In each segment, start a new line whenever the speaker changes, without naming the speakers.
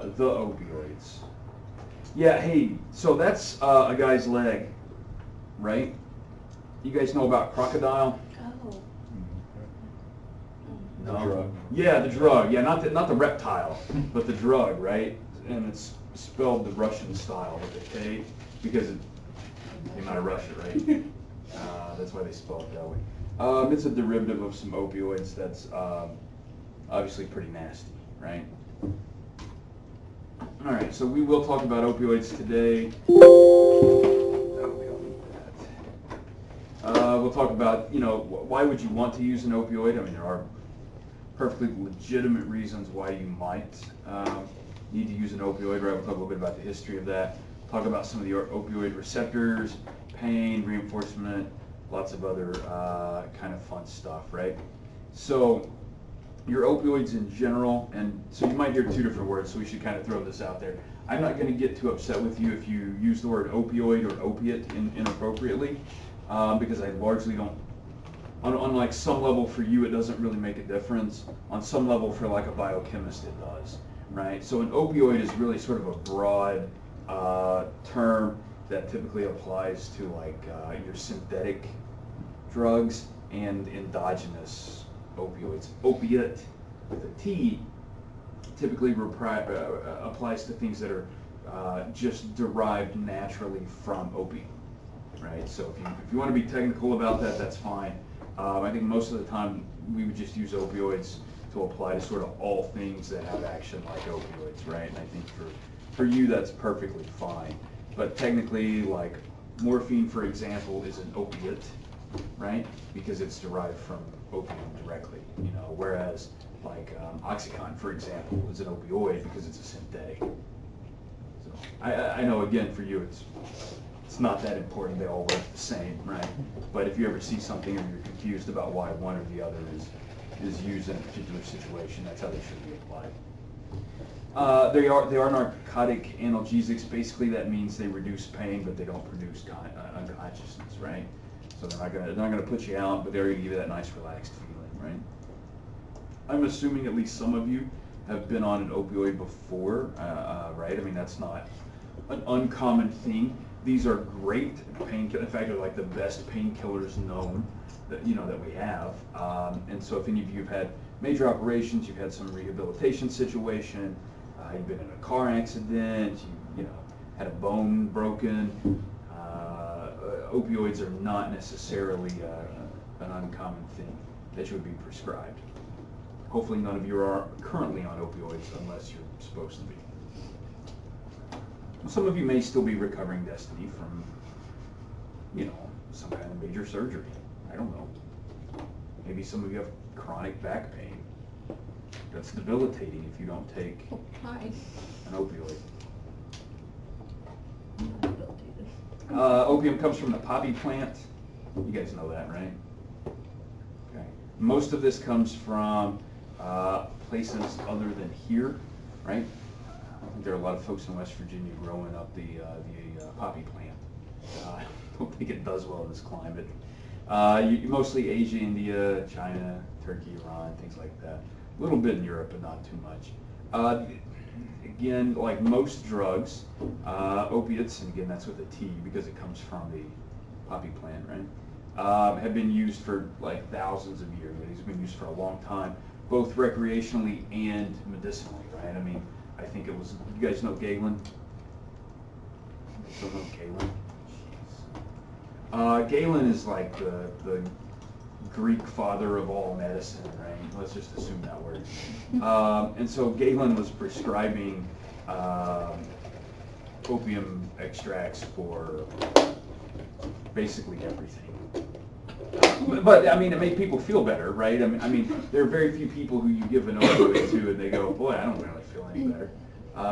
the opioids. Yeah, hey, so that's a guy's leg, right? You guys know about crocodile?
Oh.
No.
The drug.
Yeah, the drug. Yeah, not the reptile, but the drug, right? And it's spelled the Russian style with a K because it came out of Russia, right? That's why they spell it that way. It's a derivative of some opioids that's obviously pretty nasty, right? All right, so we will talk about opioids today. Oh, we don't need that. We'll talk about, why would you want to use an opioid? I mean, there are perfectly legitimate reasons why you might need to use an opioid, right? We'll talk a little bit about the history of that. Talk about some of the opioid receptors, pain, reinforcement, lots of other kind of fun stuff, right? So your opioids in general, and so you might hear two different words, so we should kind of throw this out there. I'm not going to get too upset with you if you use the word opioid or opiate inappropriately, because I largely don't. On like some level for you, it doesn't really make a difference. On some level for like a biochemist, it does, right? So an opioid is really sort of a broad term that typically applies to like your synthetic drugs and endogenous opioids. Opiate with a T typically applies to things that are just derived naturally from opium, right? So if you want to be technical about that, that's fine. I think most of the time we would just use opioids to apply to sort of all things that have action like opioids, right? And I think for you that's perfectly fine. But technically, like morphine, for example, is an opiate, right? Because it's derived from opium directly, whereas like OxyContin, for example, is an opioid because it's a synthetic. So I know, again, for you it's not that important. They all work the same, right? But if you ever see something or you're confused about why one or the other is used in a particular situation, that's how they should be applied. They are narcotic analgesics. Basically, that means they reduce pain, but they don't produce unconsciousness, right? So they're not gonna put you out, but they're gonna give you that nice relaxed feeling, right? I'm assuming at least some of you have been on an opioid before, right? I mean, that's not an uncommon thing. These are great painkillers. In fact, they're like the best painkillers known that we have. And so, if any of you have had major operations, you've had some rehabilitation situation, you've been in a car accident, you had a bone broken. Opioids are not necessarily an uncommon thing that you would be prescribed. Hopefully, none of you are currently on opioids unless you're supposed to be. Some of you may still be recovering, Destiny, from, some kind of major surgery. I don't know. Maybe some of you have chronic back pain. That's debilitating if you don't take an opioid. Opium comes from the poppy plant. You guys know that, right? Okay. Most of this comes from places other than here, right? I think there are a lot of folks in West Virginia growing up the poppy plant. I don't think it does well in this climate. Mostly Asia, India, China, Turkey, Iran, things like that. A little bit in Europe, but not too much. Again, like most drugs, opiates, and again that's with a T because it comes from the poppy plant, right? Have been used for like thousands of years. These have been used for a long time, both recreationally and medicinally, right? I mean, I think it was, you guys know Galen? You don't know Galen? Galen is like the Greek father of all medicine, right? Let's just assume that word. And so Galen was prescribing opium extracts for basically everything. But I mean, it made people feel better, right? I mean, there are very few people who you give an opioid to and they go, boy, I don't really feel any better.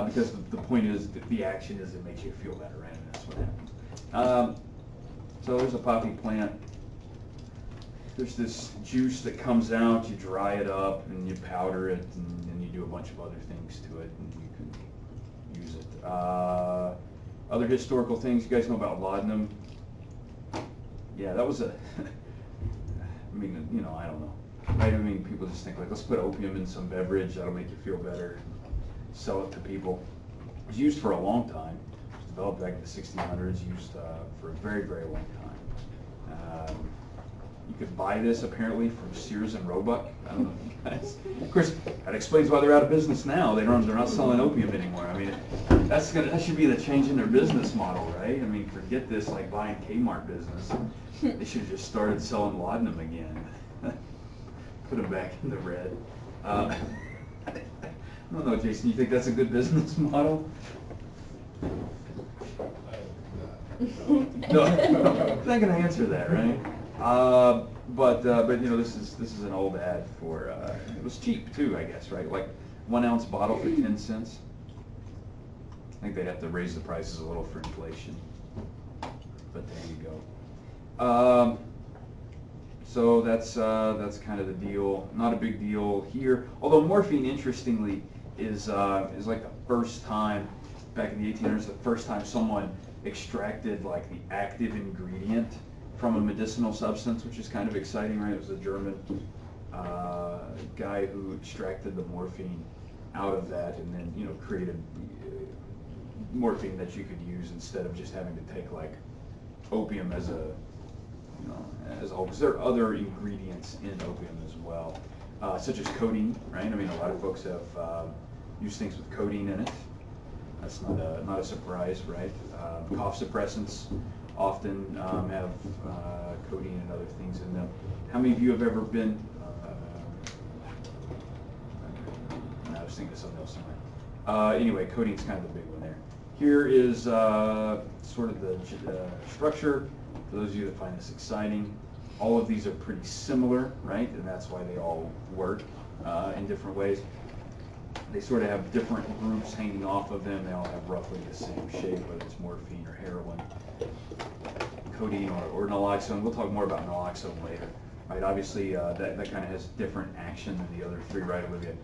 Because the point is that the action is it makes you feel better, right? And that's what happens. So there's a poppy plant. There's this juice that comes out, you dry it up and you powder it and then you do a bunch of other things to it and you can use it. Other historical things, you guys know about laudanum? Yeah, that was I mean, I don't know. Right? I mean, people just think like, let's put opium in some beverage, that'll make you feel better. sell it to people. It was used for a long time. It was developed back in the 1600s, used for a very, very long time. You could buy this apparently from Sears and Roebuck. I don't know if you guys. Of course, that explains why they're out of business now. They're not selling opium anymore. I mean, that should be the change in their business model, right? I mean, forget this like buying Kmart business. They should have just started selling laudanum again. Put them back in the red. I don't know, Jason. You think that's a good business model? No, I'm not going to answer that, right? But you know, this is an old ad for. It was cheap too, I guess, right? Like 1 ounce bottle for 10 cents. I think they'd have to raise the prices a little for inflation. But there you go. So that's kind of the deal. Not a big deal here. Although morphine, interestingly, is like the first time back in the 1800s, the first time someone extracted like the active ingredient from a medicinal substance, which is kind of exciting, right? It was a German guy who extracted the morphine out of that, and then created morphine that you could use instead of just having to take like opium as a whole. Because there are other ingredients in opium as well, such as codeine, right? I mean, a lot of folks have used things with codeine in it. That's not a surprise, right? Cough suppressants often have codeine and other things in them. How many of you have ever been? I was thinking of something else somewhere. Anyway, codeine's kind of the big one there. Here is sort of the structure. For those of you that find this exciting, all of these are pretty similar, right? And that's why they all work in different ways. They sort of have different groups hanging off of them. They all have roughly the same shape, whether it's morphine or heroin, codeine or naloxone. We'll talk more about naloxone later, right? Obviously, that kind of has different action than the other three, right, Olivia?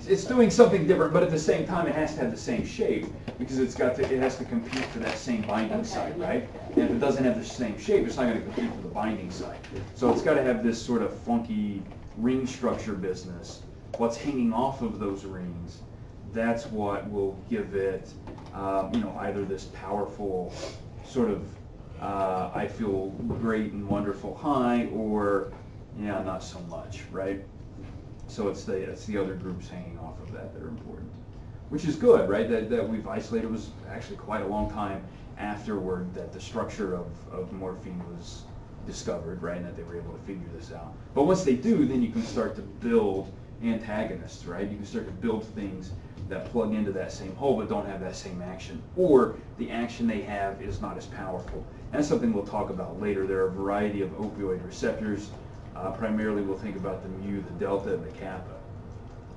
It's doing something different, but at the same time, it has to have the same shape because it has to compete for that same binding site, right? And if it doesn't have the same shape, it's not going to compete for the binding site. So it's got to have this sort of funky ring structure business. What's hanging off of those rings, that's what will give it, either this powerful sort of, I feel great and wonderful high, or, not so much, right? So it's the other groups hanging off of that are important, which is good, right? That we've isolated. It was actually quite a long time afterward that the structure of morphine was discovered, right? And that they were able to figure this out. But once they do, then you can start to build antagonists, right? You can start to build things that plug into that same hole but don't have that same action, or the action they have is not as powerful. And that's something we'll talk about later. There are a variety of opioid receptors. Primarily we'll think about the mu, the delta, and the kappa.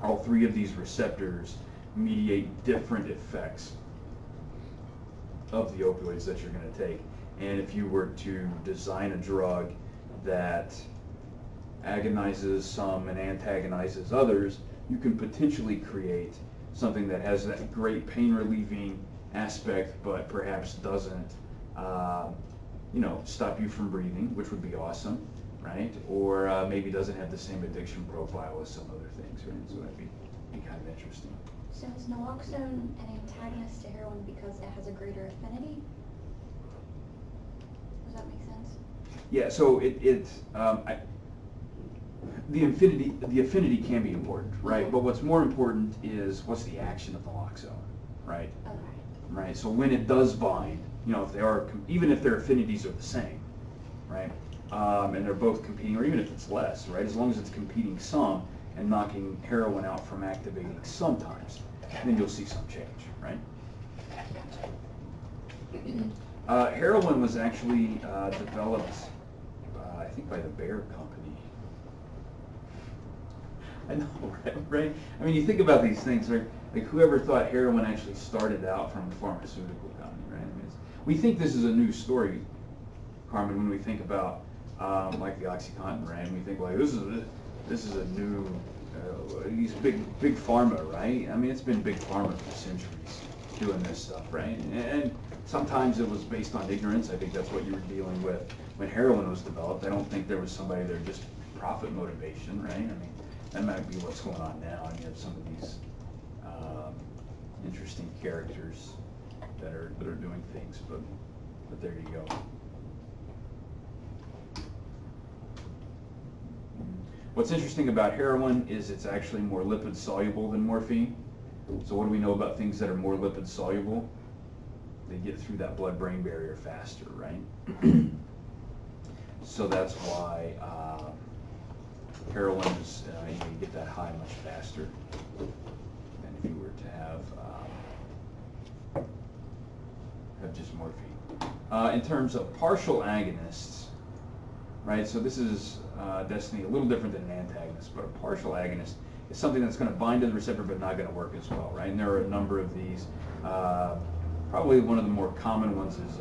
All three of these receptors mediate different effects of the opioids that you're going to take. And if you were to design a drug that agonizes some and antagonizes others, you can potentially create something that has that great pain relieving aspect, but perhaps doesn't, stop you from breathing, which would be awesome, right? Or maybe doesn't have the same addiction profile as some other things, right? So that'd be kind of interesting.
So is naloxone an antagonist to heroin because it has a greater affinity? Does that make sense?
Yeah. So the affinity can be important, right? But what's more important is what's the action of naloxone, right?
Okay.
Right. So when it does bind, if they are, even if their affinities are the same, right? And they're both competing, or even if it's less, right? As long as it's competing some and knocking heroin out from activating sometimes, then you'll see some change, right? Heroin was actually developed, I think, by the Bayer Company. I know, right? I mean, you think about these things, right? Like, whoever thought heroin actually started out from a pharmaceutical company, right? I mean, we think this is a new story, Carmen, when we think about like the OxyContin, right? And we think like this is a new these big pharma, right? I mean, it's been big pharma for centuries doing this stuff, right? And sometimes it was based on ignorance. I think that's what you were dealing with when heroin was developed. I don't think there was somebody there just profit motivation, right? I mean, That might be what's going on now, and you have some of these interesting characters that are doing things, but there you go. What's interesting about heroin is it's actually more lipid soluble than morphine. So what do we know about things that are more lipid soluble? They get through that blood-brain barrier faster, right? So that's why heroin is, you can get that high much faster than if you were to have just morphine. In terms of partial agonists, right? So this is Destiny, a little different than an antagonist, but a partial agonist is something that's going to bind to the receptor but not going to work as well, right? And there are a number of these. Probably one of the more common ones is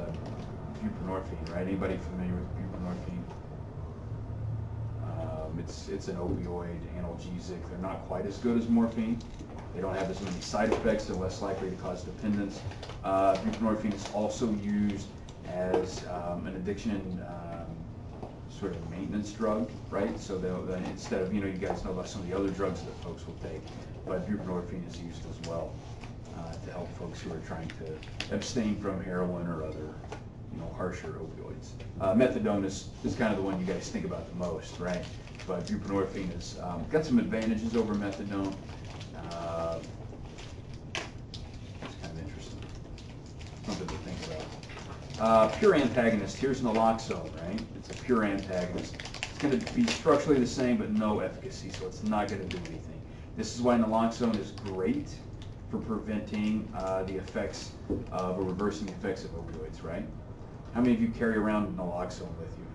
buprenorphine, right? Anybody familiar with buprenorphine? It's an opioid analgesic. They're not quite as good as morphine. They don't have as many side effects. They're less likely to cause dependence. Buprenorphine is also used as an addiction sort of maintenance drug, right? So they'll instead of, you guys know about some of the other drugs that folks will take, but buprenorphine is used as well to help folks who are trying to abstain from heroin or other, harsher opioids. Methadone is kind of the one you guys think about the most, right? But buprenorphine has got some advantages over methadone. It's kind of interesting. Something to think about. Pure antagonist, here's naloxone, right? It's a pure antagonist. It's going to be structurally the same, but no efficacy, so it's not going to do anything. This is why naloxone is great for preventing the effects of, or reversing the effects of opioids, right? How many of you carry around naloxone with you?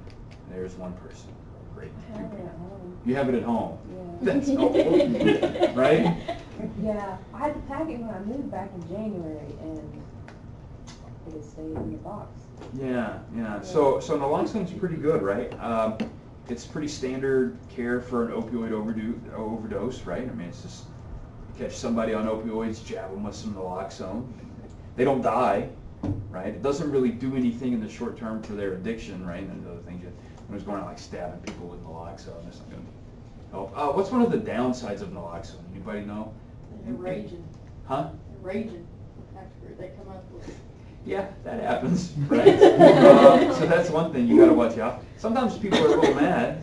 There's one person. Great.
I have it at home.
You have it at home?
Yeah.
That's helpful, right?
Yeah, I had to pack it when I moved back in January, and it has stayed in the box.
Yeah. So naloxone's pretty good, right? It's pretty standard care for an opioid overdose, right? I mean, it's just you catch somebody on opioids, jab them with some naloxone. They don't die, right? It doesn't really do anything in the short term for their addiction, right? And the other things, when it's going on like stabbing people with naloxone, that's not going to help. What's one of the downsides of naloxone? Anybody know?
They're raging.
Huh?
They're raging after they come up with.
Yeah, that happens, right? So that's one thing you got to watch out. Sometimes people are a little mad.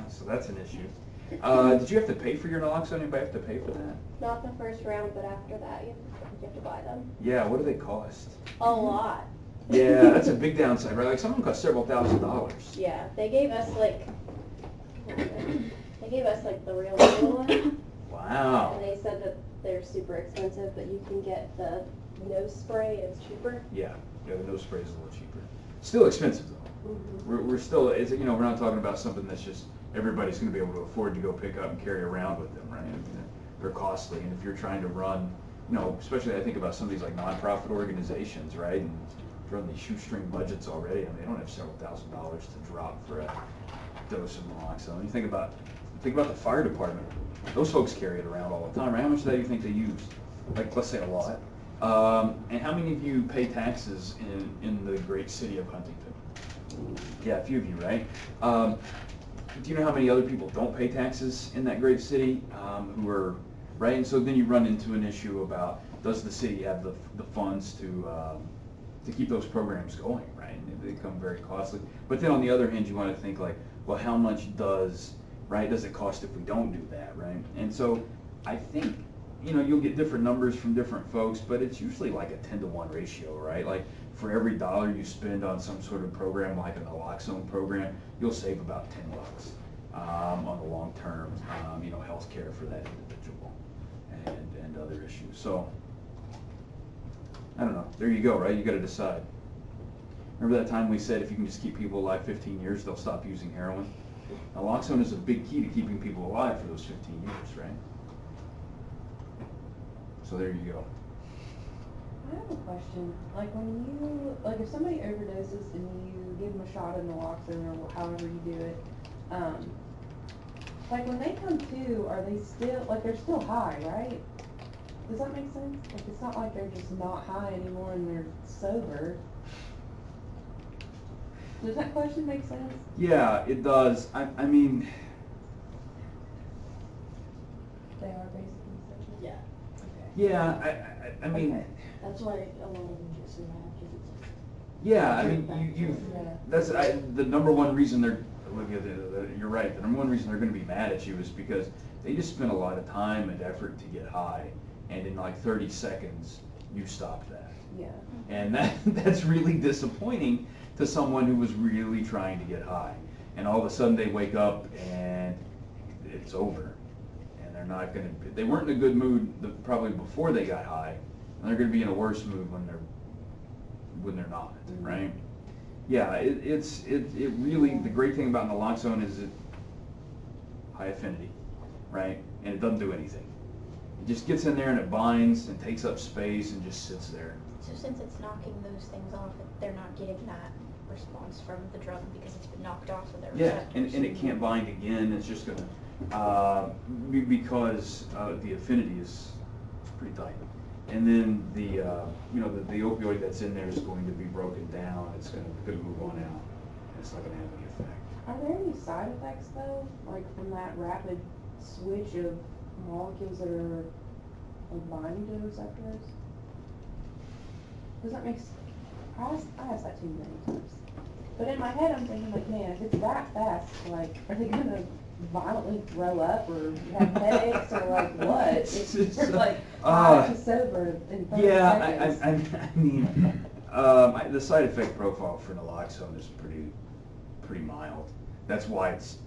So that's an issue. Did you have to pay for your naloxone? Anybody have to pay for that?
Not the first round, but after that, you have to buy them.
Yeah, what do they cost?
A lot.
Yeah, that's a big downside, right? Like some of them cost several $1,000s.
Yeah, they gave us like the real deal one.
Wow.
And they said that they're super expensive, but you can get the nose spray. It's cheaper.
Yeah, the nose spray is a little cheaper. Still expensive though.
Mm-hmm.
We're still, we're not talking about something that's just everybody's going to be able to afford to go pick up and carry around with them, right? I mean, they're costly, and if you're trying to run, especially I think about some of these like nonprofit organizations, right? And run these shoestring budgets already. I mean, they don't have several $1,000s to drop for a dose of naloxone. You think about the fire department. Those folks carry it around all the time, right? How much of that do you think they use? Like, let's say a lot. And how many of you pay taxes in the great city of Huntington? Yeah, a few of you, right? Do you know how many other people don't pay taxes in that great city who are, right? And so then you run into an issue about, does the city have the funds to keep those programs going, right? And they become very costly. But then on the other hand, you want to think like, well, how much does it cost if we don't do that, right? And so I think, you'll get different numbers from different folks, but it's usually like a 10-to-1 ratio, right? Like for every dollar you spend on some sort of program like a naloxone program, you'll save about $10 on the long term, health care for that individual and other issues. So I don't know. There you go, right? You got to decide. Remember that time we said if you can just keep people alive 15 years, they'll stop using heroin? Naloxone is a big key to keeping people alive for those 15 years, right? So there you go.
I have a question. Like if somebody overdoses and you give them a shot of naloxone or however you do it, like when they come to, are they still, they're still high, right? Does that make sense? Like it's not like they're just not high anymore and they're sober. Does that question make sense?
Yeah, it does. I mean,
They are basically such a.
Yeah,
Yeah, I mean,
Okay.
that's why a lot of them get so mad, because it's just.
yeah, I mean, you
Yeah.
that's the number one reason they're, Olivia, you're right. The number one reason they're going to be mad at you is because they just spent a lot of time and effort to get high, and in like 30 seconds, you stopped that.
Yeah.
And that's really disappointing to someone who was really trying to get high. And all of a sudden they wake up and it's over. And they're not going to, they weren't in a good mood probably before they got high, and they're going to be in a worse mood when they're not, right? Yeah, it really, the great thing about naloxone is it high affinity, right? And it doesn't do anything. It just gets in there and it binds and takes up space and just sits there.
So since it's knocking those things off, they're not getting that response from the drug because it's been knocked off of their
Yeah,
receptors.
and it can't bind again. It's just gonna because the affinity is pretty tight. And then the the opioid that's in there is going to be broken down. It's gonna move on out. It's not gonna have any effect.
Are there any side effects though, like from that rapid switch of molecules that are like binding to the receptors? Does that make sense? I asked that too many times. But in my head, I'm thinking like, man, if it's that fast, like, are they gonna violently throw up or have headaches or like what? It's like high to sober in 30
Yeah,
seconds.
I mean, the side effect profile for naloxone is pretty mild. That's why it's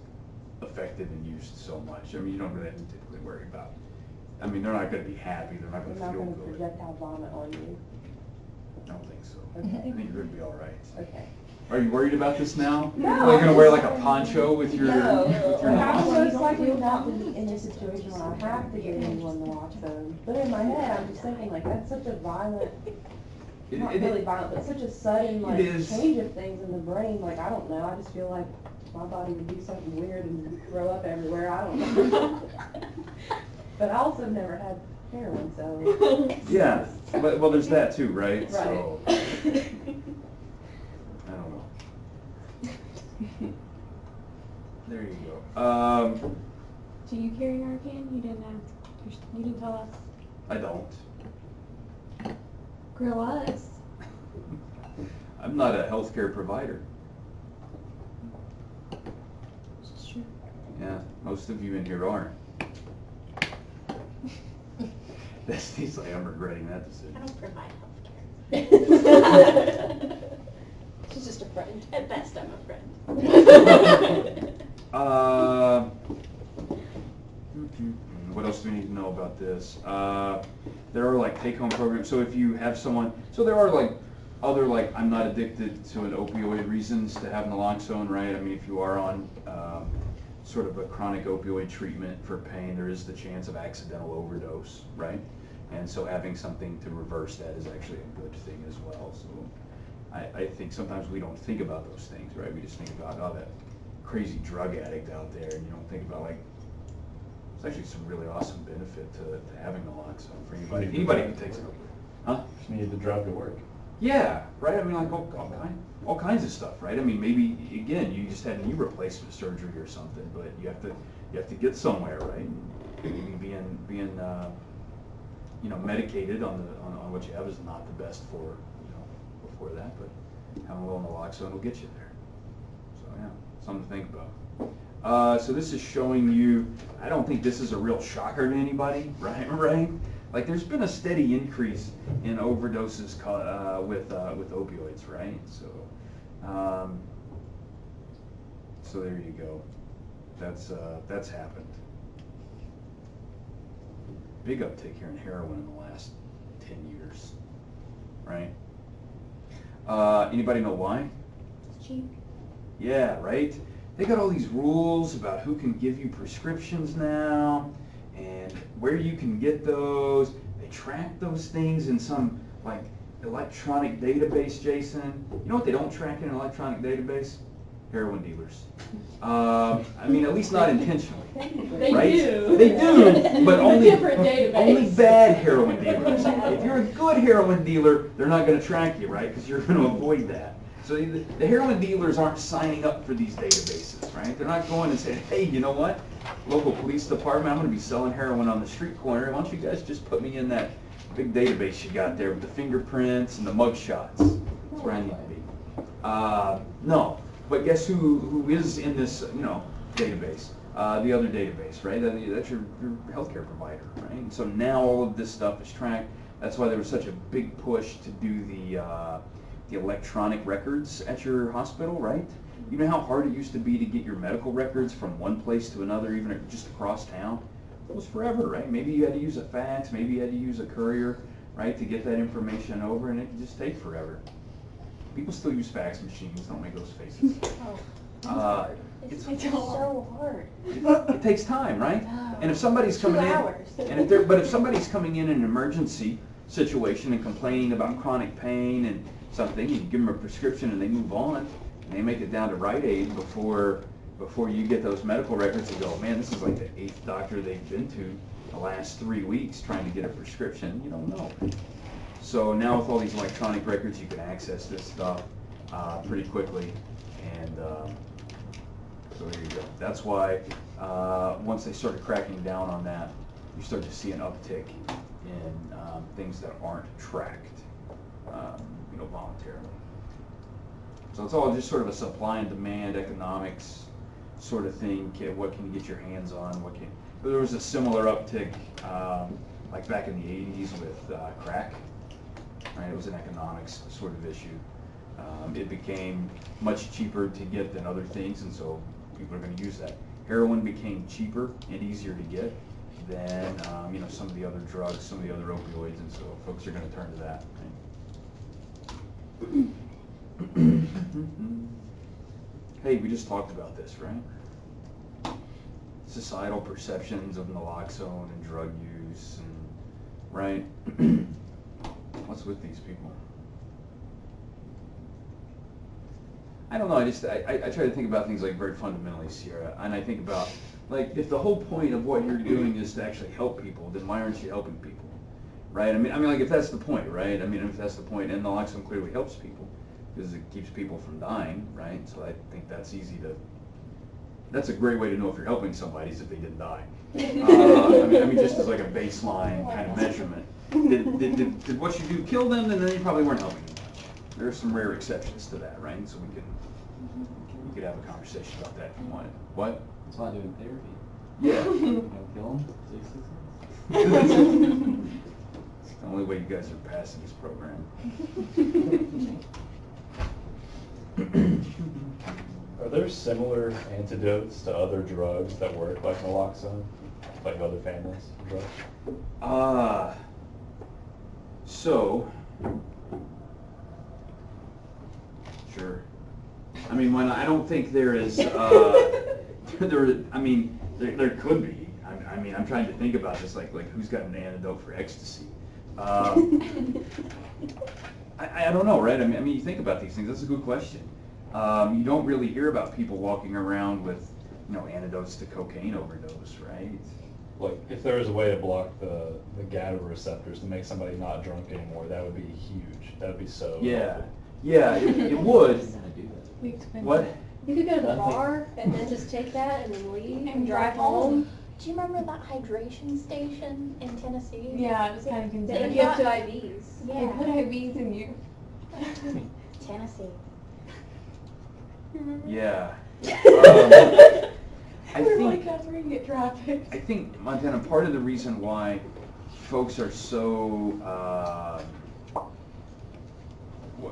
effective and used so much. I mean, you don't really have to typically worry about. I mean, they're not going to be happy. They're not going
They're
to
not
feel
gonna
good.
projectile vomit on you.
I don't think so.
Okay.
I think you're going to be all right.
Okay.
Are you worried about this now?
No,
Are you going to
I'm
wear
just-
like a poncho with your?
No,
with your
I'm
naloxone?
most likely not to be in a situation where I have to get anyone naloxone. But in my head, I'm just thinking like that's such a violent, not really violent, but such a sudden like
is.
change of things in the brain. Like I don't know, I just feel like my body would do something weird and throw up everywhere. I don't know. But I also never had heroin, so.
Yeah, but well, there's that too, right?
Right.
So I don't know. There you go.
Do you carry Narcan? You didn't ask. You didn't tell us.
I don't.
Grill us.
I'm not a healthcare provider.
This is true.
Yeah, most of you in here aren't. He's like, I'm regretting that decision.
I don't provide healthcare.
She's just a friend.
At best, I'm a friend.
What else do we need to know about this? There are like take-home programs. So if you have someone, so there are like other like I'm not addicted to an opioid reasons to have naloxone, right? I mean, if you are on sort of a chronic opioid treatment for pain, there is the chance of accidental overdose, right? And so having something to reverse that is actually a good thing as well. So I think sometimes we don't think about those things, right? We just think about, oh, that crazy drug addict out there, and you don't think about like, there's actually some really awesome benefit to having naloxone for anybody who takes it. Huh?
Just needed the drug to work.
Yeah, right? I mean, like all kinds of stuff, right? I mean, maybe, again, you just had knee replacement surgery or something, but you have to get somewhere, right? Maybe being medicated on what you have is not the best for, before that, but having a little naloxone will get you there. So yeah, something to think about. So this is showing you, I don't think this is a real shocker to anybody, right? Like there's been a steady increase in overdoses with opioids, right? So there you go. That's happened. Big uptick here in heroin in the last 10 years, right? Anybody know why?
It's cheap.
Yeah, right? They got all these rules about who can give you prescriptions now and where you can get those. They track those things in some like electronic database, Jason. You know what they don't track in an electronic database? Heroin dealers. I mean, at least not intentionally.
They
right?
do.
They do, but only
different database.
only bad heroin dealers. If you're a good heroin dealer, they're not going to track you, right? Because you're going to avoid that. So the heroin dealers aren't signing up for these databases, right? They're not going and saying, hey, you know what? Local police department, I'm going to be selling heroin on the street corner. Why don't you guys just put me in that big database you got there with the fingerprints and the mug shots? That's where I need to be. No, but guess who is in this, database? The other database, right? That's your healthcare provider, right? And so now all of this stuff is tracked. That's why there was such a big push to do the electronic records at your hospital, right? You know how hard it used to be to get your medical records from one place to another, even just across town? It was forever, right? Maybe you had to use a fax, maybe you had to use a courier, right, to get that information over, and it could just take forever. People still use fax machines, don't make those faces.
It's so hard.
It takes time, right? And if somebody's coming
2
in,
hours.
but if somebody's coming in an emergency situation and complaining about chronic pain and something, you give them a prescription and they move on, and they make it down to Rite Aid before you get those medical records and go, man, this is like the 8th doctor they've been to the last 3 weeks trying to get a prescription. You don't know. So now with all these electronic records, you can access this stuff pretty quickly, and so there you go. That's why once they started cracking down on that, you start to see an uptick in things that aren't tracked, voluntarily. So it's all just sort of a supply and demand economics sort of thing. What can you get your hands on? There was a similar uptick, like back in the 80s with crack. Right? It was an economics sort of issue. It became much cheaper to get than other things, and so people are going to use that. Heroin became cheaper and easier to get than some of the other drugs, some of the other opioids, and so folks are going to turn to that. Right? Hey, we just talked about this, right? Societal perceptions of naloxone and drug use, and right? What's with these people? I don't know. I try to think about things like very fundamentally, Sierra, and I think about like if the whole point of what you're doing is to actually help people, then why aren't you helping people, right? I mean, like if that's the point, right? I mean, if that's the point, and naloxone clearly helps people because it keeps people from dying, right? So I think that's easy to. That's a great way to know if you're helping somebody is if they didn't die. I mean, just as like a baseline kind of measurement. Did what you do kill them? And then you probably weren't helping them much. There are some rare exceptions to that, right? So we could have a conversation about that if you wanted. What?
That's why I'm doing therapy.
Yeah.
Kill them.
It's the only way you guys are passing this program.
Are there similar antidotes to other drugs that work like naloxone, like other families of drugs?
So, sure. I mean, I don't think there is. There could be. I mean, I'm trying to think about this. Like who's got an antidote for ecstasy? I don't know, right? I mean, you think about these things. That's a good question. You don't really hear about people walking around with, antidotes to cocaine overdose, right?
Like, if there was a way to block the GABA receptors to make somebody not drunk anymore, that would be huge. That would be so helpful.
Yeah, it would. What?
You could go to the bar and then just take that and then leave and drive home.
Do you remember that hydration station in Tennessee?
Yeah, it was kind of
They
concerning.
hook you up to IVs.
They
Yeah.
put IVs in you.
Tennessee.
Remember?
Yeah. I
We were
think.
like, that's where you get trafficked.
I think, Montana, part of the reason why folks are so,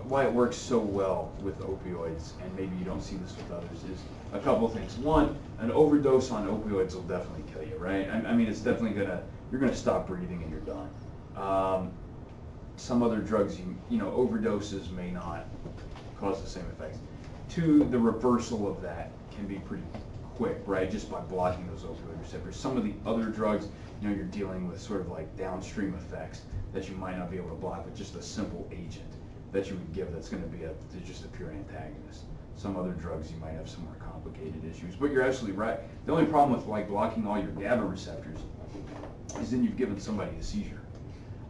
why it works so well with opioids, and maybe you don't see this with others, is a couple things. One, an overdose on opioids will definitely kill you, right? I mean, it's definitely you're gonna stop breathing and you're done. Some other drugs, overdoses may not cause the same effects. Two, the reversal of that can be pretty quick, right? Just by blocking those opioid receptors. Some of the other drugs, you're dealing with sort of like downstream effects that you might not be able to block with just a simple agent that you would give that's going to be just a pure antagonist. Some other drugs you might have some more complicated issues, but you're absolutely right. The only problem with like blocking all your GABA receptors is then you've given somebody a seizure.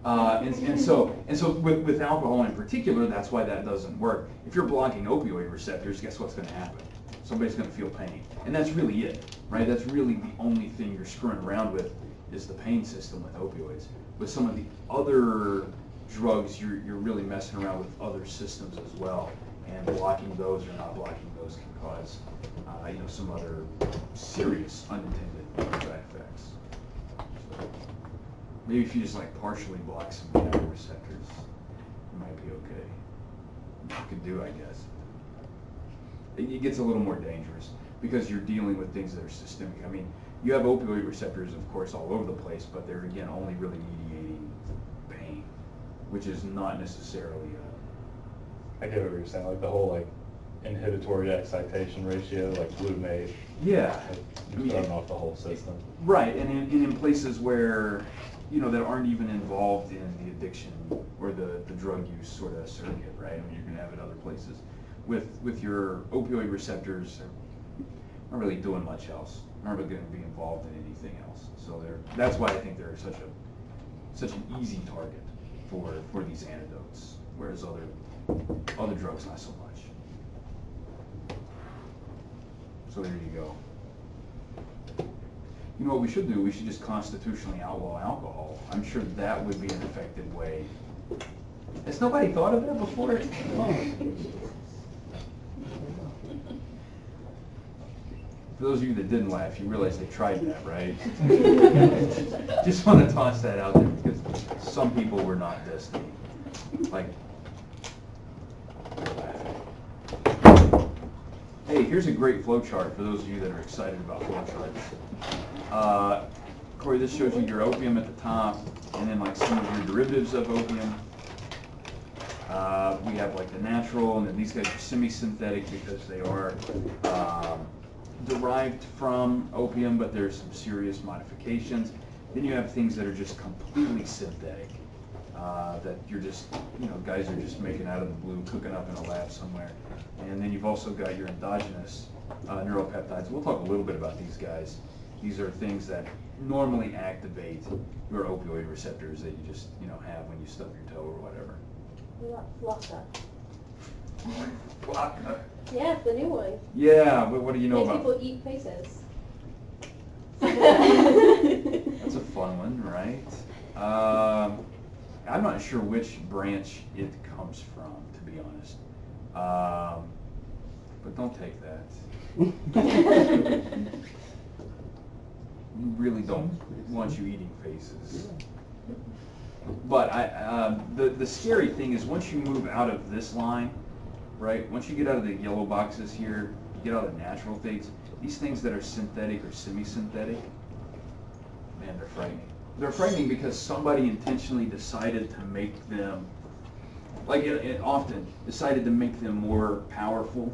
And so with alcohol in particular, that's why that doesn't work. If you're blocking opioid receptors, guess what's going to happen? Somebody's going to feel pain, and that's really it, right? That's really the only thing you're screwing around with is the pain system with opioids. With some of the other drugs, you're really messing around with other systems as well, and blocking those or not blocking those can cause some other serious unintended side effects. So maybe if you just like partially block some GABA receptors, it might be okay. You could do, I guess. It gets a little more dangerous because you're dealing with things that are systemic. I mean, you have opioid receptors, of course, all over the place, but they're, again, only really mediating pain, which is not necessarily
I get what you're saying, like the whole like inhibitory excitation ratio, like glutamate.
yeah.
You're throwing off the whole system.
Right, and in places where, that aren't even involved in the addiction or the drug use sort of circuit, right? I mean, you're going to have it other places. With your opioid receptors, they're not really doing much else. They're not really going to be involved in anything else. So that's why I think they're such an easy target for these antidotes, whereas other drugs not so much. So there you go. You know what we should do? We should just constitutionally outlaw alcohol. I'm sure that would be an effective way. Has nobody thought of that before? For those of you that didn't laugh, you realize they tried that, right? Just want to toss that out there because some people were not listening. Like, hey, here's a great flow chart for those of you that are excited about flow charts. Corey, this shows you your opium at the top, and then like some of your derivatives of opium. We have like the natural, and then these guys are semi-synthetic because they are derived from opium, but there's some serious modifications. Then you have things that are just completely synthetic, that you're just, guys are just making out of the blue, cooking up in a lab somewhere. And then you've also got your endogenous neuropeptides. We'll talk a little bit about these guys. These are things that normally activate your opioid receptors that you just, have when you stub your toe or whatever.
Flocka.
Flocka.
Yeah, the new one.
Yeah, but what do you know
Make
about?
people eat faces.
That's a fun one, right? I'm not sure which branch it comes from, to be honest. But don't take that. We really don't want you eating faces. But the scary thing is once you move out of this line, right? Once you get out of the yellow boxes here, you get out of the natural things. These things that are synthetic or semi-synthetic, man, they're frightening. They're frightening because somebody intentionally decided to make them, like it often decided to make them more powerful,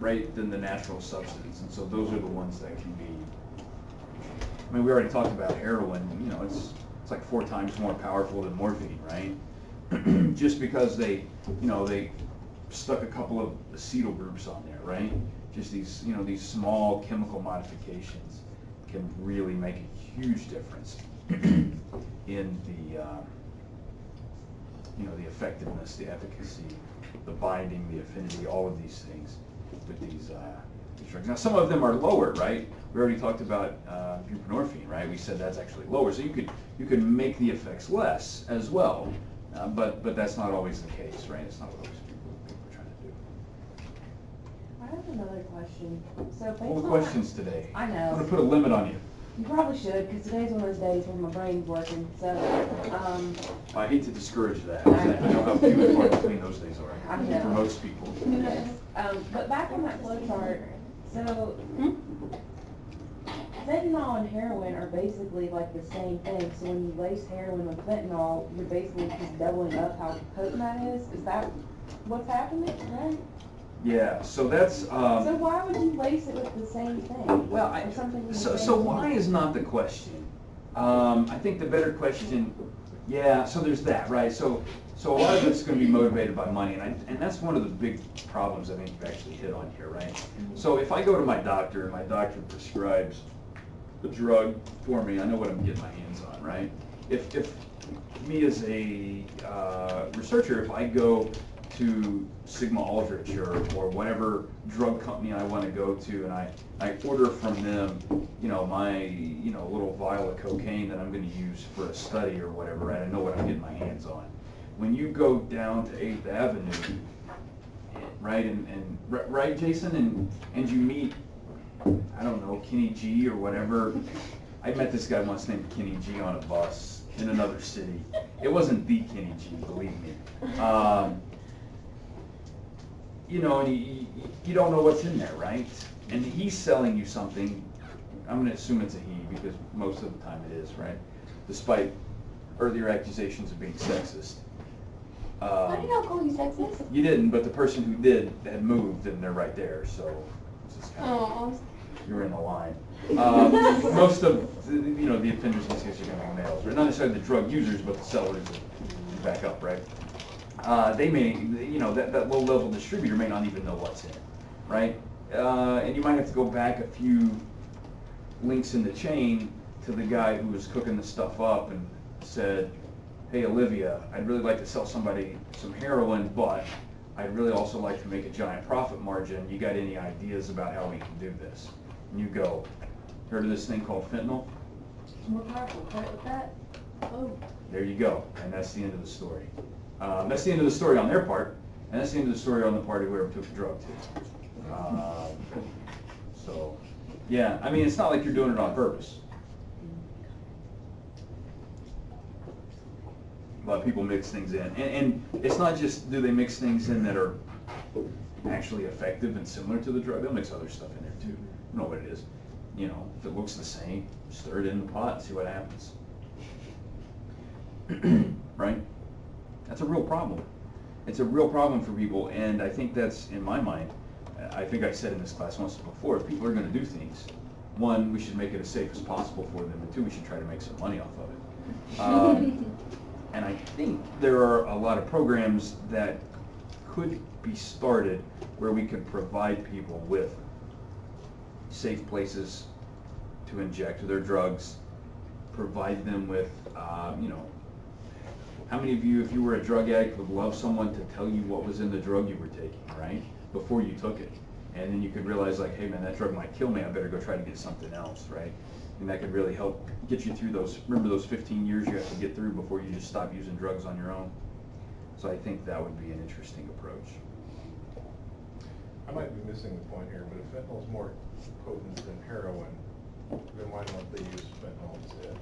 right, than the natural substance. And so those are the ones that can be. I mean, we already talked about heroin. It's like 4 times more powerful than morphine, right? Just because they stuck a couple of acetyl groups on there, right? Just these, these small chemical modifications can really make a huge difference in the, the effectiveness, the efficacy, the binding, the affinity, all of these things with these drugs. Now, some of them are lower, right? We already talked about buprenorphine, right? We said that's actually lower, so you could make the effects less as well, but that's not always the case, right? It's not what people are trying to do.
I have another question. So based
All the
on
questions today.
I know.
I'm gonna put a limit on you.
You probably should, because today's one of those days when my brain's working. So,
I hate to discourage that. I know how few and far between those days are
I know.
for most people.
Yes. But back on that flow chart, so fentanyl and heroin are basically like the same thing. So when you lace heroin with fentanyl, you're basically just doubling up how potent that is. Is that what's happening, right?
Yeah. So that's.
So why would you lace it with the same thing?
Well,
Or something with the
so
same
why
thing?
is not the question. I think the better question. Yeah. So there's that, right? So a lot of it's going to be motivated by money, and that's one of the big problems I think you've actually hit on here, right? So if I go to my doctor and my doctor prescribes the drug for me, I know what I'm getting my hands on, right? If me as a researcher, if I go to Sigma Aldrich or whatever drug company I want to go to, and I order from them, my little vial of cocaine that I'm going to use for a study or whatever, right? I know what I'm getting my hands on. When you go down to 8th Avenue, right, and right, Jason, and you meet, I don't know, Kenny G or whatever. I met this guy once named Kenny G on a bus in another city. It wasn't the Kenny G, believe me. And you don't know what's in there, right? And he's selling you something. I'm going to assume it's a he because most of the time it is, right? Despite earlier accusations of being sexist.
I did not call you sexist.
You didn't, but the person who did had moved, and they're right there. So it's just kind of,
Oh,
you're in the line. Most of the offenders in this case are going to be males, right? Not necessarily the drug users, but the sellers that back up, right? They may, that low-level distributor may not even know what's in it, right? And you might have to go back a few links in the chain to the guy who was cooking the stuff up and said, hey, Olivia, I'd really like to sell somebody some heroin, but I'd really also like to make a giant profit margin. You got any ideas about how we can do this? And you go, heard of this thing called fentanyl?
It's more powerful, cut it with that. Oh.
There you go, and that's the end of the story. That's the end of the story on their part, and that's the end of the story on the part of whoever took the drug to. So, yeah, I mean, it's not like you're doing it on purpose. A lot of people mix things in, and it's not just do they mix things in that are actually effective and similar to the drug. They'll mix other stuff in there too. You know what it is. If it looks the same, stir it in the pot and see what happens. Right? That's a real problem. It's a real problem for people, and I think that's, in my mind, I think I said in this class once before, if people are going to do things, one, we should make it as safe as possible for them, and two, we should try to make some money off of it. And I think there are a lot of programs that could be started where we could provide people with safe places to inject their drugs, provide them with, how many of you, if you were a drug addict, would love someone to tell you what was in the drug you were taking, right? Before you took it. And then you could realize, like, hey man, that drug might kill me, I better go try to get something else, right? And that could really help get you through remember those 15 years you have to get through before you just stop using drugs on your own? So I think that would be an interesting approach.
I might be missing the point here, but if fentanyl is more potent than heroin, then why don't they use fentanyl instead?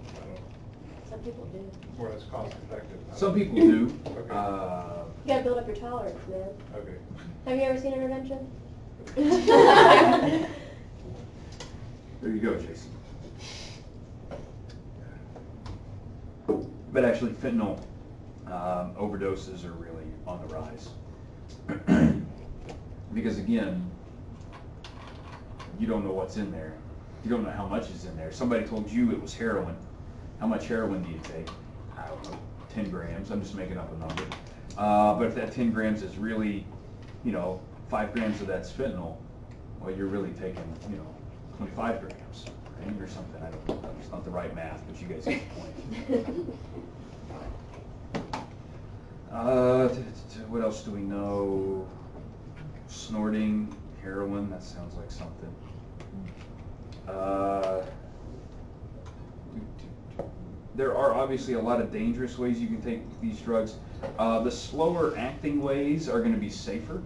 Some people do.
More less cost effective.
Some people do.
Okay.
You gotta build up your tolerance, man.
Okay.
Have you ever seen Intervention?
There you go, Jason. But actually, fentanyl overdoses are really on the rise. Because again, you don't know what's in there. You don't know how much is in there. Somebody told you it was heroin. How much heroin do you take? I don't know, 10 grams. I'm just making up a number. But if that 10 grams is really, 5 grams of that's fentanyl, well, you're really taking, 25 grams, right? Or something. I don't know. It's not the right math, but you guys get the point. What else do we know? Snorting, heroin, that sounds like something. There are obviously a lot of dangerous ways you can take these drugs. The slower acting ways are going to be safer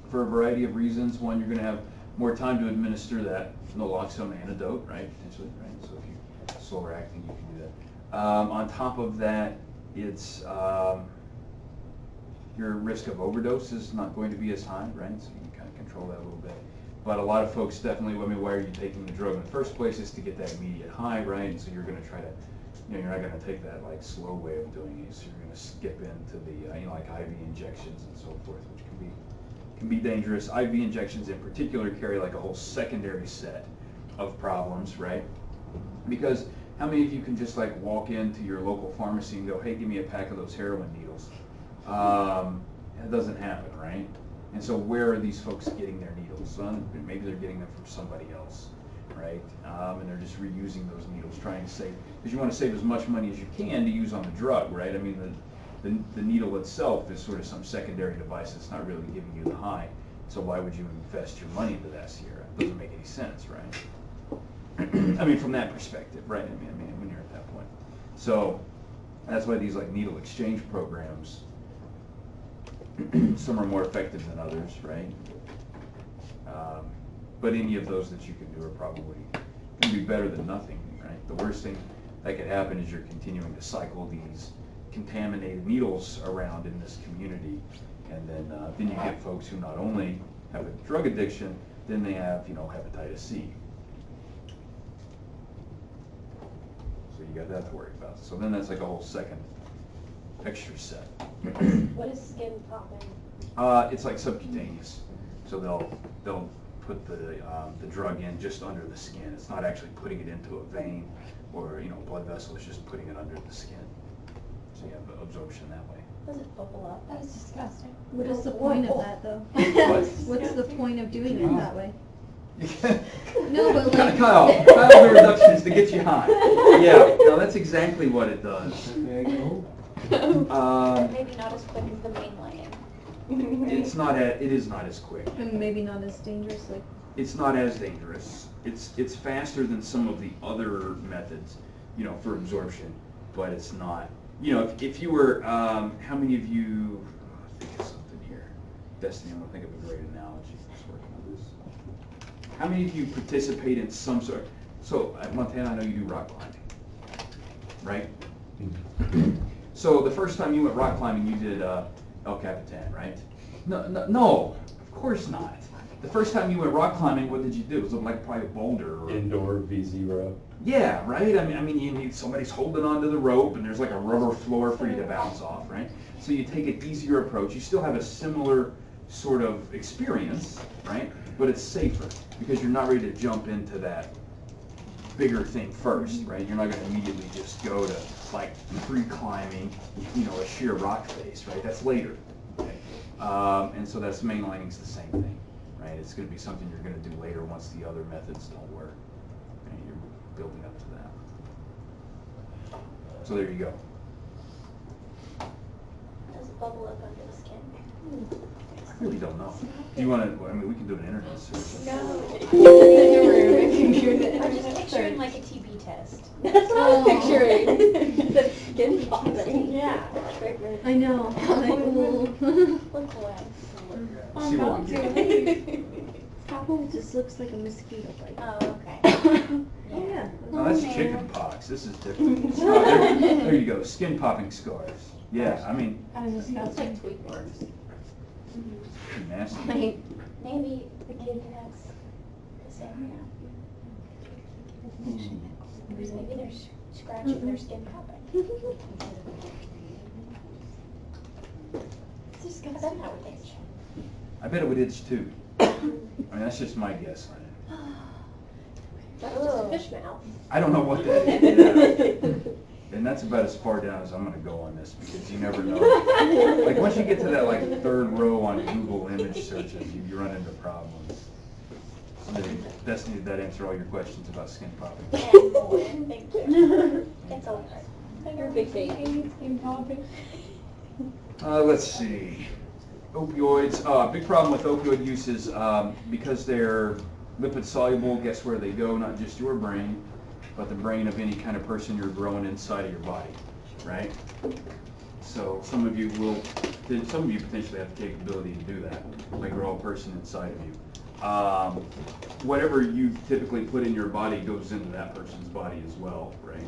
for a variety of reasons. One, you're going to have more time to administer that naloxone antidote, right? Potentially, right? So if you're slower acting, you can do that. On top of that, it's your risk of overdose is not going to be as high, right? So you can kind of control that a little bit. But a lot of folks definitely, why are you taking the drug in the first place? Is to get that immediate high, right? And so you're going to try to, you're not going to take that like slow way of doing it. So you're going to skip into the, like IV injections and so forth, which can be dangerous. IV injections in particular carry like a whole secondary set of problems, right? Because how many of you can just like walk into your local pharmacy and go, hey, give me a pack of those heroin needles? It doesn't happen, right? And so where are these folks getting their needles? Maybe they're getting them from somebody else, right? And they're just reusing those needles, trying to save, because you want to save as much money as you can to use on the drug, right? I mean, the needle itself is sort of some secondary device that's not really giving you the high. So why would you invest your money into that, Sierra? It doesn't make any sense, right? I mean, from that perspective, right? I mean, when you're at that point. So that's why these like needle exchange programs, some are more effective than others, right? But any of those that you can do are probably going to be better than nothing, right? The worst thing that could happen is you're continuing to cycle these contaminated needles around in this community, and then you get folks who not only have a drug addiction, then they have, you know, hepatitis C. So you got that to worry about. So then that's like a whole second extra set.
What is skin popping?
It's like subcutaneous. So they'll put the drug in just under the skin. It's not actually putting it into a vein or, you know, blood vessel. It's just putting it under the skin. So you have absorption that way.
Does it bubble up?
That is disgusting.
What is the point of that, though?
What?
What's the point of doing it that way? No, but like...
Kyle, the reduction is to get you high. Yeah, no, that's exactly what it does.
Maybe not as quick as the main lining.
It is not as quick.
And maybe not as dangerous, like...
It's not as dangerous. It's faster than some of the other methods, you know, for absorption, but it's not. You know, if you were, how many of you, think of something here. Destiny, I'm going to think of a great analogy. Just working on this. How many of you participate in some sort, so at Montana, I know you do rock climbing, right? So the first time you went rock climbing, you did El Capitan, right? No, of course not. The first time you went rock climbing, what did you do? It was like probably a boulder. Or...
Indoor V0.
Yeah, right? I mean, you need somebody's holding onto the rope, and there's like a rubber floor for you to bounce off, right? So you take an easier approach. You still have a similar sort of experience, right? But it's safer because you're not ready to jump into that bigger thing first, right? You're not going to immediately just go to like free climbing, you know, a sheer rock face, right? That's later. Okay? And so that's mainlining is the same thing, right? It's going to be something you're going to do later once the other methods don't work. And you're building up to that. So there you go.
Does it bubble up under the skin?
I really don't know. Do you want to? I mean, we can do an internet search.
No.
I'm
I'm just picturing like a TB test.
That's what I was picturing. The skin popping.
Yeah.
I know.
Look away.
See what we get.
Apple just looks like a mosquito bite.
Oh, okay.
Oh, yeah.
Oh, that's chicken pox. This is different. Oh, there you go. Skin popping scars. Yeah, I mean,
That is
That's
disgusting.
like tweet marks.
pretty nasty.
Maybe the kid has the same now. Maybe they're scratching their skin popping. It's disgusting how it itch.
I bet it would itch too. I mean, that's just my guess on it.
That's just a fish mouth.
I don't know what that is. Yeah. And that's about as far down as I'm going to go on this because you never know. Like once you get to that like third row on Google image searches, you run into problems. Destiny, did that answer all your questions about skin popping?
And more. Thank you. It's all right.
You're a big baby.
Skin popping.
Let's see. Opioids. Big problem with opioid use is because they're lipid soluble, guess where they go? Not just your brain, but the brain of any kind of person you're growing inside of your body, right? So some of you potentially have the capability to do that, like grow a person inside of you. Whatever you typically put in your body goes into that person's body as well, right?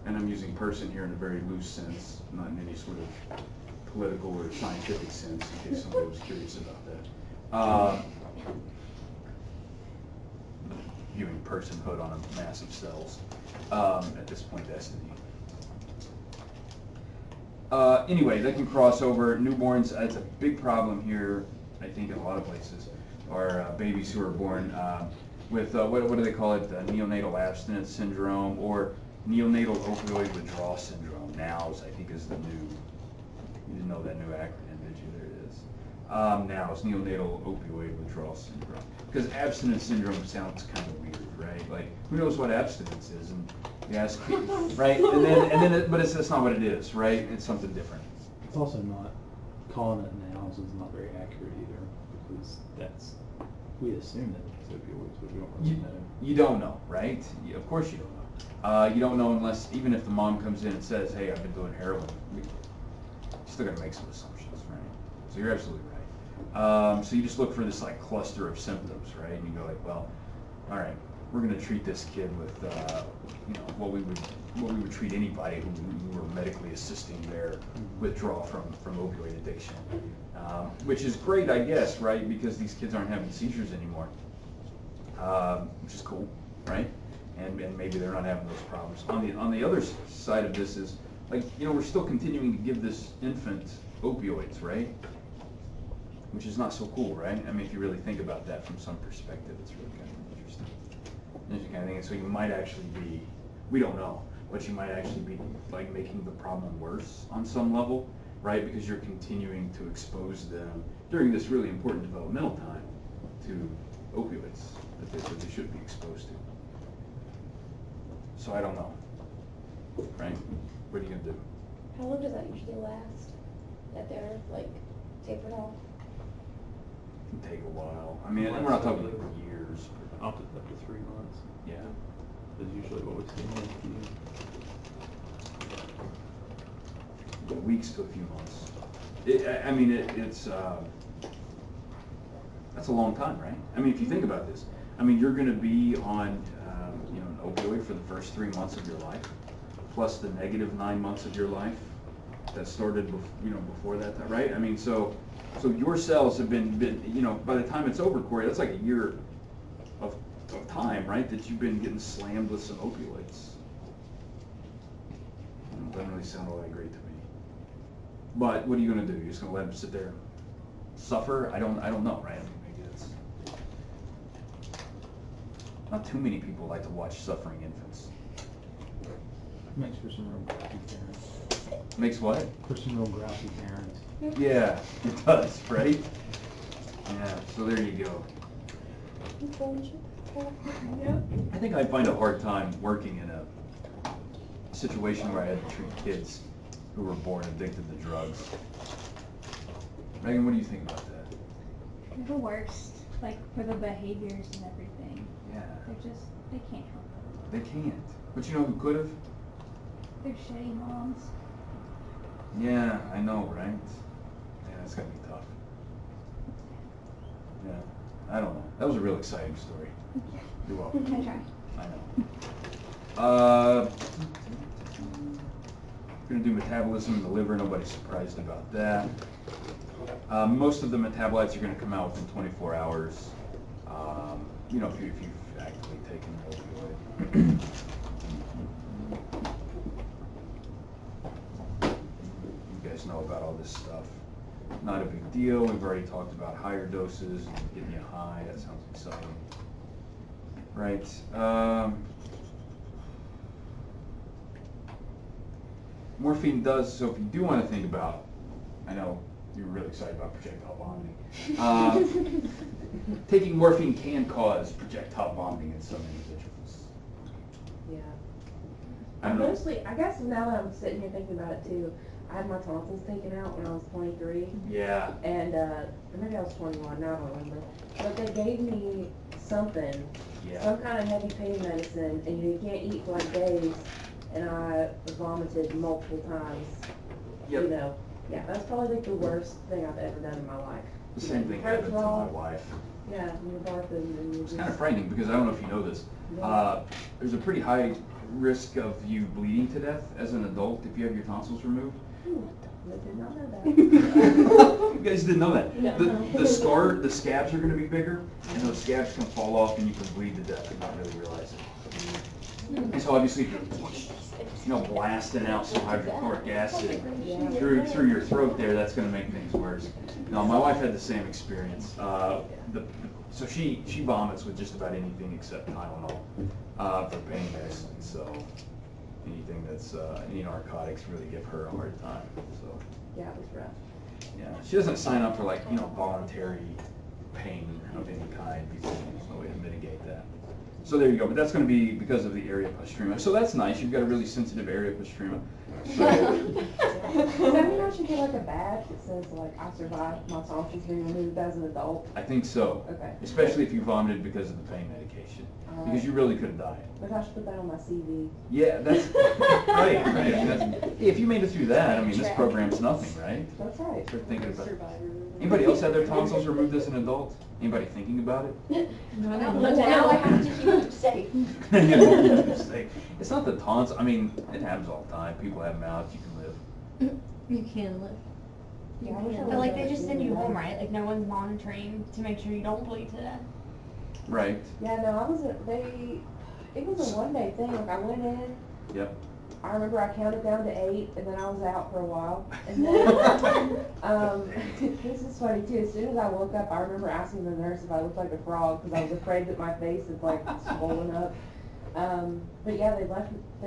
And I'm using person here in a very loose sense, not in any sort of political or scientific sense, in case somebody was curious about that. Viewing personhood on a massive cells at this point, Destiny. Anyway, they can cross over. Newborns, that's a big problem here, I think, in a lot of places, are babies who are born with, what do they call it, neonatal abstinence syndrome, or neonatal opioid withdrawal syndrome. NOWS, I think, is the new, you didn't know that new acronym, did you? There it is. Now it's neonatal opioid withdrawal syndrome. Because abstinence syndrome sounds kind of weird, right? Like, who knows what abstinence is? And you ask, right? But that's not what it is, right? It's something different.
It's also not, calling it now is not very accurate either, because we assume that it's opioids, but we don't really know.
You don't know, right? Of course you don't know. You don't know unless, even if the mom comes in and says, hey, I've been doing heroin, you're still going to make some assumptions, right? So you're absolutely right. So you just look for this like cluster of symptoms, right? And you go like, well, all right, we're going to treat this kid with, what we would treat anybody who were medically assisting their withdrawal from opioid addiction, which is great, I guess, right? Because these kids aren't having seizures anymore, which is cool, right? And maybe they're not having those problems. On the other side of this is, like, we're still continuing to give this infant opioids, right? Which is not so cool, right? I mean, if you really think about that from some perspective, it's really kind of interesting. Kind of thing. And so you might actually be, we don't know, but you might actually be like making the problem worse on some level, right? Because you're continuing to expose them during this really important developmental time to opioids that they should be exposed to. So I don't know, right? What are you gonna do?
How long does that usually last? That they're like tapered off?
It can take a while. I mean, we're not talking like years.
Up to 3 months
Yeah.
is usually what we see in the
Weeks to a few months. It's that's a long time, right? I mean, if you think about this, I mean, you're going to be on an opioid for the first 3 months of your life, plus the negative 9 months of your life that started, before that time, right? I mean, so your cells have been by the time it's over, Corey, that's like a year of time, right? That you've been getting slammed with some opioids. Doesn't really sound all that great to me. But what are you going to do? You're just going to let them sit there and suffer? I don't know, right? I mean, maybe that's not too many people like to watch suffering infants.
Makes for some real grouchy parents.
Makes what?
For some real grouchy parents.
Yeah, it does, right? Yeah, so there you go. I think I'd find a hard time working in a situation where I had to treat kids who were born addicted to drugs. Megan, what do you think about that?
They're the worst, like for the behaviors and everything.
Yeah.
They can't help it.
They can't. But you know who could have?
They're shitty moms.
Yeah, I know, right? Yeah, it's gonna be tough. Yeah, I don't know. That was a real exciting story. You're welcome.
I try.
I know. We're gonna do metabolism in the liver. Nobody's surprised about that. Most of the metabolites are gonna come out within 24 hours. If you've actively taken an opioid. You guys know about all this stuff. Not a big deal. We've already talked about higher doses and getting you high. That sounds exciting. Right. Morphine does, so if you do want to think about, I know you're really excited about projectile vomiting. Taking morphine can cause projectile vomiting in some individuals.
Yeah.
I don't know.
Mostly, I guess now that I'm sitting here thinking about it too, I had my tonsils taken out when I was 23.
Yeah.
And, or maybe I was 21, now I don't remember. But they gave me something, some kind of heavy pain medicine, and you can't eat for like days. And I vomited multiple times.
Yep.
Yeah, that's probably like the worst thing I've ever done in my life.
The same thing happened to my wife.
Yeah, you're barfing and you're
It's kind of frightening because I don't know if you know this. There's a pretty high risk of you bleeding to death as an adult if you have your tonsils removed.
I did not know that.
You guys didn't know that.
No.
The scabs are going to be bigger, and those scabs can fall off, and you can bleed to death and not really realize it. And so obviously, if you're blasting out some hydrochloric acid through your throat there, that's going to make things worse. No, my wife had the same experience. So she vomits with just about anything except Tylenol for pain medicine. So anything that's any narcotics really give her a hard time. So
Yeah, it was rough.
Yeah, she doesn't sign up for like, voluntary pain of any kind because there's no way to mitigate that. So there you go, but that's going to be because of the area postrema. So that's nice, you've got a really sensitive area postrema. So,
Does that mean I should get like a badge that says like I survived my tonsils being removed as an adult?
I think so.
Okay.
Especially if you vomited because of the pain medication. Because you really could have died.
Maybe I should put that on my CV.
Yeah, that's right. I mean, if you made it through that, I mean, this program's nothing, right?
That's right.
Start thinking about it. Anybody else had their tonsils removed as an adult? Anybody thinking about it?
But now I have to keep them safe.
It's not the tonsils. I mean, it happens all the time. People have mouths. You can live.
You can live.
Yeah, I wish I
But like
would've
they just send you
done
home,
that.
right? Like no one's monitoring to make sure you don't bleed to death.
Right.
Yeah, no, it was a one-day thing. Like I went in.
Yep.
I remember I counted down to 8, and then I was out for a while. And then, this is funny too. As soon as I woke up, I remember asking the nurse if I looked like a frog because I was afraid that my face had like swollen up. But yeah, they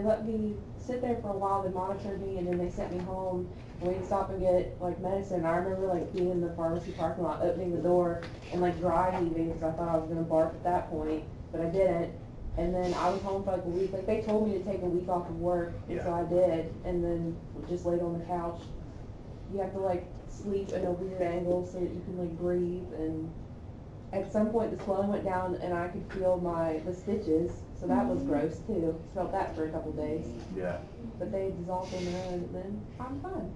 let me sit there for a while. They monitored me, and then they sent me home. And we would stop and get like medicine. I remember like being in the pharmacy parking lot, opening the door, and like dry heaving because I thought I was gonna barf at that point, but I didn't. And then I was home for like a week. Like they told me to take a week off of work, and so I did. And then just laid on the couch. You have to like sleep in a weird angle so that you can like breathe. And at some point the swelling went down, and I could feel the stitches. So that was gross too. Felt that for a couple days.
Yeah.
But they dissolved on their own, and then I'm fine.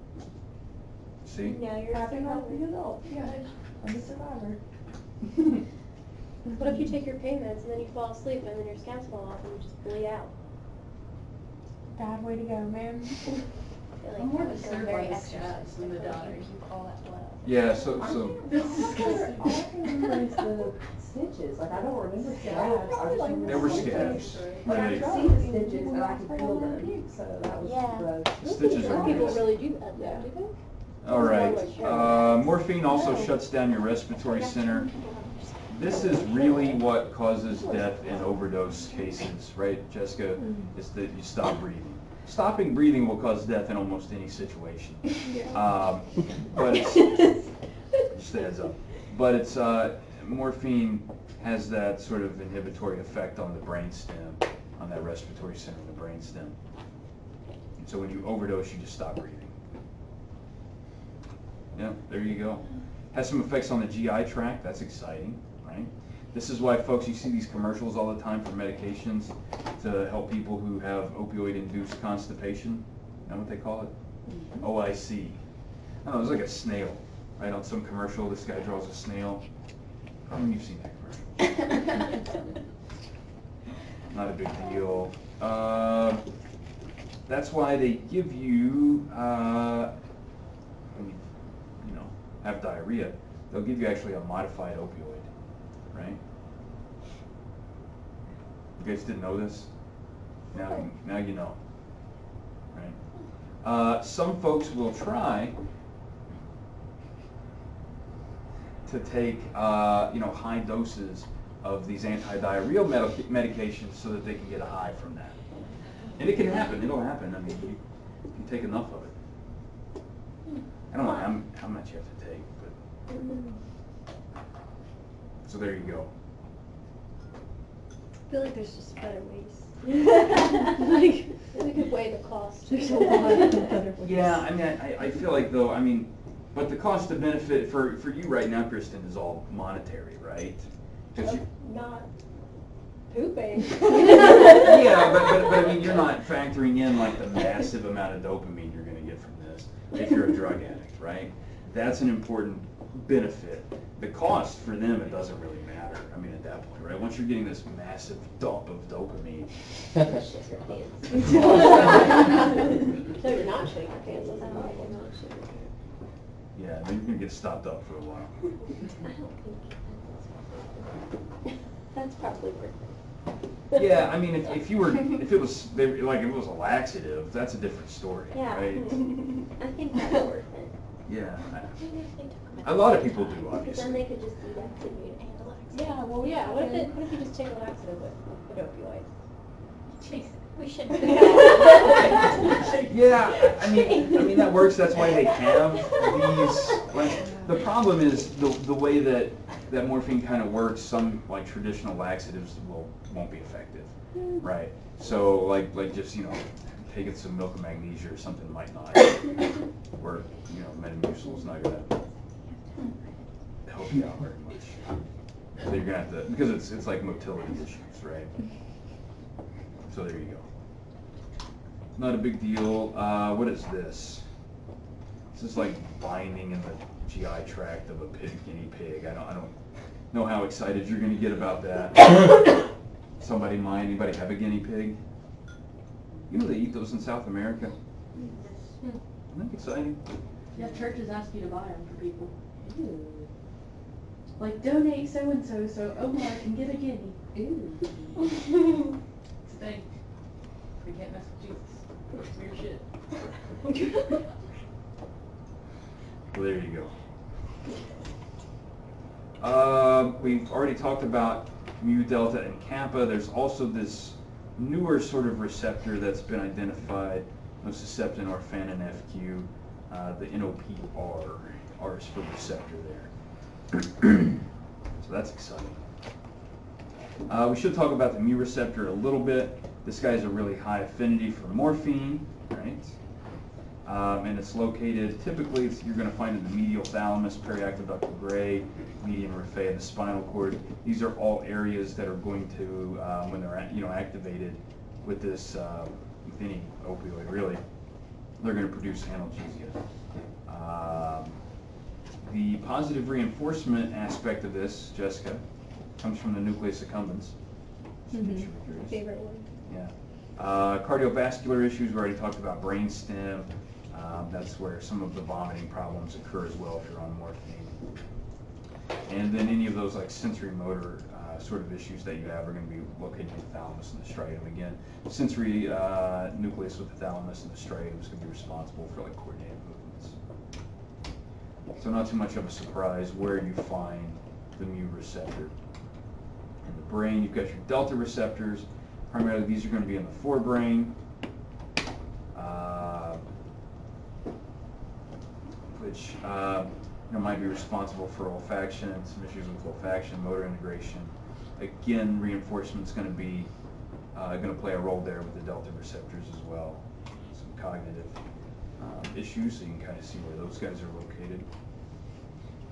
See?
Now you're
Happy,
a
healthy adult. Yeah, I'm a survivor.
What if you take your pain meds and then you fall asleep and then your scabs fall off and you just bleed out?
Bad way to go, man.
I feel like
I'm more
that would go
disturbed
very
by the
extra
scabs than the
if you
dying.
keep all that blood.
Yeah. So.
All I can remember is the stitches. Like I don't remember scabs. I just remember
There were
stitches.
scabs.
Like I
Right.
could see the stitches and I could feel them. So that was
Yeah.
gross.
The stitches
Some
are
people
gross.
really do that, though,
Yeah.
do they?
All right. Morphine also shuts down your respiratory center. This is really what causes death in overdose cases, right, Jessica? Is that you stop breathing. Stopping breathing will cause death in almost any situation. But it's just a heads up. But it's morphine has that sort of inhibitory effect on the brainstem, on that respiratory center in the brainstem. And so when you overdose, you just stop breathing. Yeah, there you go. Has some effects on the GI tract. That's exciting, right? This is why, folks, you see these commercials all the time for medications to help people who have opioid-induced constipation. You know what they call it? OIC. Oh, it's like a snail, right? On some commercial, this guy draws a snail. I mean, you've seen that commercial. Not a big deal. That's why they give you, when you have diarrhea, they'll give you actually a modified opioid, right? You guys didn't know this? Now you know, right? Some folks will try to take, high doses of these anti-diarrheal medications so that they can get a high from that. And it can happen. It'll happen. I mean, you take enough of it. I don't know how much you have to take, but so there you go.
I feel like there's just better ways.
Like, we could weigh the cost.
There's a lot of better ways.
Yeah, I mean, I feel like though, I mean, but the cost of benefit for you right now, Kristen, is all monetary, right? 'Cause you,
Not pooping.
yeah, but I mean, you're not factoring in like the massive amount of dopamine you're going to get from this if you're a drug addict, right? That's an important benefit. The cost for them, it doesn't really matter. I mean, at that point, right? Once you're getting this massive dump of dopamine.
No, you're not shitting your pants. That's not like not shitting your pants.
Yeah, then you're going to get stopped up for a while.
I don't think that's probably worth it.
Yeah, I mean, if it was a laxative, that's a different story,
Yeah.
right?
I think that's worth it.
Yeah.
Maybe if they took
A lot of people do,
Because then
obviously.
they could just deactivate and relax.
Yeah, well, yeah, what if you just take a laxative with opioids?
Jeez, we should.
Yeah, I mean that works. That's why they have these. Like, the problem is the way that morphine kind of works. Some like traditional laxatives won't be effective, right? So like just taking some milk of magnesia or something might not, or Metamucil is not gonna help you out very much. So you're gonna have to, because it's like motility issues, right? So there you go. Not a big deal. What is this? This is like binding in the GI tract of a guinea pig. I don't know how excited you're going to get about that. Somebody mind? Anybody have a guinea pig? You know they eat those in South America. Isn't that exciting?
Yeah, churches ask you to buy them for people. Ew. Like, donate so-and-so so Omar can get a guinea. Ew. It's a thing. We can't mess with Jesus. It's weird shit.
Well, there you go. We've already talked about mu, delta, and kappa. There's also this newer sort of receptor that's been identified, nociceptin, orphanin, FQ, the NOPR. R is for receptor there. So that's exciting. We should talk about the mu receptor a little bit. This guy has a really high affinity for morphine, right? And it's located, typically you're going to find in the medial thalamus, periaqueductal gray, median raphe, the spinal cord. These are all areas that are going to, when they're activated with this, with any opioid really, they're going to produce analgesia. The positive reinforcement aspect of this, Jessica, comes from the nucleus accumbens.
Favorite one.
Yeah. Cardiovascular issues, we already talked about brainstem. That's where some of the vomiting problems occur as well if you're on morphine. And then any of those like sensory motor sort of issues that you have are going to be located in the thalamus and the striatum. Again, sensory nucleus with the thalamus and the striatum is going to be responsible for like coordinated movements. So not too much of a surprise where you find the mu receptor. In the brain, you've got your delta receptors. Primarily, these are going to be in the forebrain, which might be responsible for olfaction, some issues with olfaction, motor integration. Again, reinforcement is going to be going to play a role there with the delta receptors as well. Some cognitive issues, so you can kind of see where those guys are located.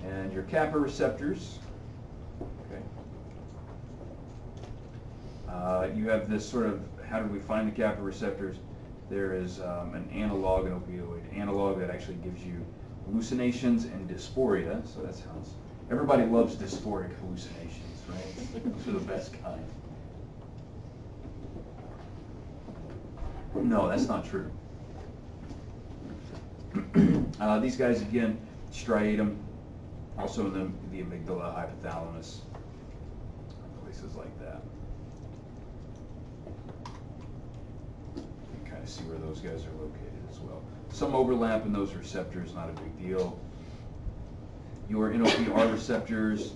And your kappa receptors. Okay. You have this sort of, how do we find the kappa receptors? There is an analog, an opioid analog that actually gives you hallucinations and dysphoria. So that sounds, everybody loves dysphoric hallucinations, right? Those are the best kind. No, that's not true. These guys, again, striatum, also in the amygdala, hypothalamus, places like that. You kind of see where those guys are located as well. Some overlap in those receptors, not a big deal. Your NOPR receptors,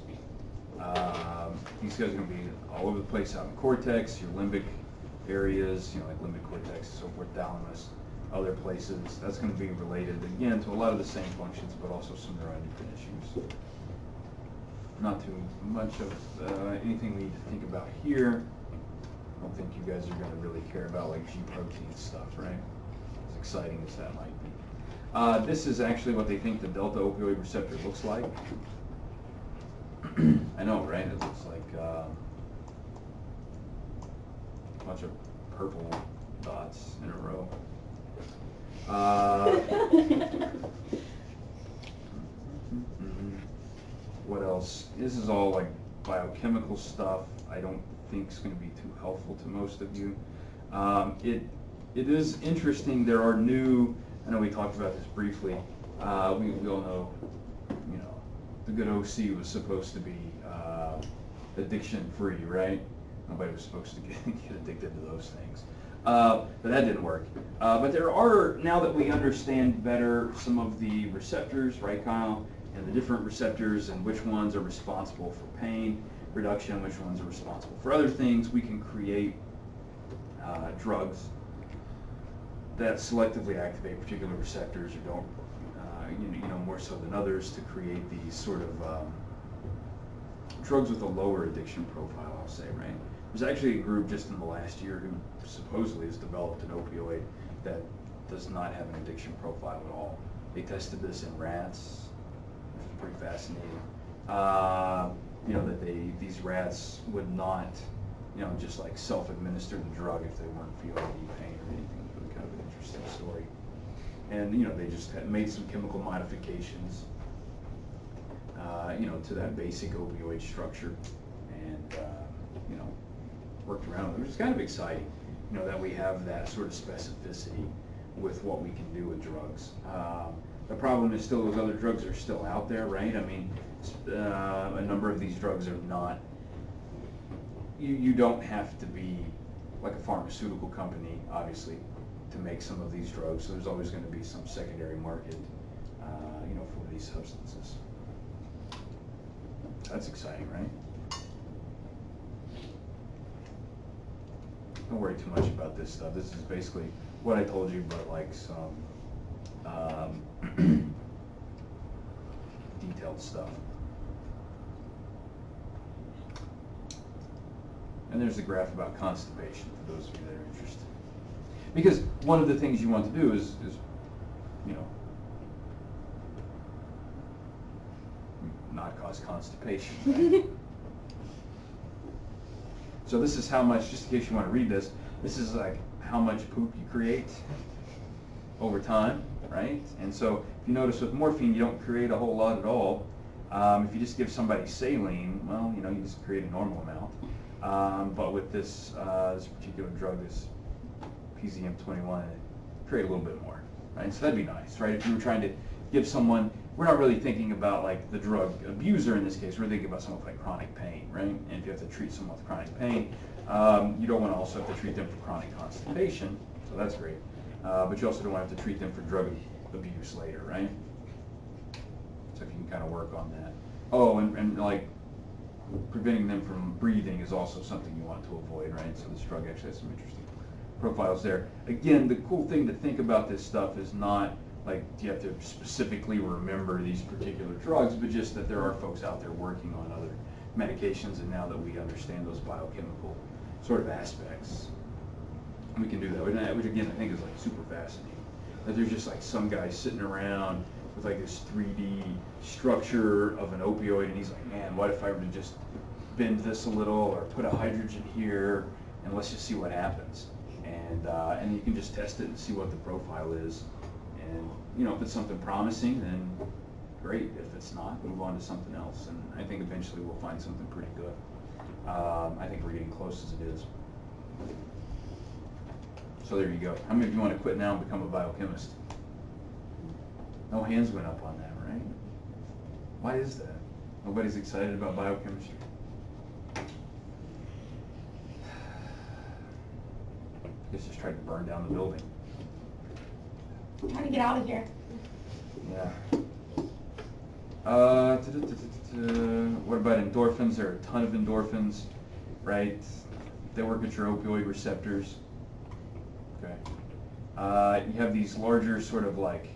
these guys are going to be all over the place out in the cortex, your limbic areas, like limbic cortex, so forth, thalamus, other places. That's going to be related, again, to a lot of the same functions, but also some neuroendocrine issues. Not too much of anything we need to think about here. I don't think you guys are going to really care about like G protein stuff, right? As exciting as that might be. This is actually what they think the delta opioid receptor looks like. I know, right? It looks like a bunch of purple dots in a row. What else? This is all like biochemical stuff. I don't think it's going to be too helpful to most of you. It is interesting. There are new. I know we talked about this briefly. We all know, the good OC was supposed to be addiction-free, right? Nobody was supposed to get addicted to those things. But that didn't work. But there are, now that we understand better some of the receptors, right, Kyle? And the different receptors and which ones are responsible for pain reduction, which ones are responsible for other things, we can create drugs that selectively activate particular receptors or don't, more so than others, to create these sort of drugs with a lower addiction profile, I'll say, right? There's actually a group just in the last year who supposedly has developed an opioid that does not have an addiction profile at all. They tested this in rats, which is pretty fascinating. That these rats would not, just like self-administer the drug if they weren't feeling any pain or anything. It's really kind of an interesting story. And they just had made some chemical modifications, to that basic opioid structure, and worked around it, which is kind of exciting. That we have that sort of specificity with what we can do with drugs. The problem is still those other drugs are still out there, right? I mean, a number of these drugs are not. You don't have to be like a pharmaceutical company, obviously, to make some of these drugs. So there's always going to be some secondary market, for these substances. That's exciting, right? Don't worry too much about this stuff. This is basically what I told you, but like some detailed stuff. And there's a graph about constipation for those of you that are interested. Because one of the things you want to do is not cause constipation, right? So this is how much, just in case you want to read this is like how much poop you create over time, right? And so if you notice with morphine, you don't create a whole lot at all. If you just give somebody saline, well, you just create a normal amount. But with this particular drug, this PZM21, it create a little bit more, right? So that'd be nice, right? If you were trying to give someone, we're not really thinking about like the drug abuser in this case, we're thinking about someone with like chronic pain, right? And if you have to treat someone with chronic pain, you don't want to also have to treat them for chronic constipation, so that's great. But you also don't want to have to treat them for drug abuse later, right? So if you can kind of work on that. Oh, and like preventing them from breathing is also something you want to avoid, right? So this drug actually has some interesting profiles there. Again, the cool thing to think about this stuff is not like you have to specifically remember these particular drugs, but just that there are folks out there working on other medications, and now that we understand those biochemical sort of aspects, we can do that, which again I think is like super fascinating. That there's just like some guy sitting around with like this 3D structure of an opioid, and he's like, man, what if I were to just bend this a little or put a hydrogen here, and let's just see what happens. And you can just test it and see what the profile is. And if it's something promising, then great. If it's not, move on to something else. And I think eventually we'll find something pretty good. I think we're getting close as it is. So there you go. How many of you want to quit now and become a biochemist? No hands went up on that, right? Why is that? Nobody's excited about biochemistry. I guess just tried to burn down the building.
I'm trying to get out of here.
Yeah. What about endorphins? There are a ton of endorphins, right? They work at your opioid receptors. Okay. You have these larger sort of like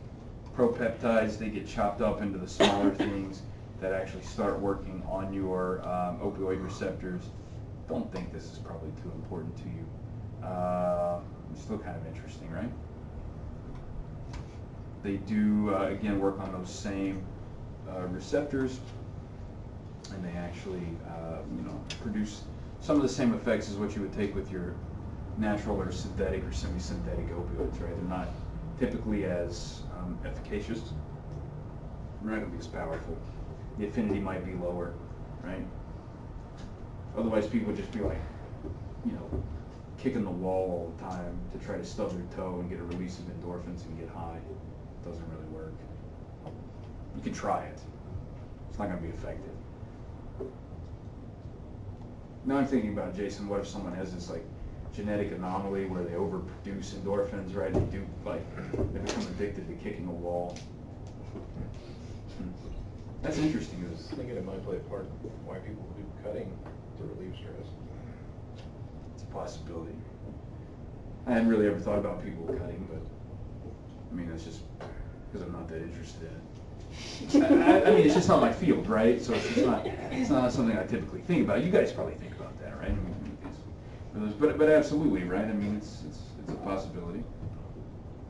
propeptides. They get chopped up into the smaller things that actually start working on your opioid receptors. Don't think this is probably too important to you. It's still kind of interesting, right? They do, again, work on those same receptors, and they actually, produce some of the same effects as what you would take with your natural or synthetic or semi-synthetic opioids, right? They're not typically as efficacious. They're not going to be as powerful. The affinity might be lower, right? Otherwise, people would just be like, kicking the wall all the time to try to stub their toe and get a release of endorphins and get high. It doesn't really work. You can try it. It's not going to be effective. Now I'm thinking about, Jason, what if someone has this like genetic anomaly where they overproduce endorphins, right? They become addicted to kicking a wall. That's interesting.
I was thinking it might play a part in why people do cutting to relieve stress.
It's a possibility. I hadn't really ever thought about people cutting, but that's just because I'm not that interested in it. I mean, it's just not my field, right? So it's not something I typically think about. You guys probably think about that, right? I mean, but absolutely, right? I mean, it's a possibility.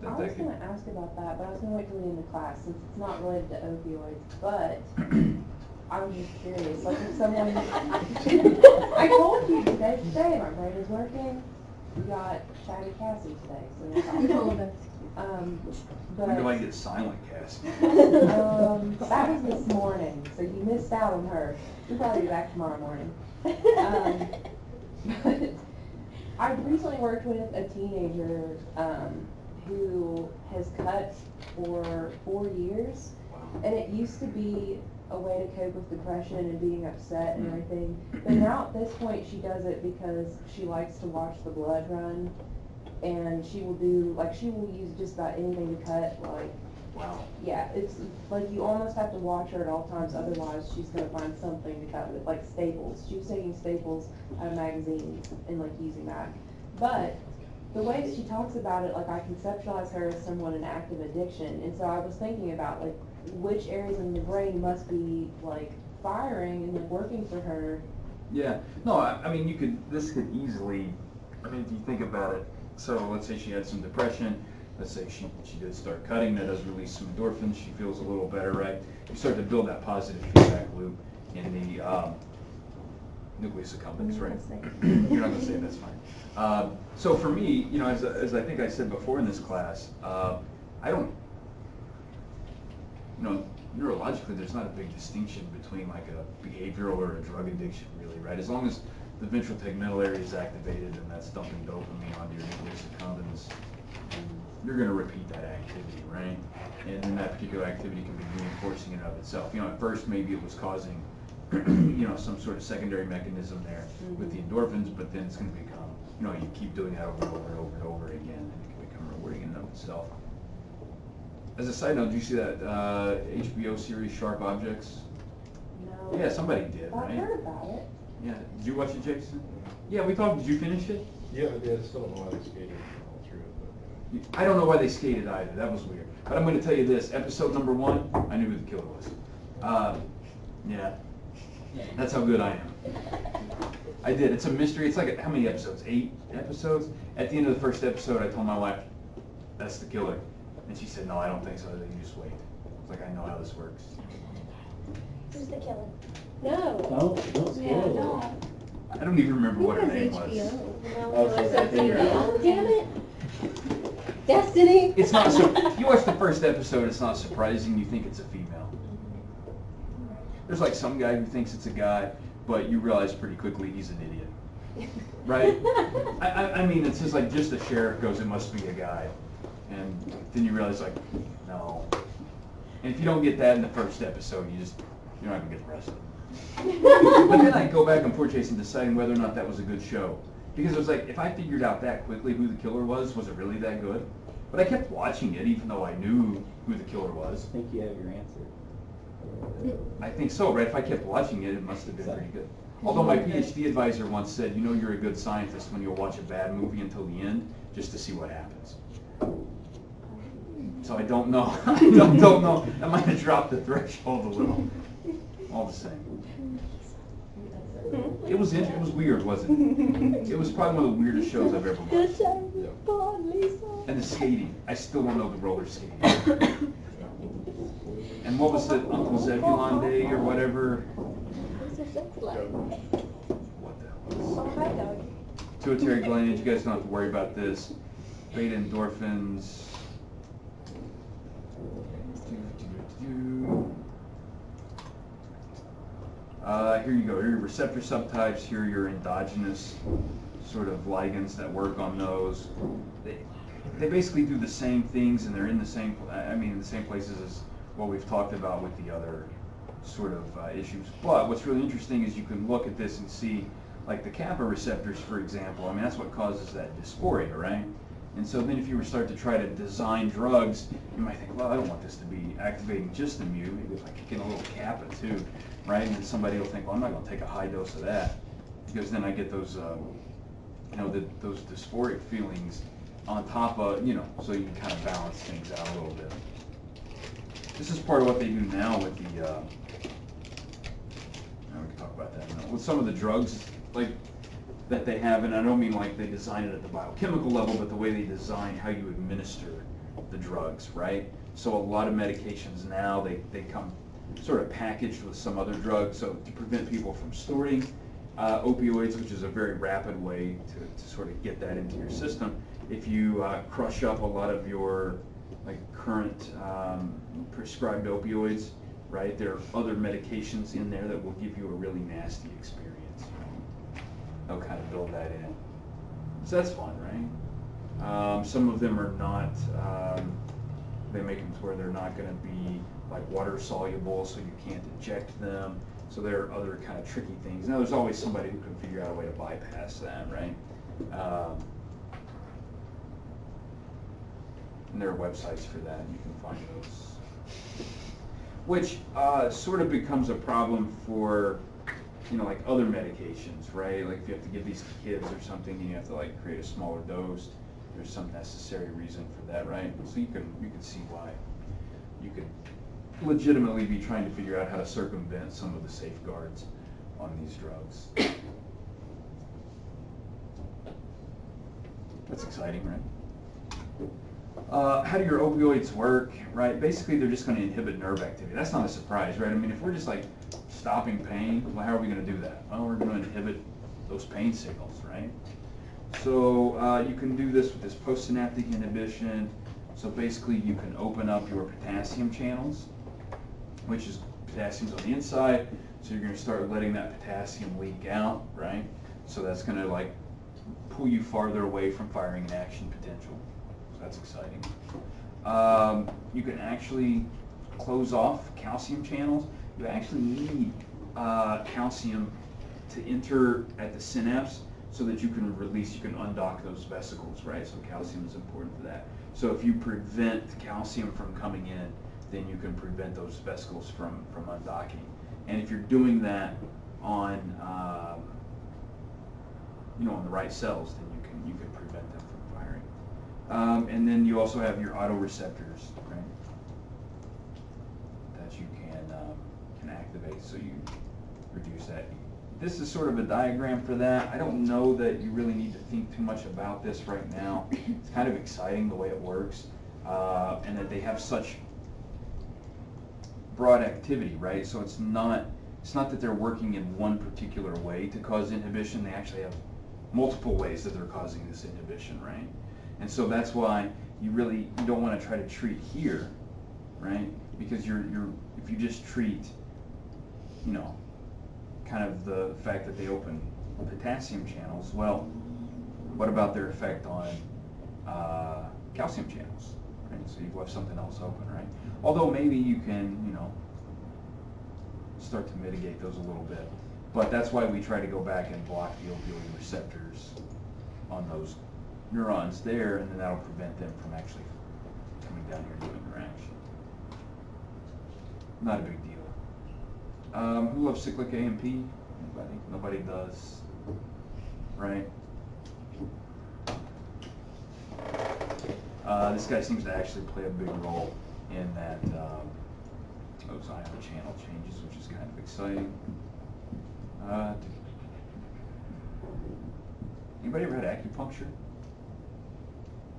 I was going to ask about that, but I was going to wait till the end of class since it's not related to opioids. But I was just curious, like if someone, I told you today my brain is working. We got Shaggy Cassie today, so that's awesome.
When do I get silent Cassie?
That was this morning, so you missed out on her. She'll probably be back tomorrow morning. But I recently worked with a teenager who has cut for 4 years, and it used to be a way to cope with depression and being upset and everything, but now at this point she does it because she likes to watch the blood run, and she will use just about anything to cut, like,
wow.
Yeah, it's like you almost have to watch her at all times, otherwise she's going to find something to cut with, like staples. She was taking staples out of magazines and like using that. But the way that she talks about it, like I conceptualize her as someone in active addiction, and so I was thinking about like which areas in the brain must be like firing and like working for her.
Yeah, no, I mean this could easily, I mean if you think about it, so let's say she had some depression, let's say she did start cutting, that does release some endorphins, she feels a little better, right? You start to build that positive feedback loop in the nucleus accumbens, right? You're not going to say it, that's fine. So for me, you know, as I think I said before in this class, I don't, you know, neurologically there's not a big distinction between like a behavioral or a drug addiction really, right? As long as the ventral tegmental area is activated and that's dumping dopamine onto your nucleus accumbens, you're going to repeat that activity, right? And then that particular activity can be reinforcing in and of itself. You know, at first maybe it was causing, you know, some sort of secondary mechanism there with the endorphins, but then it's going to become, you know, you keep doing that over and over and over and over again, and it can become rewarding in and of itself. As a side note, did you see that HBO series Sharp Objects?
No.
Yeah, somebody did,
I've
right?
heard about it.
Yeah. Did you watch it, Jason? Yeah, we talked. Did you finish it?
Yeah, I did. I still don't know why they skated all through it, but
I don't know why they skated either. That was weird. But I'm going to tell you this. Episode number 1, I knew who the killer was. Yeah. That's how good I am. I did. It's a mystery. It's like, how many episodes? 8 episodes? At the end of the first episode, I told my wife, that's the killer. And she said, no, I don't think so. You just wait. It's like, I know how this works.
Who's the killer?
No.
Don't
Yeah,
spoil
no.
I don't even remember what her name was.
No,
Okay.
it's a female. Damn it. Destiny.
It's not so. If you watch the first episode, it's not surprising. You think it's a female. There's like some guy who thinks it's a guy, but you realize pretty quickly he's an idiot. Right? I mean, it's just like just the sheriff goes, it must be a guy. And then you realize like, no. And if you don't get that in the first episode, you're not going to get the rest of it. But then I go back and forth, Jason, deciding whether or not that was a good show. Because it was like, if I figured out that quickly who the killer was it really that good? But I kept watching it even though I knew who the killer was.
I think you have your answer.
I think so, right? If I kept watching it, it must have been pretty good. Although my PhD advisor once said, you know you're a good scientist when you'll watch a bad movie until the end just to see what happens. So I don't know. I don't know. That might have dropped the threshold a little. All the same. It was weird, wasn't it? It was probably one of the weirdest shows I've ever watched. And the skating. I still don't know the roller skating. And what was the Uncle Zebulon Day or whatever? What the hell was it? Pituitary gland, you guys don't have to worry about this. Beta endorphins. Here you go. Here are your receptor subtypes. Here are your endogenous sort of ligands that work on those. They basically do the same things, and they're in the same. In the same places as what we've talked about with the other sort of issues. But what's really interesting is you can look at this and see, like the kappa receptors, for example. I mean, that's what causes that dysphoria, right? And so then if you were start to try to design drugs, you might think, well, I don't want this to be activating just the mu. Maybe if I kick in a little kappa too, right? And then somebody will think, well, I'm not going to take a high dose of that because then I get those, those dysphoric feelings on top of, you know, so you can kind of balance things out a little bit. This is part of what they do now with the, now we can talk about that in a minute. With some of the drugs, like, that they have, and I don't mean like they design it at the biochemical level, but the way they design how you administer the drugs, right? So a lot of medications now, they come sort of packaged with some other drugs, so to prevent people from storing opioids, which is a very rapid way to sort of get that into your system. If you crush up a lot of your like current prescribed opioids, right, there are other medications in there that will give you a really nasty experience. They'll kind of build that in. So that's fun, right? Some of them are not, they make them to where they're not going to be like water soluble, so you can't inject them. So there are other kind of tricky things. Now there's always somebody who can figure out a way to bypass that, right? And there are websites for that, you can find those. Which sort of becomes a problem for, you know, like other medications, right? Like if you have to give these to kids or something, and you have to like create a smaller dose, there's some necessary reason for that, right? So you can see why you could legitimately be trying to figure out how to circumvent some of the safeguards on these drugs. That's exciting, right? How do your opioids work, right? Basically, they're just going to inhibit nerve activity. That's not a surprise, right? I mean, if we're just like stopping pain, well, how are we going to do that? Well, we're going to inhibit those pain signals, right? So you can do this with this postsynaptic inhibition. So basically, you can open up your potassium channels, which is potassium's on the inside. So you're going to start letting that potassium leak out, right? So that's going to like pull you farther away from firing an action potential. So that's exciting. You can actually close off calcium channels. You actually need calcium to enter at the synapse so that you can release, you can undock those vesicles, right? So calcium is important for that. So if you prevent calcium from coming in, then you can prevent those vesicles from undocking. And if you're doing that on, you know, on the right cells, then you can prevent them from firing. And then you also have your autoreceptors, right? That you can activate, so you reduce that. This is sort of a diagram for that. I don't know that you really need to think too much about this right now. It's kind of exciting the way it works, and that they have such broad activity, right? So it's not that they're working in one particular way to cause inhibition. They actually have multiple ways that they're causing this inhibition, right? And so that's why you don't want to try to treat here, right? Because if you just treat, you know, kind of the fact that they open potassium channels, well, what about their effect on calcium channels, right? So you've left something else open, right? Although maybe you can, you know, start to mitigate those a little bit. But that's why we try to go back and block the opioid receptors on those neurons there, and then that'll prevent them from actually coming down here doing their action. Not a big deal. Who loves cyclic AMP? Anybody? Nobody does, right? This guy seems to actually play a big role in that those ion channel changes, which is kind of exciting. Anybody ever had acupuncture?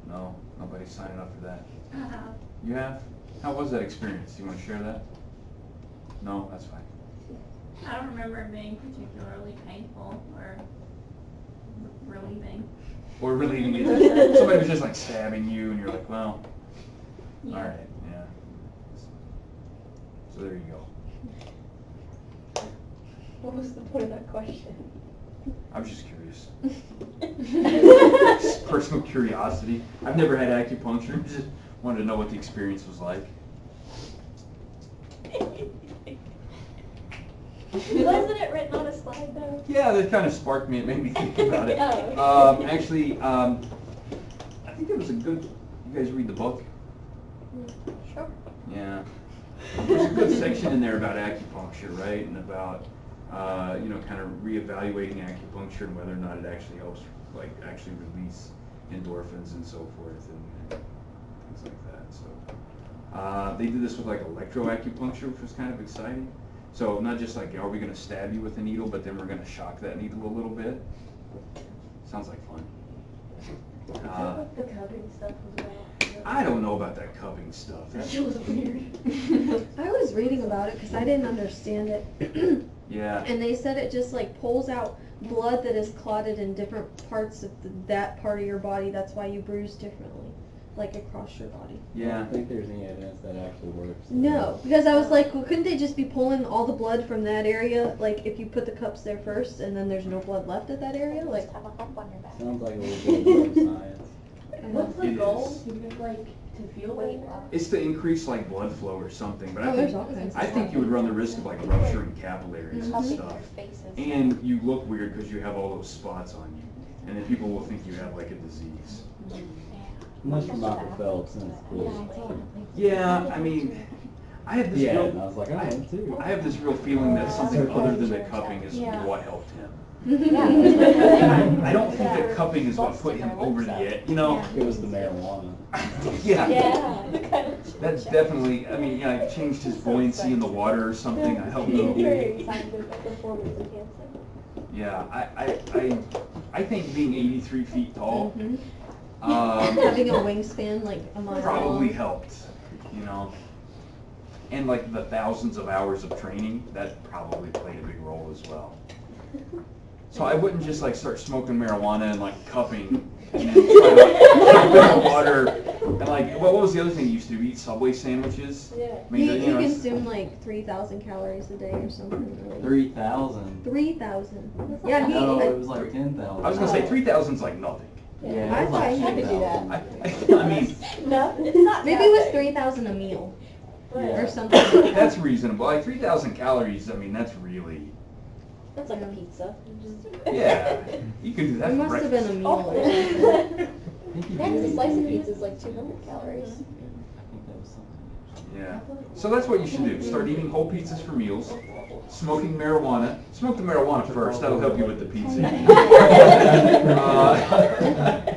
No, nobody's signing up for that. You have? How was that experience? Do you want to share that? No, that's fine.
I don't remember it being particularly painful or relieving.
Or relieving it. Somebody was just like stabbing you, and you're like, well,
Yeah.
all right, yeah. So there you go.
What was the point of that question?
I was just curious. Just personal curiosity. I've never had acupuncture. Just wanted to know what the experience was like.
Wasn't it written on a slide though?
Yeah, that kind of sparked me. It made me think about it.
Oh.
Actually, I think it was a good. You guys read the book?
Sure.
Yeah. There's a good section in there about acupuncture, right? And about, you know, kind of reevaluating acupuncture and whether or not it actually helps, like, actually release endorphins and so forth and things like that. So they did this with like electroacupuncture, which was kind of exciting. So not just like, are we going to stab you with a needle, but then we're going to shock that needle a little bit. Sounds like fun.
The cupping stuff as well.
I don't know about that cupping stuff.
That shit was weird.
I was reading about it because I didn't understand it.
Yeah.
And they said it just like pulls out blood that is clotted in different parts of that part of your body. That's why you bruise differently, like across your body.
I
Yeah.
don't think there's any evidence that actually works.
No, because I was like, well, couldn't they just be pulling all the blood from that area? Like if you put the cups there first and then there's no blood left at that area? Like,
Just have a hump on your back.
Sounds like a little bit of science.
What's the
It
goal?
is.
Like, to feel
Weight
better?
loss.
It's to increase like blood flow or something, but
oh, there's all kinds
I
of
think you would run the risk of like rupturing capillaries and
Helping
stuff.
your faces.
And you look weird because you have all those spots on you. And then people will think you have like a disease.
Unless you're Michael Phelps, and it's cool.
Yeah, I mean, I have this
Yeah,
real,
and I was like, I am too.
I have this real feeling that something other than the cupping is
Yeah.
what helped him.
Yeah.
I don't think that cupping is what put him over the edge, you know?
It was the marijuana.
Yeah.
Yeah.
That's definitely, I mean, yeah, I changed his buoyancy in the water or something, I helped him.
Very scientific performance enhancing.
Yeah, I think being 83 feet tall,
having a wingspan like a mile
probably
long.
helped, you know? And like the thousands of hours of training, that probably played a big role as well. So I wouldn't just like start smoking marijuana and like cupping and then try to jump in the water and like, what was the other thing you used to do? Eat Subway sandwiches?
Yeah.
I mean,
He
you know, it's-
consumed like 3,000 calories a day or something. Really.
3,000.
3,000. Yeah, he.
No,
I,
it was like 10,000.
I was gonna say 3,000's like nothing.
Yeah,
I
it was like
thought
I could do that.
10,000.
I mean,
No, it's not
maybe
that
it was
big.
3,000 a meal
Yeah.
or something. Like that.
that's reasonable. Like 3,000 calories, I mean, that's really,
That's like a pizza.
yeah, you could do that
It
for
must have
breakfast.
been a meal or something.
I think you
Yeah, 'cause
did.
a slice of pizza is like 200 calories.
I think that was something.
Yeah. So that's what you should do. Start eating whole pizzas for meals. Smoking marijuana. Smoke the marijuana first. That'll help you with the pizza.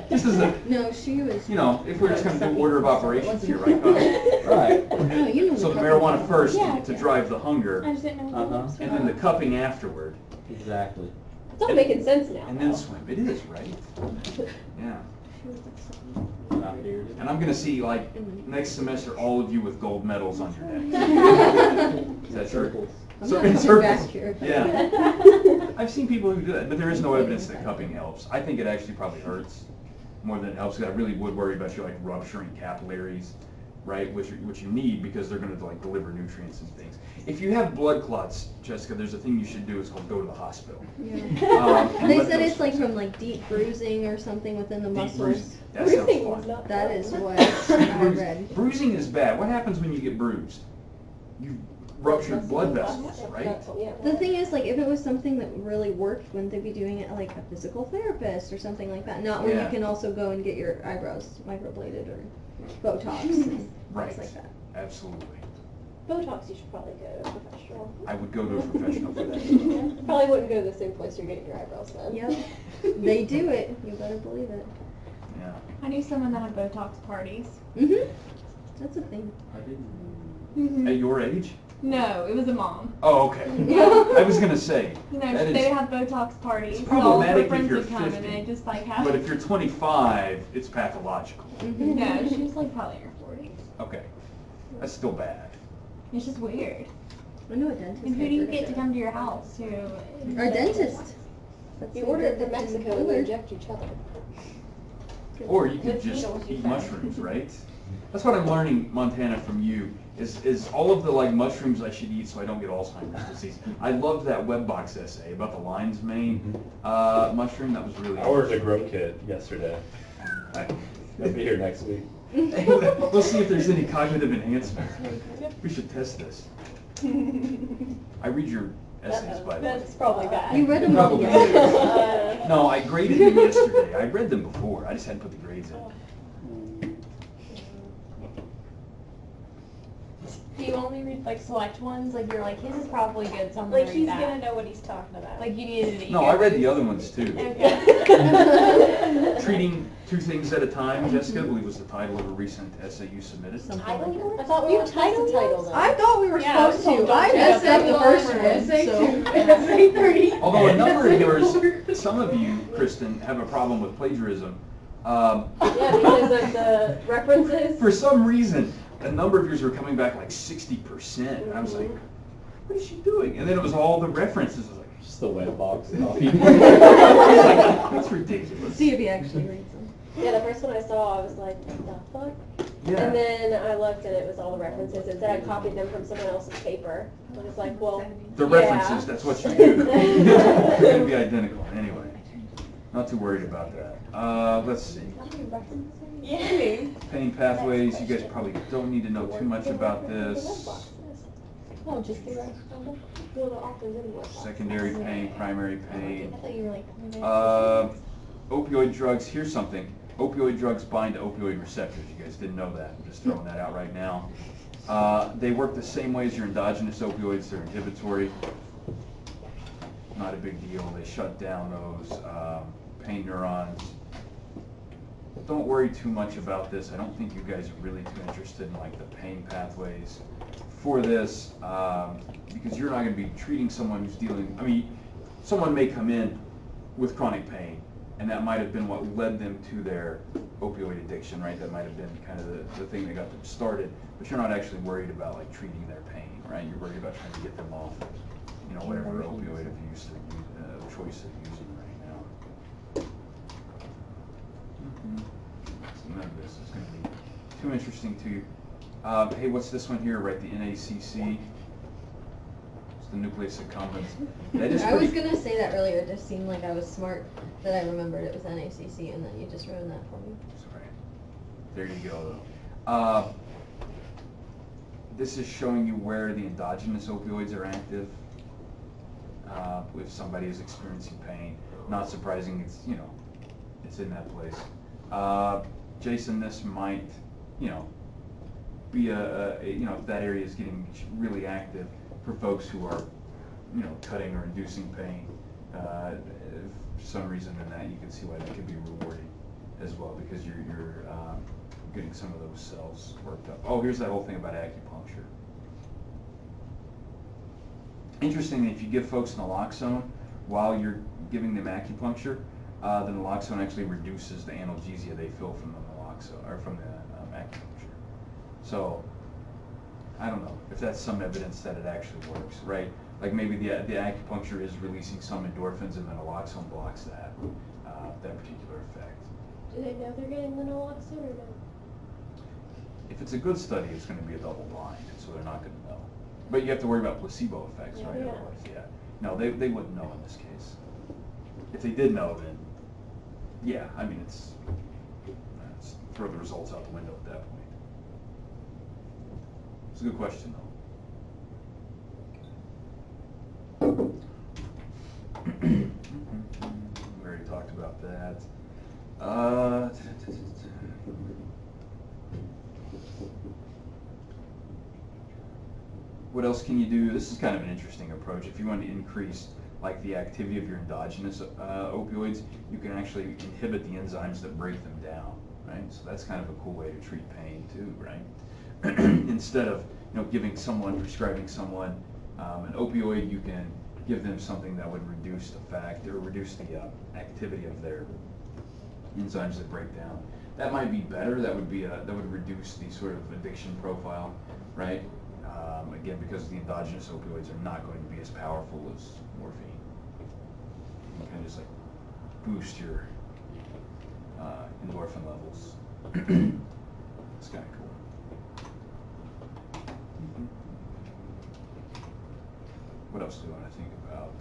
Just as a,
No, she was.
you know, if we're just going to do order of operations here, right, Kyle?
Right.
No, you know
So the
cupping
marijuana
thing.
first
Yeah.
to drive the hunger,
I just didn't know.
Uh-huh.
and then the cupping afterward,
Exactly.
It's all making sense now.
and then
though.
swim. It is, right? Yeah.
Not here.
And I'm going to see, like, next semester, all of you with gold medals on your neck. Is that true?
I'm
So
not
in
coming
circles.
back here.
Yeah. I've seen people who do that, but there is no evidence that cupping helps. I think it actually probably hurts more than it helps. 'Cause I really would worry about you like rupturing capillaries, right? Which you need because they're going to like deliver nutrients and things. If you have blood clots, Jessica, there's a thing you should do. It's called go to the hospital.
Yeah.
And
They
let
said
those-
it's like from like deep bruising or something within the
deep
muscles.
bruising. That sounds
Bruising was
fun.
not
That
fun.
is what I
Bruise-
read.
Bruising is bad. What happens when you get bruised? You ruptured blood vessels, right?
Yeah.
The thing is, like, if it was something that really worked, wouldn't they be doing it at, like, a physical therapist or something like that? Not where
Yeah.
you can also go and get your eyebrows microbladed or Botox and
Right.
things like that.
Absolutely.
Botox, you should probably go to a professional.
I would go to a professional for that.
Probably wouldn't go to the same place you're getting your eyebrows done.
Yep. They do it. You better believe it.
Yeah.
I knew someone that had Botox parties.
Mm-hmm. That's a thing.
I didn't.
Mm-hmm.
At your age?
No, it was a mom.
Oh, okay. I was gonna say.
You know,
that
they
is-
would have Botox parties.
It's
So all of her
problematic if
friends
you're
would come
50.
and they just like have.
But if you're 25, it's pathological.
Mm-hmm.
No, she was like probably in her 40s.
Okay. That's still bad.
It's just weird.
I know a dentist.
And who
I've
do you
heard of
get to
it.
come to your house to?
Our dentist. That's
You
who
order it
did
from
the
Mexico and they
painkillers.
inject each other.
Or you could
With
just
needles, you
eat
found.
mushrooms, right? That's what I'm learning, Montana, from you, is all of the like mushrooms I should eat so I don't get Alzheimer's disease. I loved that Webbox essay about the lion's mane mushroom. That was really
I ordered a grow kit yesterday. It'll be here next week.
We'll see if there's any cognitive enhancement. We should test this. I read your essays, by the way.
That's probably bad.
You read them all
Probably
together.
No, I graded them yesterday. I read them before. I just hadn't put the grades in.
Do you only read like select ones? Like you're like, his is probably good, so I'm gonna
Like
read
he's
that.
gonna know what he's talking about.
Like you needed to eat.
No, I read the other ones too.
Okay.
Treating 2 things at a time, Jessica, I believe was the title of a recent essay you submitted.
Title?
I thought we were supposed to title them.
I thought we were
Yeah,
supposed
so
to.
don't
I
you
messed
have
up
to
the
go
first
over
one,
Essay
so.
2, essay 3.
Although a number of
Essay
yours,
4.
some of you, Kristen, have a problem with plagiarism.
Yeah, because of the references.
For some reason, a number of yours were coming back like 60%. And I was like, what is she doing? And then it was all the references. I was like,
Just the web box copy.
I was like, that's ridiculous.
See if he actually reads them.
Yeah, the first one I saw, I was like, what the fuck?
Yeah.
And then I looked and it was all the references. It said I copied them from someone else's paper. I was like, well,
The
yeah.
references, that's what you do. They're going to be identical. Anyway, not too worried about that. Let's see.
Yeah.
Pain pathways, you guys probably don't need to know too much about this.
No, just the rest.
Well, the author's in the
Secondary pain, primary pain.
I thought you were like.
Opioid drugs, here's something. Opioid drugs bind to opioid receptors. You guys didn't know that. I'm just throwing that out right now. They work the same way as your endogenous opioids. They're inhibitory. Not a big deal. They shut down those pain neurons. Don't worry too much about this. I don't think you guys are really too interested in like the pain pathways for this because you're not going to be treating someone who's dealing, I mean, someone may come in with chronic pain and that might have been what led them to their opioid addiction, right? That might have been kind of the thing that got them started, but you're not actually worried about like treating their pain, right? You're worried about trying to get them off, you know, whatever opioid of use they're choice they're using right now. So none of this is going to be too interesting to you. Hey, what's this one here, right? The NACC. It's the nucleus accumbens. That is
I was
pretty.
gonna say that earlier. It just seemed like I was smart that I remembered it was NACC, and then you just ruined that for me.
Sorry. There you go, though. This is showing you where the endogenous opioids are active. If somebody is experiencing pain, not surprising. It's it's in that place. Jason, this might be if that area is getting really active for folks who are cutting or inducing pain. For some reason in that, you can see why that could be rewarding as well because you're getting some of those cells worked up. Oh, here's that whole thing about acupuncture. Interesting, if you give folks naloxone while you're giving them acupuncture, the naloxone actually reduces the analgesia they feel from the naloxone or from the acupuncture. So I don't know if that's some evidence that it actually works, right? Like maybe the acupuncture is releasing some endorphins and the naloxone blocks that particular effect.
Do they know they're getting the naloxone or no?
If it's a good study, it's going to be a double blind, so they're not going to know. But you have to worry about placebo effects, right?
Yeah.
Otherwise, yeah. No, they wouldn't know in this case. If they did know, then yeah, I mean it's throw the results out the window at that point. It's a good question, though. We already talked about that. What else can you do? This is kind of an interesting approach. If you want to increase like the activity of your endogenous opioids, you can actually inhibit the enzymes that break them down, right? So that's kind of a cool way to treat pain too, right? Instead of prescribing someone an opioid, you can give them something that would reduce the activity of their enzymes that break down. That might be better. That would reduce the sort of addiction profile, right? Again, because the endogenous opioids are not going to be as powerful as morphine. You can just like boost your endorphin levels. It's kind of cool. What else do I want to think about?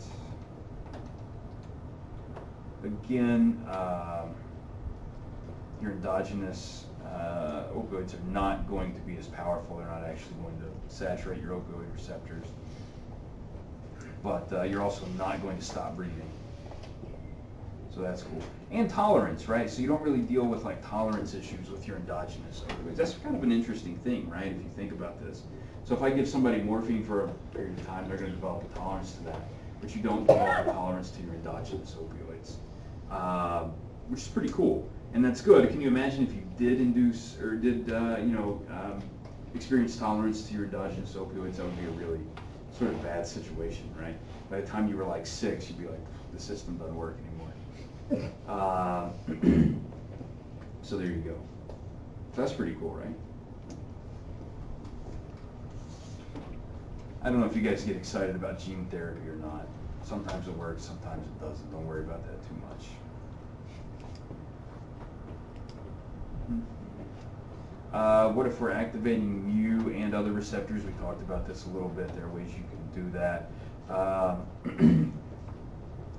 Again, your endogenous opioids are not going to be as powerful. They're not actually going to saturate your opioid receptors. But you're also not going to stop breathing. So that's cool. And tolerance, right? So you don't really deal with like tolerance issues with your endogenous opioids. That's kind of an interesting thing, right? If you think about this. So if I give somebody morphine for a period of time, they're going to develop a tolerance to that. But you don't develop a tolerance to your endogenous opioids, which is pretty cool. And that's good. Can you imagine if you did induce or did, experience tolerance to your endogenous opioids? That would be a really sort of bad situation, right? By the time you were like 6, you'd be like, the system doesn't work anymore. So there you go. So that's pretty cool, right? I don't know if you guys get excited about gene therapy or not. Sometimes it works, sometimes it doesn't. Don't worry about that too much. What if we're activating mu and other receptors? We talked about this a little bit. There are ways you can do that.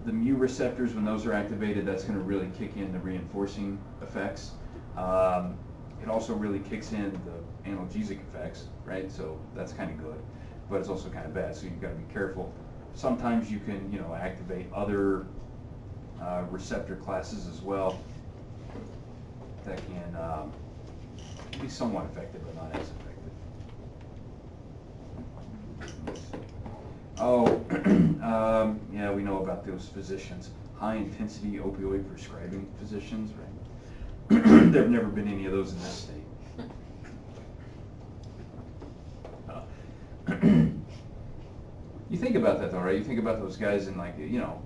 The mu receptors, when those are activated, that's going to really kick in the reinforcing effects. It also really kicks in the analgesic effects, right? So that's kind of good, but it's also kind of bad. So you've got to be careful. Sometimes you can, activate other receptor classes as well that can be somewhat effective, but not as effective. Oh, yeah, we know about those physicians, high-intensity opioid prescribing physicians, right? There have never been any of those in this state. You think about that though, right? You think about those guys and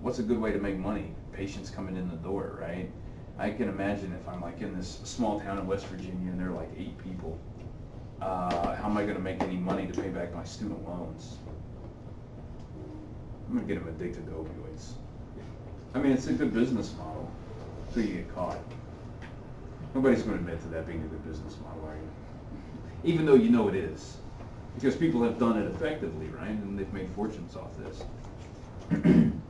what's a good way to make money? Patients coming in the door, right? I can imagine if I'm like in this small town in West Virginia and there are like 8 people, how am I going to make any money to pay back my student loans? I'm going to get them addicted to opioids. I mean, it's a good business model until you get caught. Nobody's going to admit to that being a good business model, are you? Even though you know it is. Because people have done it effectively, right? And they've made fortunes off this. Then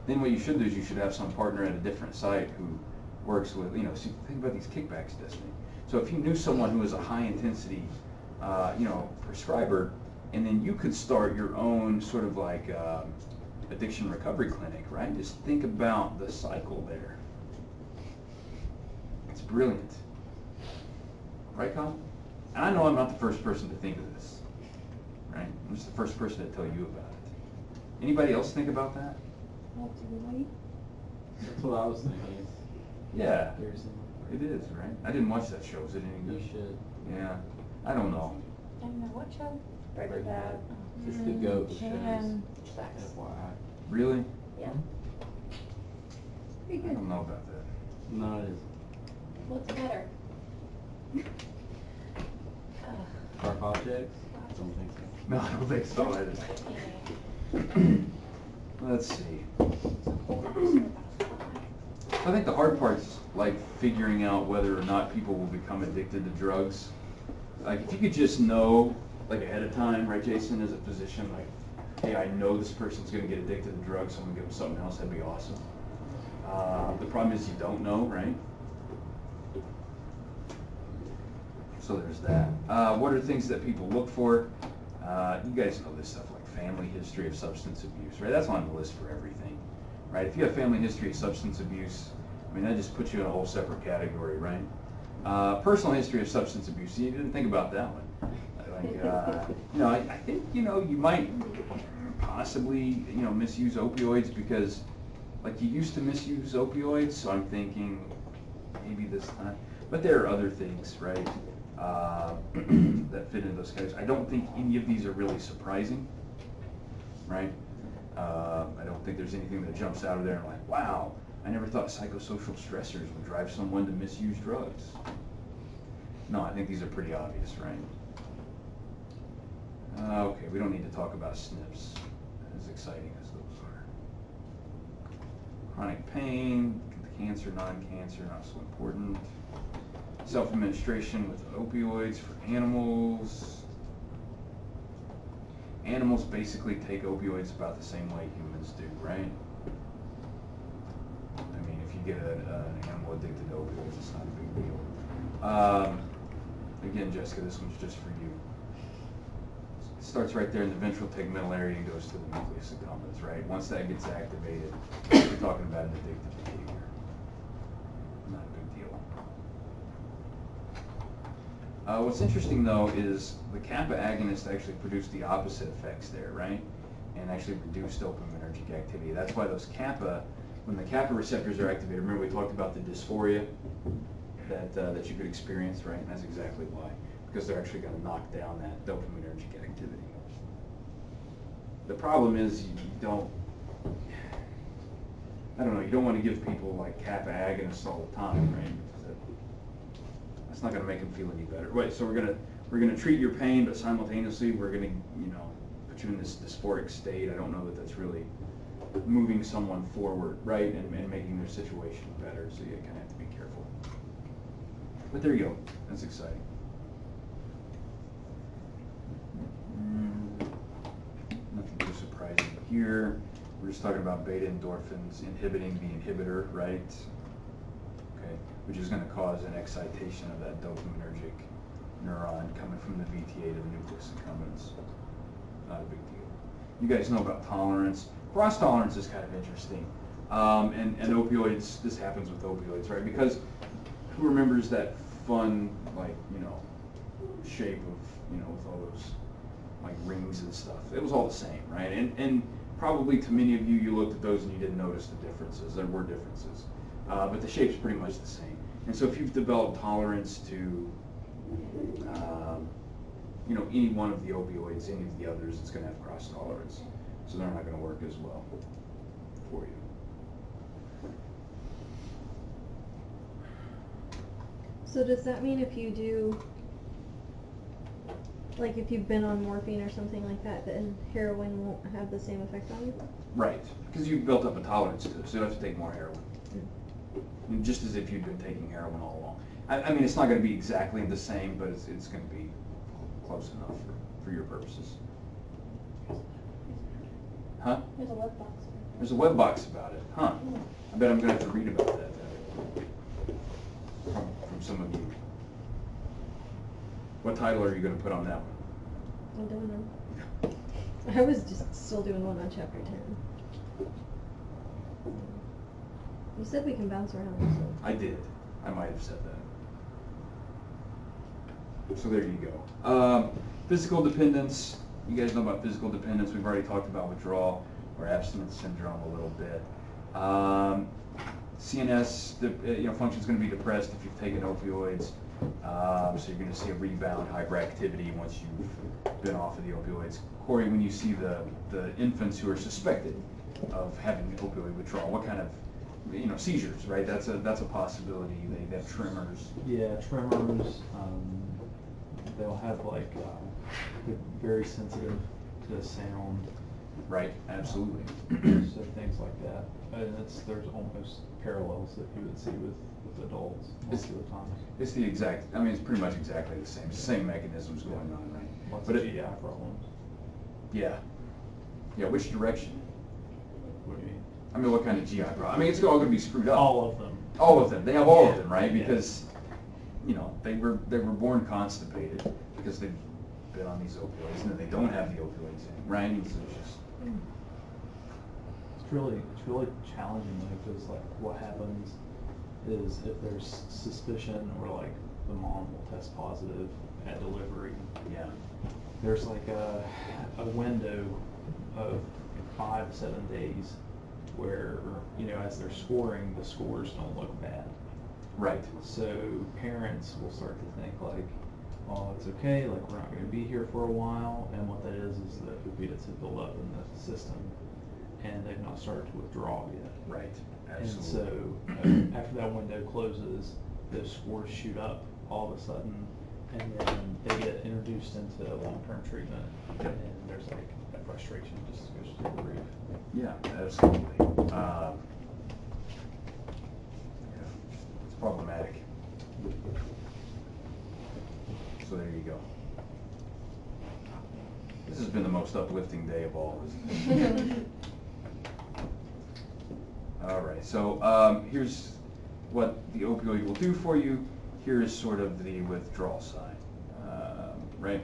what you should do is you should have some partner at a different site who works with, so think about these kickbacks, Destiny. So if you knew someone who was a high intensity, prescriber, and then you could start your own sort of like addiction recovery clinic, right? Just think about the cycle there. It's brilliant. Right, Colin? And I know I'm not the first person to think of this, right? I'm just the first person to tell you about it. Anybody else think about that?
That's what I was thinking.
Yeah,
There's
it is, right? I didn't watch that show. Is it any
You
good?
should.
Yeah, I don't know.
I don't know what show.
Breaking Bad.
It's the GOAT shows.
Facts.
FYI.
Really?
Yeah.
I don't know about that.
No, it isn't.
What's better?
Sharp objects? Don't think so.
No, I don't think so either. Let's see. I think the hard part's like figuring out whether or not people will become addicted to drugs. Like if you could just know like ahead of time, right, Jason, as a physician, like, hey, I know this person's going to get addicted to drugs, so I'm going to give them something else, that'd be awesome. The problem is you don't know, right? So there's that. What are things that people look for? You guys know this stuff, like family history of substance abuse, right? That's on the list for everything, right? If you have family history of substance abuse, I mean, that just puts you in a whole separate category, right? Personal history of substance abuse, you didn't think about that one. Like, I think, you might possibly, misuse opioids because, like, you used to misuse opioids, so I'm thinking maybe this time. But there are other things, right, that fit into those categories. I don't think any of these are really surprising, right? I don't think there's anything that jumps out of there and like, wow, I never thought psychosocial stressors would drive someone to misuse drugs. No, I think these are pretty obvious, right? Okay, we don't need to talk about SNPs, as exciting as those are. Chronic pain, cancer, non-cancer, not so important. Self-administration with opioids for animals. Animals basically take opioids about the same way humans do, right? I mean, if you get an animal addicted to opioids, it's not a big deal. Again, Jessica, this one's just for you. It starts right there in the ventral tegmental area and goes to the nucleus accumbens, right? Once that gets activated, we're talking about an addictive behavior. Not a big deal. What's interesting though is the kappa agonists actually produce the opposite effects there, right? And actually reduce dopaminergic activity. That's why those kappa when the kappa receptors are activated, remember we talked about the dysphoria that you could experience, right? And that's exactly why, because they're actually going to knock down that dopaminergic activity. The problem is you don't want to give people like kappa agonists all the time, right? That's not going to make them feel any better. Wait, so we're gonna treat your pain, but simultaneously we're going to put you in this dysphoric state. I don't know that that's really moving someone forward, right, and making their situation better. So you kind of have to be careful. But there you go. That's exciting. Nothing too surprising here. We're just talking about beta endorphins inhibiting the inhibitor, right? Okay, which is going to cause an excitation of that dopaminergic neuron coming from the VTA to the nucleus accumbens. Not a big deal. You guys know about tolerance. Cross tolerance is kind of interesting. And opioids, this happens with opioids, right? Because who remembers that fun, like, shape of, with all those, like, rings and stuff? It was all the same, right? And probably to many of you, you looked at those and you didn't notice the differences. There were differences. But the shape's pretty much the same. And so if you've developed tolerance to, any one of the opioids, any of the others, it's going to have cross tolerance. So they're not going to work as well for you.
So does that mean if you do, like if you've been on morphine or something like that, then heroin won't have the same effect on you?
Right, because you've built up a tolerance to it, so you don't have to take more heroin. And just as if you'd been taking heroin all along. I mean, it's not going to be exactly the same, but it's going to be close enough for your purposes. Huh?
There's a web box.
There's a web box about it, huh? I bet I'm going to have to read about that from some of you. What title are you going to put on that one?
I don't know. I was just still doing one on chapter 10. You said we can bounce around, so.
I did. I might have said that. So there you go. Physical dependence. You guys know about physical dependence. We've already talked about withdrawal or abstinence syndrome a little bit. CNS, function's going to be depressed if you've taken opioids. So you're going to see a rebound, hyperactivity once you've been off of the opioids. Corey, when you see the infants who are suspected of having opioid withdrawal, what kind of seizures, right? That's a possibility. They have tremors.
Yeah, tremors. They'll have they're very sensitive to sound.
Right, absolutely.
So things like that. And there's almost parallels that you would see with adults most of the time.
It's it's pretty much exactly the same. Same mechanisms going on, right?
Lots of GI problems.
Yeah. Yeah, which direction?
What do you mean?
I mean, what kind of GI problem? I mean, it's all going to be screwed up.
All of them.
All of them. They have all of
Yeah.
them, right?
Yeah.
Because, they were born constipated because they've been on these opioids, and then they don't have the opioids in, right? And so it's just...
It's really challenging though, because what happens is if there's suspicion or the mom will test positive at delivery.
Yeah.
There's a window of 5 to 7 days where, as they're scoring, the scores don't look bad.
Right.
So parents will start to think oh, it's okay, we're not going to be here for a while, and what that is that opiates have built up in the system, and they've not started to withdraw yet.
Right. Absolutely.
And so after that window closes, those scores shoot up all of a sudden, and then they get introduced into long-term treatment,
Yep.
and there's that frustration just goes through the roof.
Yeah, absolutely. It's problematic. So there you go. This has been the most uplifting day of all, isn't it? All right, so here's what the opioid will do for you. Here's sort of the withdrawal side, right?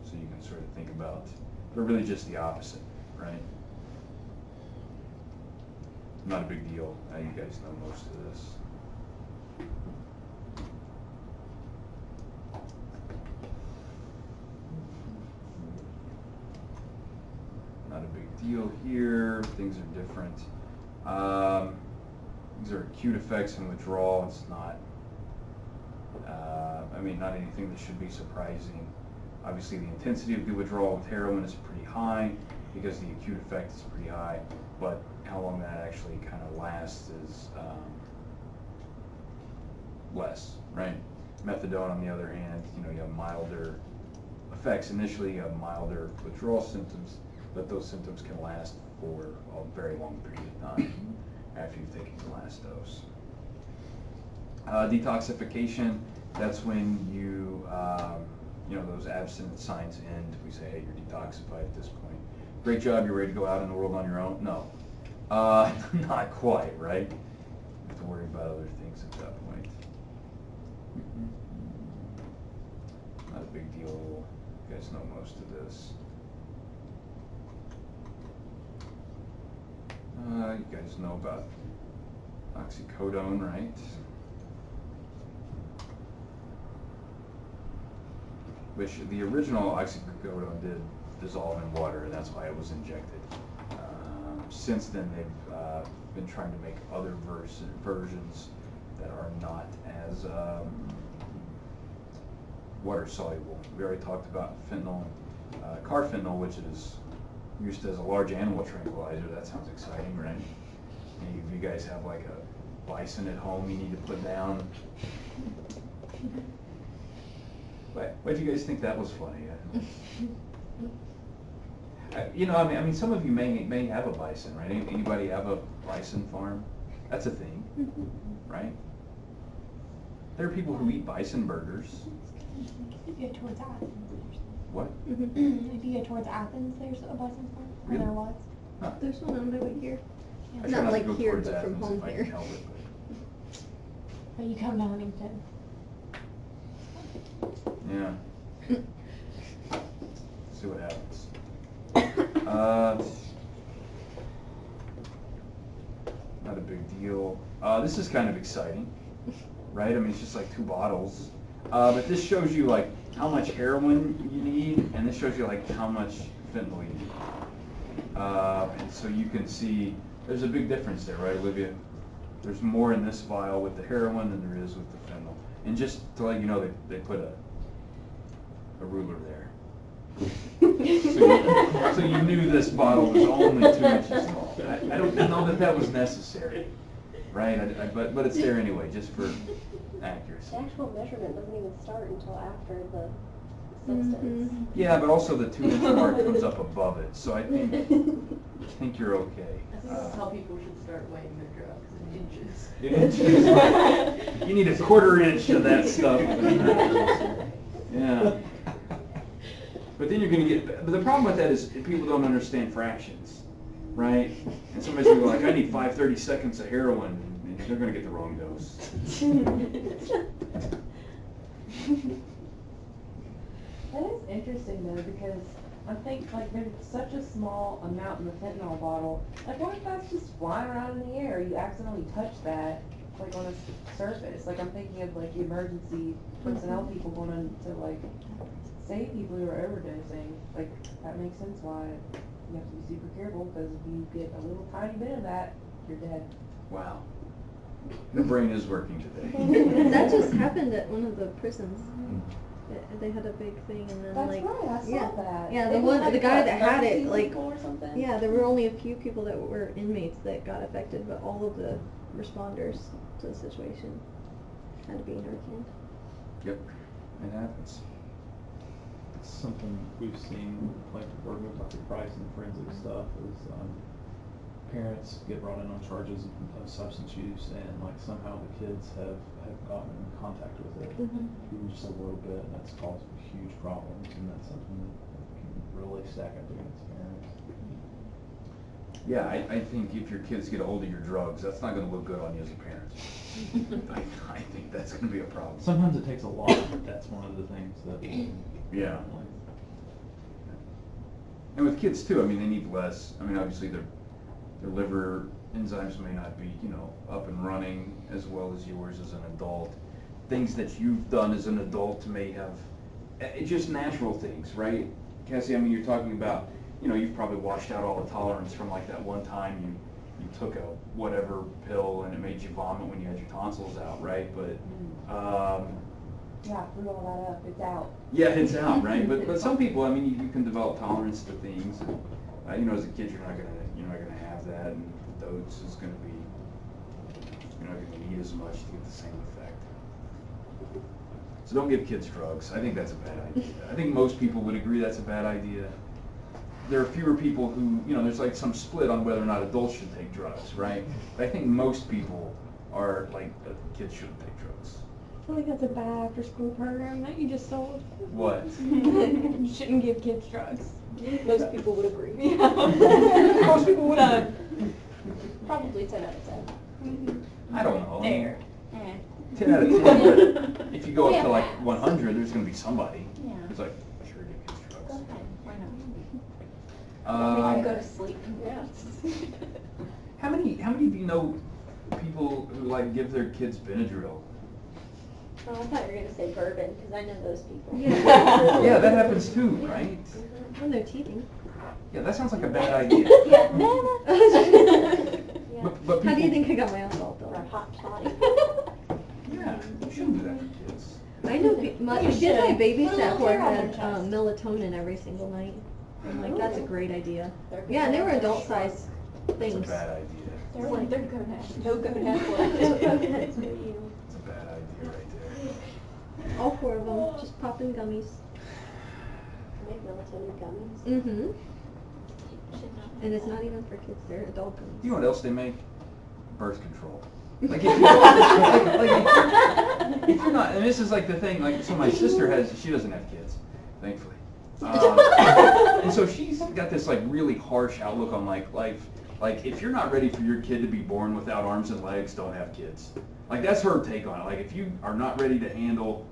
So you can sort of think about, but really just the opposite, right? Not a big deal. You guys know most of this. Not a big deal here. Things are different. These are acute effects in withdrawal. It's not, not anything that should be surprising. Obviously, the intensity of the withdrawal with heroin is pretty high because the acute effect is pretty high, but how long that actually kind of lasts is less, right? Methadone, on the other hand, you have milder effects. Initially, you have milder withdrawal symptoms, but those symptoms can last for a very long period of time after you've taken the last dose. Detoxification, that's when you, those abstinence signs end. We say, hey, you're detoxified at this point. Great job, you're ready to go out in the world on your own? No. Not quite, right? You have to worry about other things at that point. Not a big deal. You guys know most of this. You guys know about oxycodone, right? Which the original oxycodone did dissolve in water, and that's why it was injected. Since then, they've been trying to make other versions that are not as water soluble. We already talked about fentanyl, carfentanil, which is used as a large animal tranquilizer. That sounds exciting, right? And if you guys have like a bison at home you need to put down. Why do you guys think that was funny? Some of you may have a bison, right? Anybody have a bison farm? That's a thing, right? There are people who eat bison burgers.
If you go towards Athens,
What?
if you go towards Athens, there's a bison farm. Or
Really?
there was.
Huh.
There's one on my way here.
I try
Not
to
like
go
here,
towards
but from
Athens
home
if I
here.
can help it,
But you come to Huntington.
but yeah. See what happens. Not a big deal. This is kind of exciting, right? It's just like 2 bottles. But this shows you like how much heroin you need, and this shows you like how much fentanyl you need. And so you can see there's a big difference there, right, Olivia? There's more in this vial with the heroin than there is with the fentanyl. And just to let you know, they put a ruler there. So you knew this bottle was only 2 inches tall. I don't know that was necessary, right? But it's there anyway, just for accuracy.
The actual measurement doesn't even start until after the substance.
Yeah, but also the 2-inch mark comes up above it, so I think you're okay.
This is how people should start weighing their drugs in inches.
In inches. You need a 1/4 inch of that stuff. Yeah. But then you're going to get, but the problem with that is people don't understand fractions, right? And somebody's going to go like, I need 5/32 of heroin, and they're going to get the wrong dose.
That is interesting though, because I think like there's such a small amount in the fentanyl bottle. Like what if that's just flying around in the air? You accidentally touch that like on a surface. Like I'm thinking of like emergency personnel people going on to like save people who are overdosing. Like that makes sense why you have to be super careful, because if you get a little tiny bit of that, you're dead.
Wow. The brain is working today.
That just happened at one of the prisons. They had a big thing, and then
That's
like
right, I saw that.
yeah,
It was
the guy
what,
that had
13
it, like,
people or something?
yeah, there were only a few people that were inmates that got affected, but all of the responders to the situation had to be Narcan.
Yep, it happens.
It's something we've seen, like working with Dr. Price and forensic stuff, is parents get brought in on charges of substance use, and like somehow the kids have gotten in contact with it, even just a little bit, and that's caused huge problems, and that's something that can really stack up against parents.
Yeah, I think if your kids get a hold of your drugs, that's not going to look good on you as a parent. I think that's going to be a problem.
Sometimes it takes a lot, but that's one of the things that
Yeah. And with kids too, they need less. Obviously their liver enzymes may not be, up and running as well as yours as an adult. Things that you've done as an adult may have, it's just natural things, right? Cassie, you're talking about, you've probably washed out all the tolerance from like that one time you you took a whatever pill and it made you vomit when you had your tonsils out, right? But
Yeah, threw all that up, it's out.
yeah, it's out, right? But some people, I mean, you can develop tolerance to things. And, you know, as a kid, you're not gonna have that, and the dose is gonna be, you're not gonna need as much to get the same effect. So don't give kids drugs. I think that's a bad idea. I think most people would agree that's a bad idea. There are fewer people who, you know, there's like some split on whether or not adults should take drugs, right? But I think most people are like, kids shouldn't take drugs.
I feel like that's a bad after-school program that you just sold.
What?
You shouldn't give kids drugs.
Most people would agree.
Most people would have.
Probably 10 out of 10.
I don't know.
There.
10 out of 10, but if you go up to like 100, there's going to be somebody
Yeah.
who's like, sure, give kids
Go
drugs.
ahead, why not?
I go to sleep. Yeah.
How many do you know people who like give their kids Benadryl?
Oh, I thought you were going to say bourbon, because I know those people.
Yeah.
Yeah, that happens too, right?
When they're teething.
Yeah, that sounds like a bad idea.
Yeah.
But
How do you
people-
think I got my assault
Or a
though?
hot toddy.
Yeah, you shouldn't do that for kids.
I know my
You
kid I
should.
babysat
Put a
for
little
had
hair on
melatonin every single night. I'm like, that's a great idea.
They're
Yeah, and they were
good.
adult size
It's a
things.
bad idea.
They're like, they're good at.
No gonads left. No gonads for you.
It's a bad idea right there.
All 4 of them, just popping gummies.
Make melatonin gummies.
Mm-hmm. And it's not even for kids, they're adult gummies.
You know what else they make? Birth control. Like if you if you're not, and this is like the thing, like, so my sister she doesn't have kids, thankfully. And so she's got this like really harsh outlook on like life. Like if you're not ready for your kid to be born without arms and legs, don't have kids. Like that's her take on it. Like if you are not ready to handle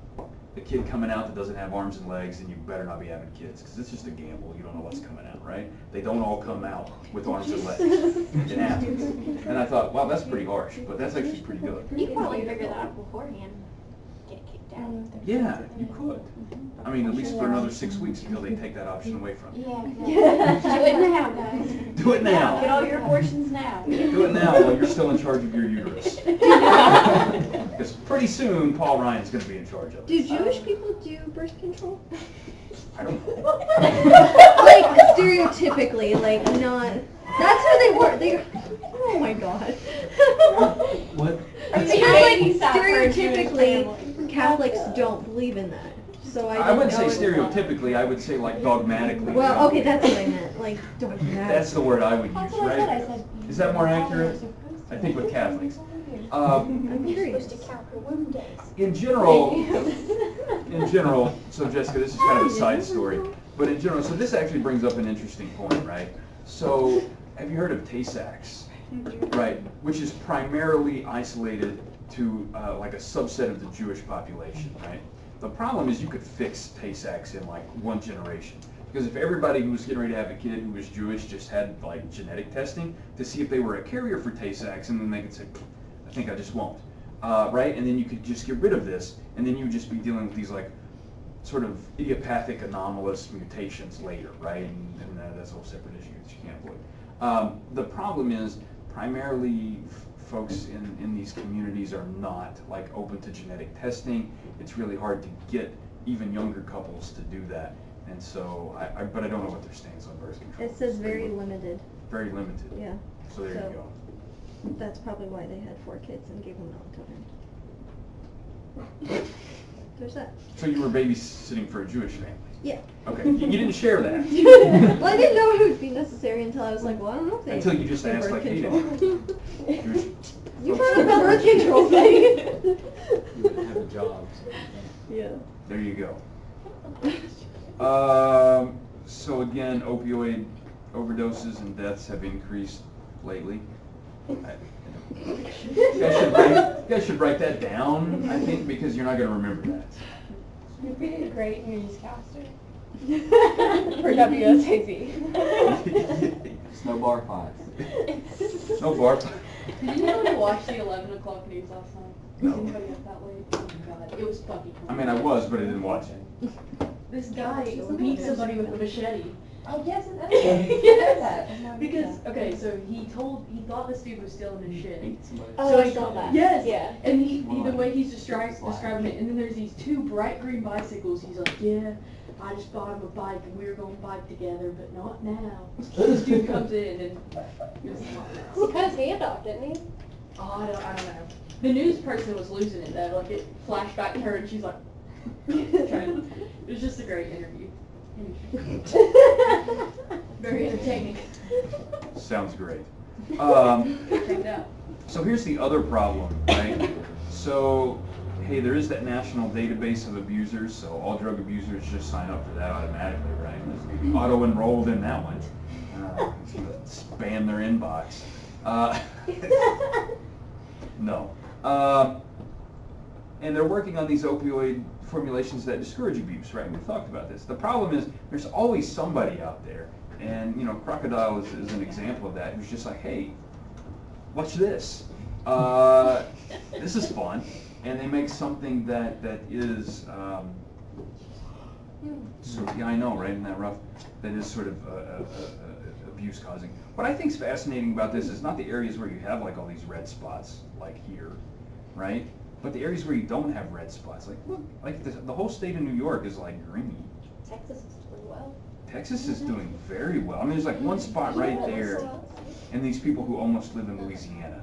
a kid coming out that doesn't have arms and legs, then you better not be having kids, because it's just a gamble. You don't know what's coming out, right? They don't all come out with arms and legs. It happens. And I thought, wow, that's pretty harsh, but that's actually pretty good.
You could probably figure that out beforehand, get kicked out.
Yeah, you could. I mean, at least for another 6 weeks until they take that option away from you.
Yeah. Do it now, guys.
Do it now.
Get all your abortions now.
Do it now while you're still in charge of your uterus. Because pretty soon, Paul Ryan's going to be in charge of it.
Do Jewish people do birth control?
I don't know.
Like stereotypically, like not. That's where they were. They. Oh my god.
What?
Stereotypically, Catholics don't believe in that. So
I wouldn't say
didn't know.
stereotypically, I would say like dogmatically.
Well, okay, that's what I meant. Like dogmatic.
That's the word I would use, right? Is that more accurate? I think with Catholics.
I'm
You're
curious.
supposed to count your womb days.
In general, so Jessica, this is kind of a side story, but in general, so this actually brings up an interesting point, right? So, have you heard of Tay-Sachs? Right, which is primarily isolated to like a subset of the Jewish population, right? The problem is you could fix Tay-Sachs in like one generation. Because if everybody who was getting ready to have a kid who was Jewish just had like genetic testing to see if they were a carrier for Tay-Sachs, and then they could say, I think I just won't, right? And then you could just get rid of this, and then you would just be dealing with these like sort of idiopathic anomalous mutations later, right? And that's a whole separate issue that you can't avoid. The problem is primarily folks in these communities are not like open to genetic testing. It's really hard to get even younger couples to do that. And so, but I don't know what their stance on birth control.
It says very limited.
Very limited.
Yeah.
So there you go.
That's probably why they had 4 kids and gave them melatonin. There's that.
So you were babysitting for a Jewish family?
Yeah.
Okay. You didn't share that.
Well, I didn't know it would be necessary until I was like, well, I don't know if they
Until you just
do
asked
birth
like, hey,
control.
Jewish
You
folks
brought
do
up the birth
birth
control thing.
You wouldn't have a job.
Yeah.
There you go. So again, opioid overdoses and deaths have increased lately. You guys should write that down, I think, because you're not going to remember that.
You'd be a great newscaster for WSAZ.
No bar fights.
No bar.
Did you know I watched the 11 o'clock news last night?
No.
Was anybody up that late? Oh my god, it was fucking
I mean, I was, but I didn't watch it.
This guy beat somebody with a machete,
Oh, yes, and yes.
Yes, because, okay, so he thought this dude was stealing his shit.
Oh,
So
I
he
saw
thought-
that.
Yes.
Yeah.
And the way he's
Slide.
describing it, and then there's these two bright green bicycles. He's like, yeah, I just bought him a bike, and we were going to bike together, but not now. This dude comes in, and he was not now.
He cut his hand off, didn't he?
Oh, I don't know. The news person was losing it though. Like it flashed back to her, and she's like, it was just a great interview. Very entertaining.
Sounds great.
Check it out.
So here's the other problem, right? So, hey, there is that national database of abusers, so all drug abusers just sign up for that automatically, right? It's auto-enrolled in that one. Spam their inbox. No. And they're working on these opioid formulations that discourage abuse, right? We've talked about this. The problem is there's always somebody out there, and Crocodile is an example of that, who's just like, hey, watch this. This is fun. And they make something that is, yeah, I know, right? Isn't that rough? That is sort of abuse causing. What I think is fascinating about this is not the areas where you have like all these red spots, like here, right? But the areas where you don't have red spots, like look, like the whole state of New York is like green.
Texas is doing well.
Texas is doing very well. I mean, there's like one spot right there, and these people who almost live in Louisiana.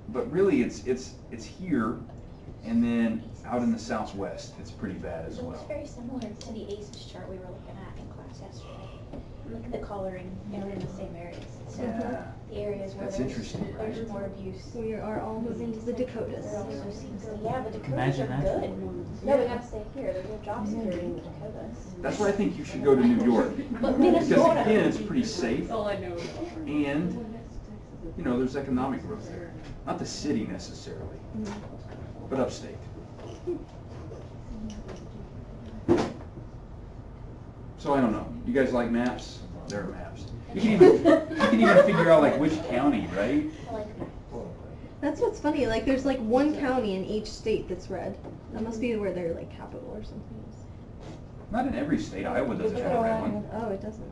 But really, it's here, and then out in the Southwest, it's pretty bad as
It looks
well.
very similar to the ACEs chart we were looking at in class yesterday. Look at the coloring, and we're in the same areas. So
Yeah.
the areas where
That's interesting, right?
there's more abuse.
We are all moving to the Dakotas.
There also seems to, yeah, the Dakotas
Imagine
are
that.
good.
No, we gotta stay here. There's no job security in the Dakotas.
That's why I think you should go to New York.
But
Because
Minnesota.
again, it's pretty safe,
That's all I know.
and there's economic growth there. Not the city necessarily, but upstate. So I don't know. You guys like maps? There are maps. You can even figure out like which county, right?
I like that.
That's what's funny. Like, there's like one county in each state that's red. That must be where their like capital or something is.
Not in every state. Iowa doesn't have a red one.
Oh, it doesn't.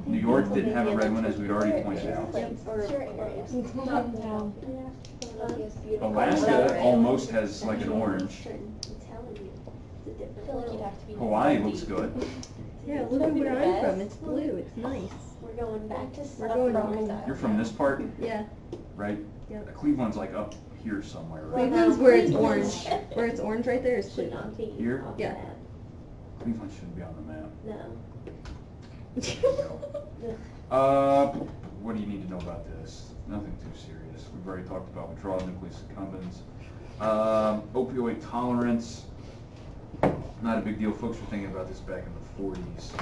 New York didn't have a red one, as we'd already pointed out.
Philadelphia's beautiful.
Alaska almost has like an orange.
I'm telling you, it's a
I
different
feel like you'd
world.
have to be.
Hawaii looks good.
Yeah, look at where I'm from. It's blue. It's nice.
We're going back to
We're going home.
crocodile.
You're from this part,
Yeah.
right?
Yeah.
Cleveland's like up here somewhere, right?
Cleveland's where it's orange. Where it's orange right there is
Should
Cleveland.
not be.
Here?
on
Yeah.
that.
Cleveland shouldn't be on the map.
No.
What do you need to know about this? Nothing too serious. We've already talked about withdrawal nucleus accumbens. Opioid tolerance, not a big deal. Folks were thinking about this back in the 40s.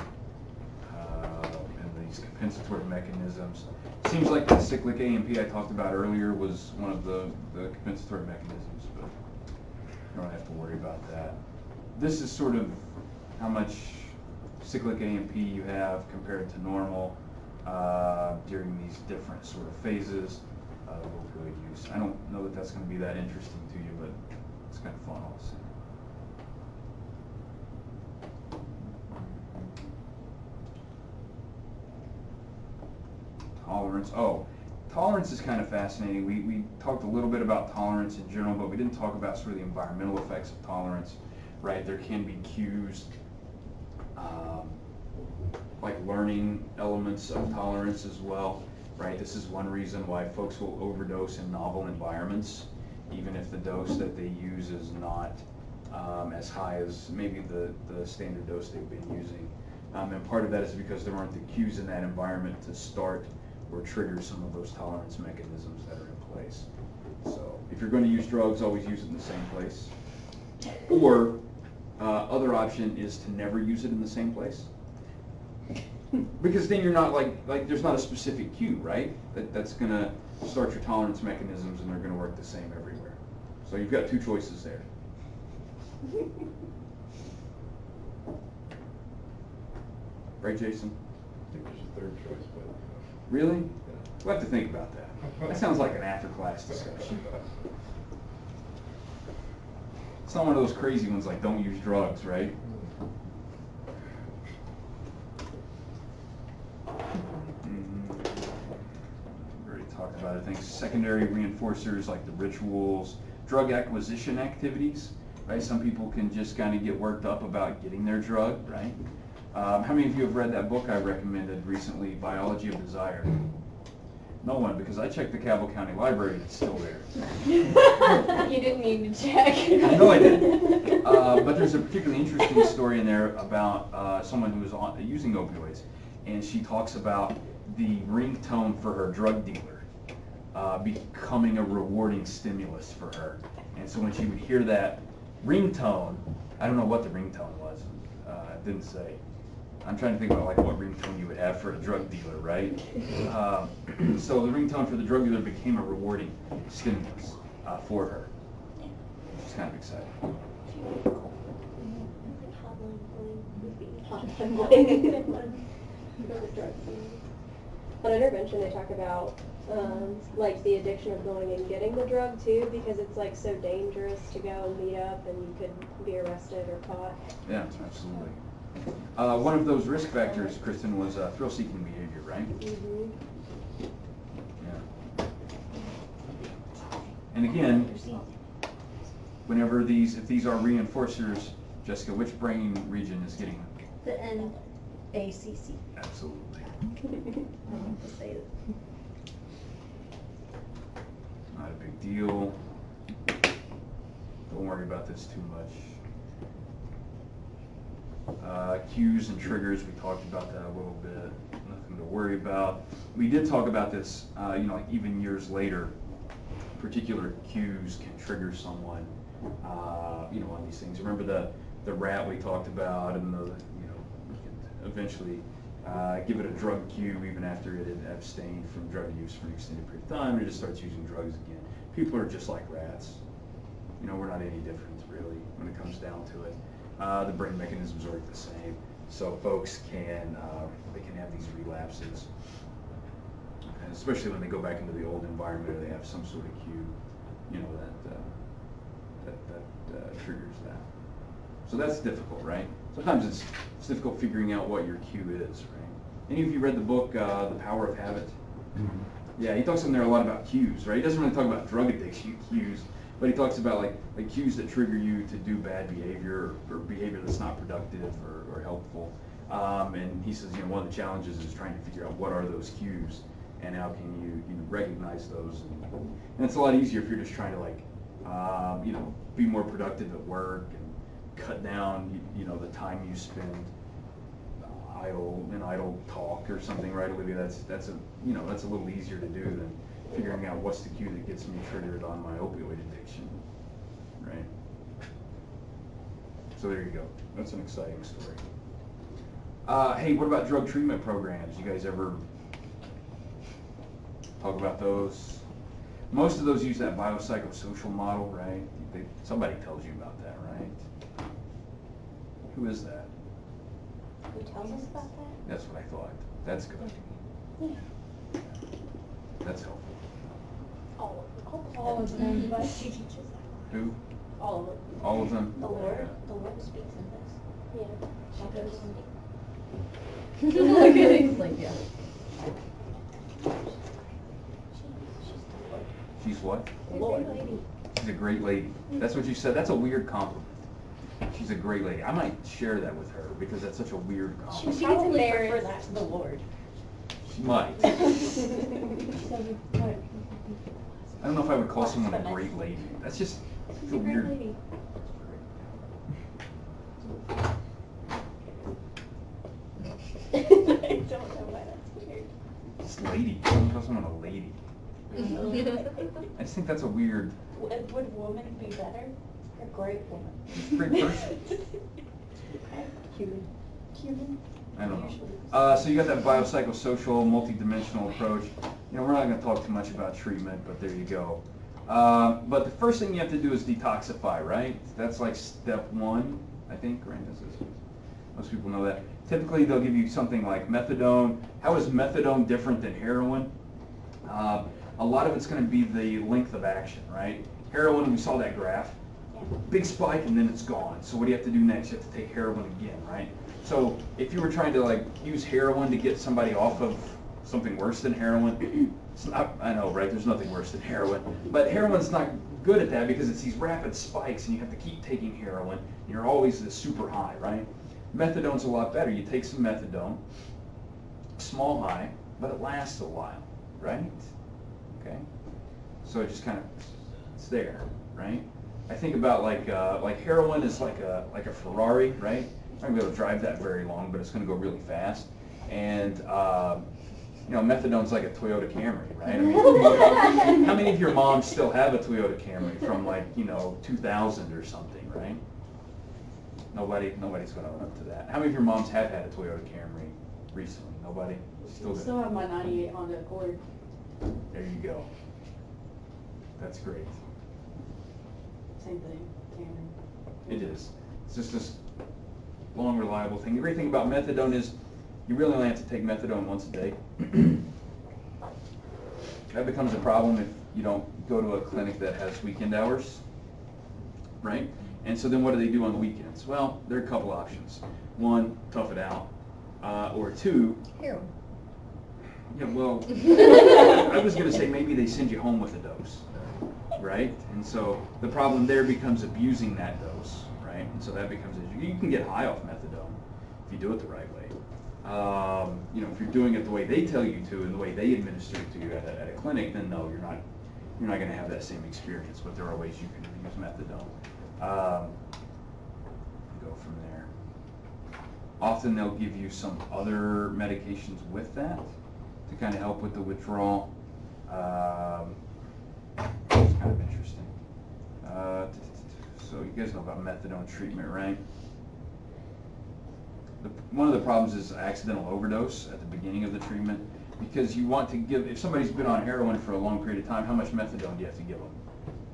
And these compensatory mechanisms. Seems like the cyclic AMP I talked about earlier was one of the compensatory mechanisms, but you don't have to worry about that. This is sort of how much cyclic AMP you have compared to normal during these different sort of phases of opioid use. I don't know that that's going to be that interesting to you, but it's kind of fun also. Tolerance. Oh, tolerance is kind of fascinating. We talked a little bit about tolerance in general, but we didn't talk about sort of the environmental effects of tolerance, right? There can be cues, like learning elements of tolerance as well, right? This is one reason why folks will overdose in novel environments, even if the dose that they use is not as high as maybe the standard dose they've been using. And part of that is because there aren't the cues in that environment to start or trigger some of those tolerance mechanisms that are in place. So if you're going to use drugs, always use it in the same place. Or other option is to never use it in the same place. Because then you're not like there's not a specific cue, right? That's going to start your tolerance mechanisms and they're going to work the same everywhere. So you've got two choices there. Right, Jason?
I think there's a third choice, but.
Really? We'll have to think about that. That sounds like an after-class discussion. It's not one of those crazy ones like don't use drugs, right? of other things. Secondary reinforcers like the rituals, drug acquisition activities, right? Some people can just kind of get worked up about getting their drug, right? How many of you have read that book I recommended recently, Biology of Desire? No one, because I checked the Cabell County Library and it's still there.
You didn't need to check.
I know I didn't. But there's a particularly interesting story in there about someone who was using opioids, and she talks about the ringtone for her drug dealer becoming a rewarding stimulus for her. And so when she would hear that ringtone, I don't know what the ringtone was, it didn't say. I'm trying to think about like what ringtone you would have for a drug dealer, right? So the ringtone for the drug dealer became a rewarding stimulus for her, which is kind of exciting.
On intervention, they talk about like the addiction of going and getting the drug too, because it's like so dangerous to go and meet up and you could be arrested or caught.
Yeah, absolutely. One of those risk factors, Kristen, was thrill-seeking behavior, right?
Mm-hmm.
Yeah. And again, whenever if these are reinforcers, Jessica, which brain region is getting them?
The NACC.
Absolutely.
I want to say it.
Not a big deal. Don't worry about this too much. Cues and triggers, we talked about that a little bit. Nothing to worry about. We did talk about this, like even years later, particular cues can trigger someone, on these things. Remember the rat we talked about, and you can eventually give it a drug cue even after it had abstained from drug use for an extended period of time, and it just starts using drugs again. People are just like rats. We're not any different, really, when it comes down to it. The brain mechanisms are the same, so folks can have these relapses, and especially when they go back into the old environment or they have some sort of cue, that triggers that. So that's difficult, right? Sometimes it's difficult figuring out what your cue is, right? Any of you read the book The Power of Habit? Mm-hmm. Yeah, he talks in there a lot about cues, right? He doesn't really talk about drug addiction cues. But he talks about like cues that trigger you to do bad behavior or behavior that's not productive or helpful. And he says, one of the challenges is trying to figure out what are those cues and how can you recognize those. And it's a lot easier if you're just trying to be more productive at work and cut down the time you spend idle talk or something, right, Olivia? That's a little easier to do than figuring out what's the cue that gets me triggered on my opioid addiction, right? So there you go. That's an exciting story. Hey, what about drug treatment programs? You guys ever talk about those? Most of those use that biopsychosocial model, right? Somebody tells you about that, right? Who is that?
Who tells us about that?
That's what I thought. That's good.
Yeah.
That's helpful.
All of them, but she teaches that.
Who?
All of them.
All of them?
The Lord speaks in this.
Yeah.
She goes
Look at it. He's like, yeah.
She's what?
Lord.
She's a great lady. That's what you said. That's a weird compliment. She's a great lady. I might share that with her because that's such a weird compliment.
She gets embarrassed for that to the Lord.
She might. I don't know if I would call someone a great lady. That's just a weird.
Lady. I don't know why that's weird.
Just lady. I don't call someone a lady. I just think that's a weird.
Would woman be better? A great woman.
She's a great person.
Human.
I don't know. So you got that biopsychosocial, multidimensional approach. We're not going to talk too much about treatment, but there you go. But the first thing you have to do is detoxify, right? That's like step one, I think, right? Most people know that. Typically, they'll give you something like methadone. How is methadone different than heroin? A lot of it's going to be the length of action, right? Heroin, we saw that graph. Big spike and then it's gone. So what do you have to do next? You have to take heroin again, right? So if you were trying to use heroin to get somebody off of something worse than heroin. It's not, I know, right? There's nothing worse than heroin. But heroin's not good at that because it's these rapid spikes and you have to keep taking heroin. And you're always this super high, right? Methadone's a lot better. You take some methadone, small high, but it lasts a while, right? Okay? So it just kind of, it's there, right? I think about like heroin is like a Ferrari, right? I'm not gonna be able to drive that very long, but it's gonna go really fast. And you know, methadone's like a Toyota Camry, right? I mean, how many of your moms still have a Toyota Camry from like, you know, 2000 or something, right? Nobody's gonna run up to that. How many of your moms have had a Toyota Camry recently? Nobody? Still
Still have my 98 Honda Accord.
There you go. That's great.
Same thing, Camry.
It is. It's just this long, reliable thing. The great thing about methadone is you really only have to take methadone once a day. That becomes a problem if you don't go to a clinic that has weekend hours, right? And so then what do they do on the weekends? Well, there are a couple options. One, tough it out. Or two,
Heroin.
yeah, well, I was going to say maybe they send you home with a dose, right? And so the problem there becomes abusing that dose, right? And so that becomes an issue. You can get high off methadone if you do it the right way. You know, if you're doing it the way they tell you to and the way they administer it to you at a clinic, then no, you're not going to have that same experience. But there are ways you can use methadone. Go from there. Often they'll give you some other medications with that to kind of help with the withdrawal. It's kind of interesting. So you guys know about methadone treatment, right? One of the problems is accidental overdose at the beginning of the treatment, because you want to give, if somebody's been on heroin for a long period of time, how much methadone do you have to give them?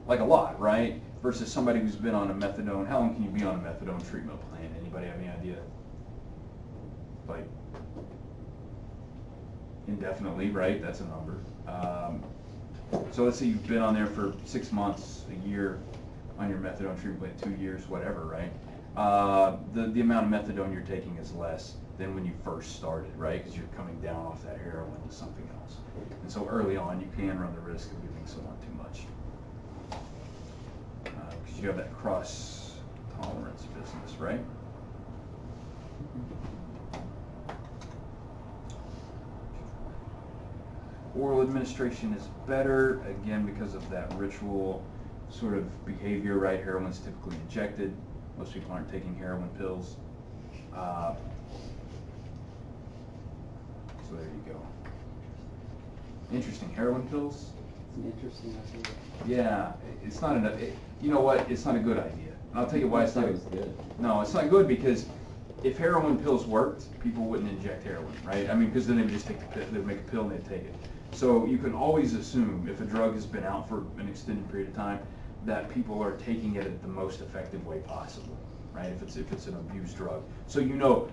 Like a lot, right? Versus somebody who's been on a methadone, how long can you be on a methadone treatment plan? Anybody have any idea? Like, indefinitely, right? That's a number. So let's say you've been on there for 6 months, a year on your methadone treatment plan, 2 years, whatever, right? The amount of methadone you're taking is less than when you first started, right? Because you're coming down off that heroin to something else. And so early on, you can run the risk of giving someone too much. Because you have that cross tolerance business, right? Oral administration is better, again, because of that ritual sort of behavior, right? Heroin's typically injected. Most people aren't taking heroin pills. So there you go. Interesting, heroin pills?
Interesting idea.
Yeah, it's not enough. You know what? It's not a good idea. And I'll tell you why it's not
good.
No, it's not good because if heroin pills worked, people wouldn't inject heroin, right? I mean, because then they would just take the pill, they'd make a pill and they'd take it. So you can always assume if a drug has been out for an extended period of time, that people are taking it at the most effective way possible, right? If it's an abused drug. So you know,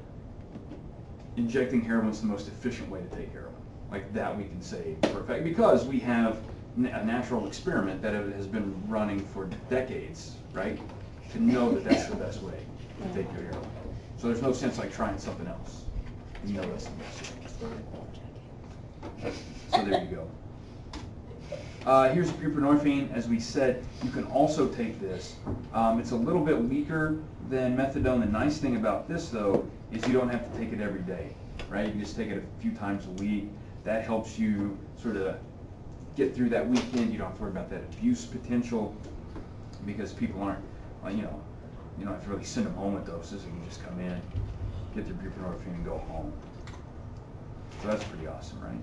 injecting heroin is the most efficient way to take heroin. Like that we can say for a fact, because we have a natural experiment that has been running for decades, right? To know that that's the best way to take your heroin. So there's no sense like trying something else. You know that's the best way. So there you go. Here's buprenorphine. As we said, you can also take this. It's a little bit weaker than methadone. The nice thing about this, though, is you don't have to take it every day, right? You can just take it a few times a week. That helps you sort of get through that weekend. You don't have to worry about that abuse potential because people aren't, you know, you don't have to really send them home with doses. You can just come in, get their buprenorphine, and go home. So that's pretty awesome, right?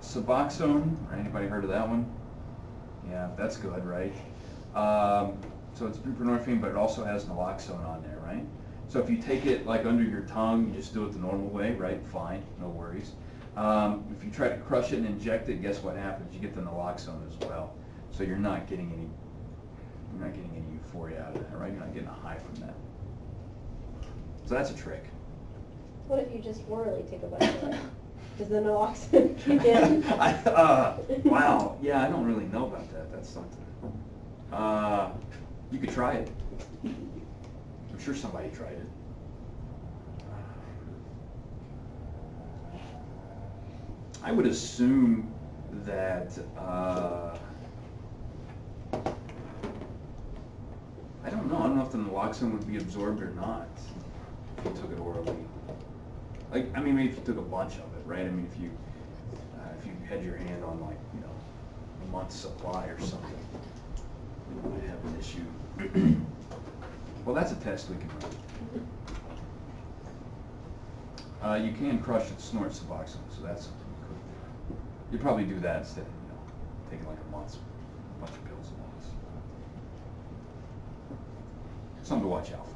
Suboxone, right? Anybody heard of that one? Yeah, that's good, right? So it's buprenorphine, but it also has naloxone on there, right? So if you take it like under your tongue, you just do it the normal way, right? Fine, no worries. If you try to crush it and inject it, guess what happens? You get the naloxone as well. So you're not getting any euphoria out of that, right? You're not getting a high from that. So that's a trick.
What if you just orally take a bunch of it? Does the naloxone kick in?
Wow. Yeah, I don't really know about that. That's something. You could try it. I'm sure somebody tried it. I would assume that, I don't know if the naloxone would be absorbed or not if you took it orally. Like, I mean, maybe if you took a bunch of it, right? I mean, if you had your hand on, like, you know, a month's supply or something, you might have an issue. Well, that's a test we can run. You can crush and snort Suboxone, so that's something you could do. You'd probably do that instead of, you know, taking like a bunch of pills at once. Something to watch out for.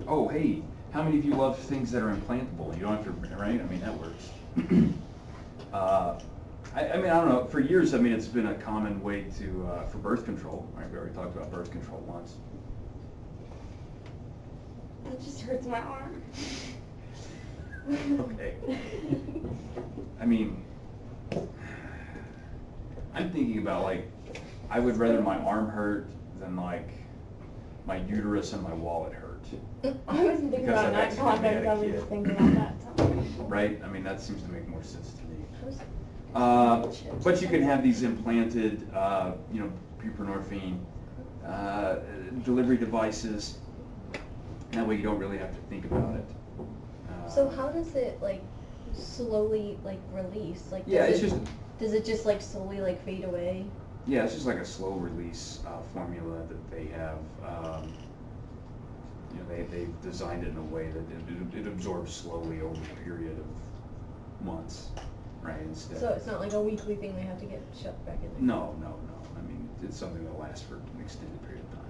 Oh, hey, how many of you love things that are implantable? You don't have to, right? I mean, that works. I mean, I don't know. For years, I mean, it's been a common way to for birth control. Right? We already talked about birth control once.
That just hurts my arm.
Okay. I mean, I'm thinking about, like, I would rather my arm hurt than, like, my uterus and my wallet hurt.
I wasn't thinking
Because
about
I've
not
accidentally
condoms,
had a
I was
kid.
just thinking about that.
Right? I mean, that seems to make more sense to me. But you can have these implanted, you know, buprenorphine delivery devices. And that way you don't really have to think about it.
So how does it like slowly like release? Like
Yeah,
does
it's
it,
just
does it just like slowly like fade away?
yeah, it's just like a slow release formula that they have. You know, they've designed it in a way that it absorbs slowly over a period of months, right? Instead.
So it's not like a weekly thing they have to get shoved back in there?
No. I mean, it's something that lasts for an extended period of time.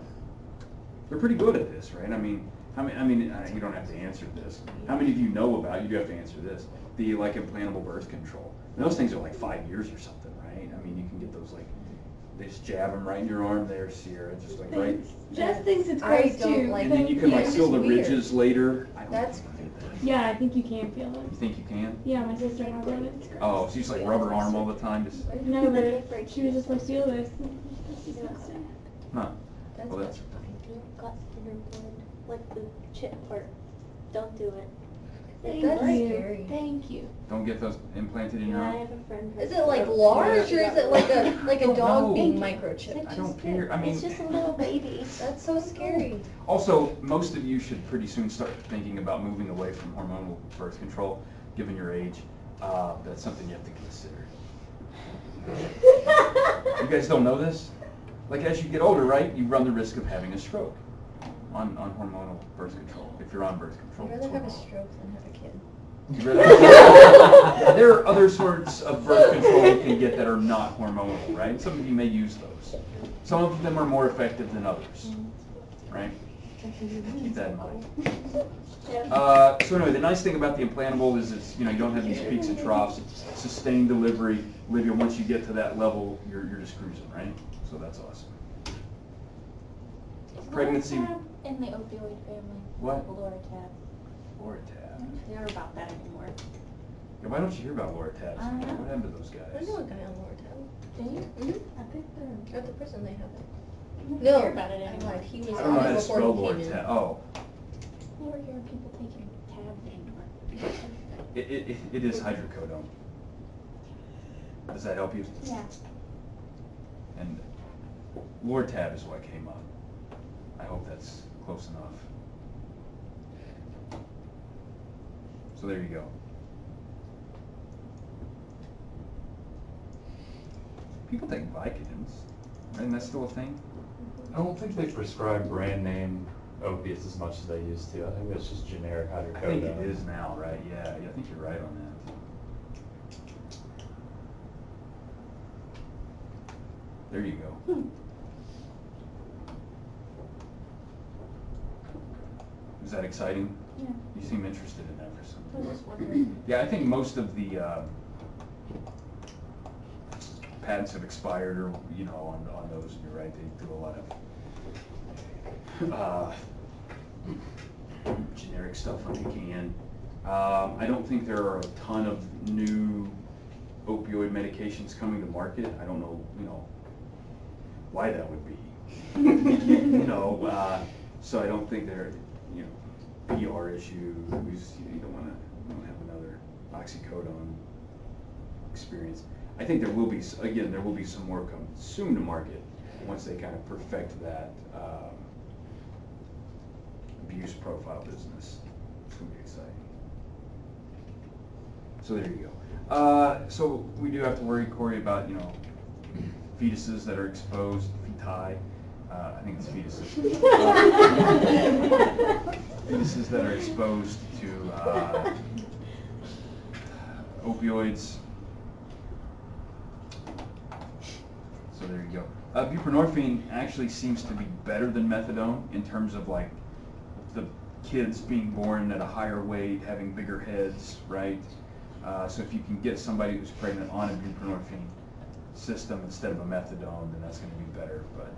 They're pretty good at this, right? I mean, you don't have to answer this. How many of you know about, you do have to answer this, the like implantable birth control? And those things are like 5 years or something, right? I mean, you can get those like, they just jab them right in your arm there, Sierra, just like right.
Jess thinks it's
I
gross
don't
too.
like
And then you can like
it's
feel the
just weird.
ridges later. I don't
That's
know if you do that.
Yeah, I think you can feel
You
it.
think you can?
Yeah, my sister has it.
Oh, so you just like rubber arm all the time, just,
No, but she was just like, feel this.
huh?
That's
Well, that's,
Got thinner blood, like the chip part. Don't do it.
That's scary.
Thank you.
don't get those implanted in your
Yeah, I
arm?
have a friend.
Is it like large or is it like a
don't
dog
know.
being microchipped?
I don't care, I mean.
It's just a little baby.
That's so scary.
Also, most of you should pretty soon start thinking about moving away from hormonal birth control, given your age. That's something you have to consider. You guys don't know this? Like, as you get older, right, you run the risk of having a stroke on hormonal birth control, if you're on birth control.
I'd rather have a stroke than have a kid.
You'd rather there are other sorts of birth control you can get that are not hormonal, right? Some of you may use those. Some of them are more effective than others, right? Keep that in mind. So anyway, the nice thing about the implantable is it's, you know, you don't have these peaks and troughs. It's sustained delivery. Olivia, once you get to that level, you're just cruising, right? So that's awesome. Pregnancy.
In the opioid family.
What?
Loratab.
Loratab.
I don't hear about that anymore.
Yeah, why don't you hear about Loratab?
I don't know.
What happened to those
I
guys?
know a guy on Loratab.
Do you?
Mm-hmm.
I think they're.
At the prison they have it.
I don't
No,
hear about it
I
anymore.
lied. He was
I don't know
on
how
it
to
before
spell
he came in.
Loratab. Oh,
Never hear of people taking tabs anymore.
it is hydrocodone. Does that help you?
Yeah.
And Loratab is what came up. I hope that's close enough. So there you go. People take Vicodins, right? And that's still a thing?
I don't think they prescribe brand name opiates as much as they used to. I think it's just generic hydrocodone.
I think it is now, right? Yeah, I think you're right on that. There you go. Is that exciting?
Yeah.
You seem interested in that for some
I was
reason.
just wondering.
Yeah, I think most of the patents have expired, or you know, on those. You're right; they do a lot of generic stuff when they can. I don't think there are a ton of new opioid medications coming to market. I don't know, you know, why that would be. You know, so I don't think they're, you know, PR issue. We just, you don't want to have another oxycodone experience. I think there will be, again, there will be some more come soon to market once they kind of perfect that abuse profile business. It's going to be exciting. So there you go. So we do have to worry, Corey, about, you know, fetuses that are exposed, feti. I think it's fetuses. Fetuses that are exposed to opioids. So there you go. Buprenorphine actually seems to be better than methadone in terms of like the kids being born at a higher weight, having bigger heads, right? So if you can get somebody who's pregnant on a buprenorphine system instead of a methadone, then that's going to be better. But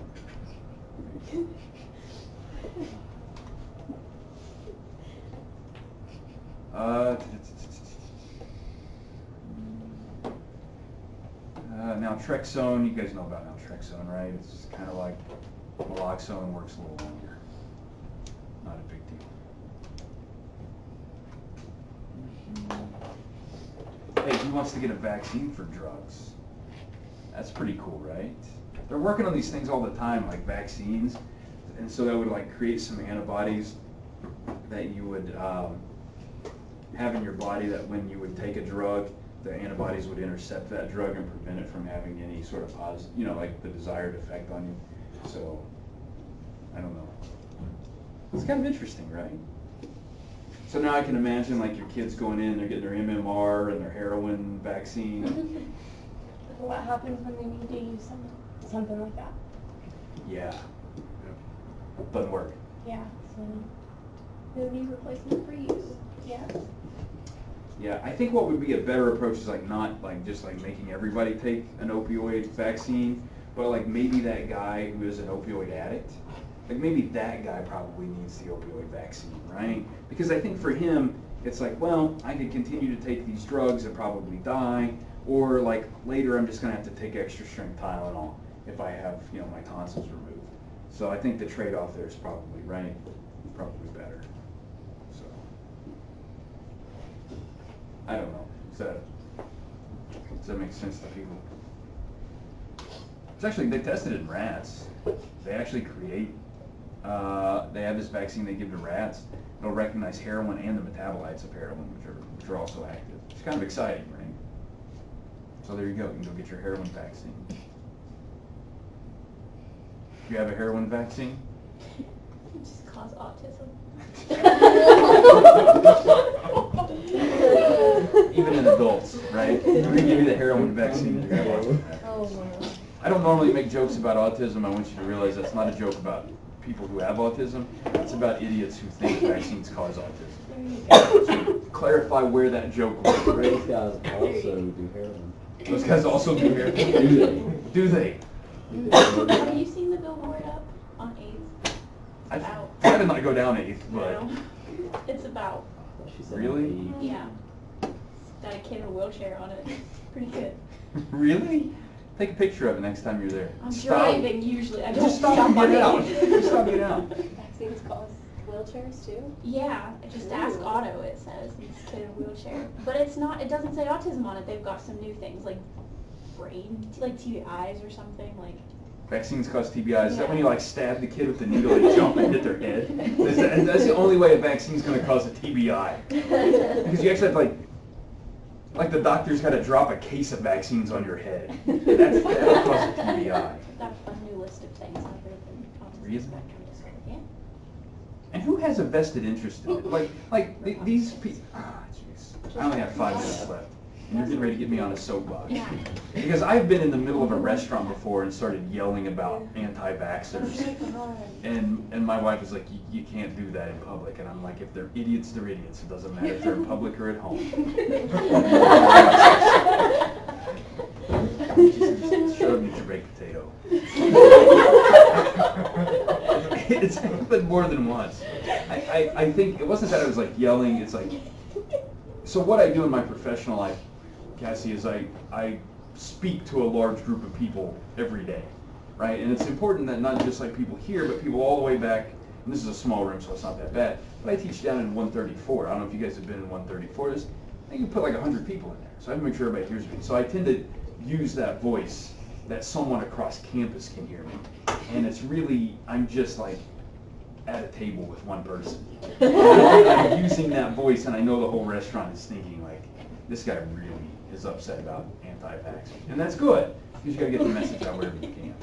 naltrexone, you guys know about naltrexone, right? It's kind of like naloxone, works a little longer. Not a big deal. Hey, who wants to get a vaccine for drugs? That's pretty cool, right? They're working on these things all the time, like vaccines, and so that would like create some antibodies that you would have in your body that when you would take a drug, the antibodies would intercept that drug and prevent it from having any sort of positive, you know, like the desired effect on you. So, I don't know. It's kind of interesting, right? So now I can imagine like your kids going in, they're getting their MMR and their heroin vaccine.
What happens when they need to use something like that?
Yeah. Doesn't work.
Yeah, so no knee replacement for use. Yeah.
Yeah, I think what would be a better approach is like not like just like making everybody take an opioid vaccine, but like maybe that guy who is an opioid addict, like maybe that guy probably needs the opioid vaccine, right? Because I think for him, it's like, well, I could continue to take these drugs and probably die, or like later I'm just gonna have to take extra strength Tylenol if I have, you know, my tonsils removed. So I think the trade-off there is probably right, probably better. So I don't know. Does that make sense to people? It's actually, they tested it in rats. They actually create, they have this vaccine they give to rats. It'll recognize heroin and the metabolites of heroin, which are also active. It's kind of exciting, right? So there you go. You can go get your heroin vaccine. Do you have a heroin vaccine?
It just cause autism.
Even in adults, right? We're going to give you the heroin vaccine.
Oh, wow.
I don't normally make jokes about autism. I want you to realize that's not a joke about people who have autism. It's about idiots who think vaccines cause autism. So clarify where that joke was. Right?
Those guys also do heroin.
Those guys also do heroin. Do they?
Have you seen the billboard up on 8th?
I did not go down 8th, but...
No. It's about.
Really?
Yeah. It's got a kid in a wheelchair on it. Pretty good.
Really? Take a picture of it next time you're there.
I'm driving usually. I don't
Just stop and
on
get out.
8th.
Just stop and get out.
Vaccines cause wheelchairs too?
Yeah, just ask Otto, it says. This kid in a wheelchair. But it's not, it doesn't say autism on it. They've got some new things like brain, like TBIs or something. Like.
Vaccines cause TBI. Is that when you like stab the kid with the needle, they jump and hit their head? That's the only way a vaccine's going to cause a TBI. Because you actually have like the doctor's got to drop a case of vaccines on your head. That'll cause a TBI.
Got a new list of things other than autism
Really?
spectrum disorder. Yeah.
And who has a vested interest in it? These people. Ah, jeez. I only have 5 minutes left. And you're getting ready to get me on a soapbox.
Yeah.
Because I've been in the middle of a restaurant before and started yelling about anti-vaxxers. And my wife was like, you can't do that in public. And I'm like, if they're idiots, they're idiots. It doesn't matter if they're in public or at home. Shove me your baked potato. It's happened more than once. I think it wasn't that I was like yelling. It's like, so what I do in my professional life, Cassie, is I speak to a large group of people every day, right? And it's important that not just like people here, but people all the way back And this is a small room, so it's not that bad. But I teach down in 134. I don't know if you guys have been in 134. I think you put like 100 people in there. So I have to make sure everybody hears me. So I tend to use that voice that someone across campus can hear me. And it's really, I'm just like at a table with one person. I'm using that voice, and I know the whole restaurant is thinking like, this guy really is upset about anti-vax. And that's good, because you got to get the message out wherever you can.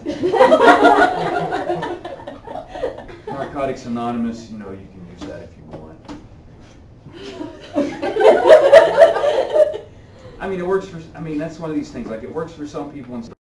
Narcotics Anonymous, you know, you can use that if you want. I mean, it works for, I mean, that's one of these things, like it works for some people and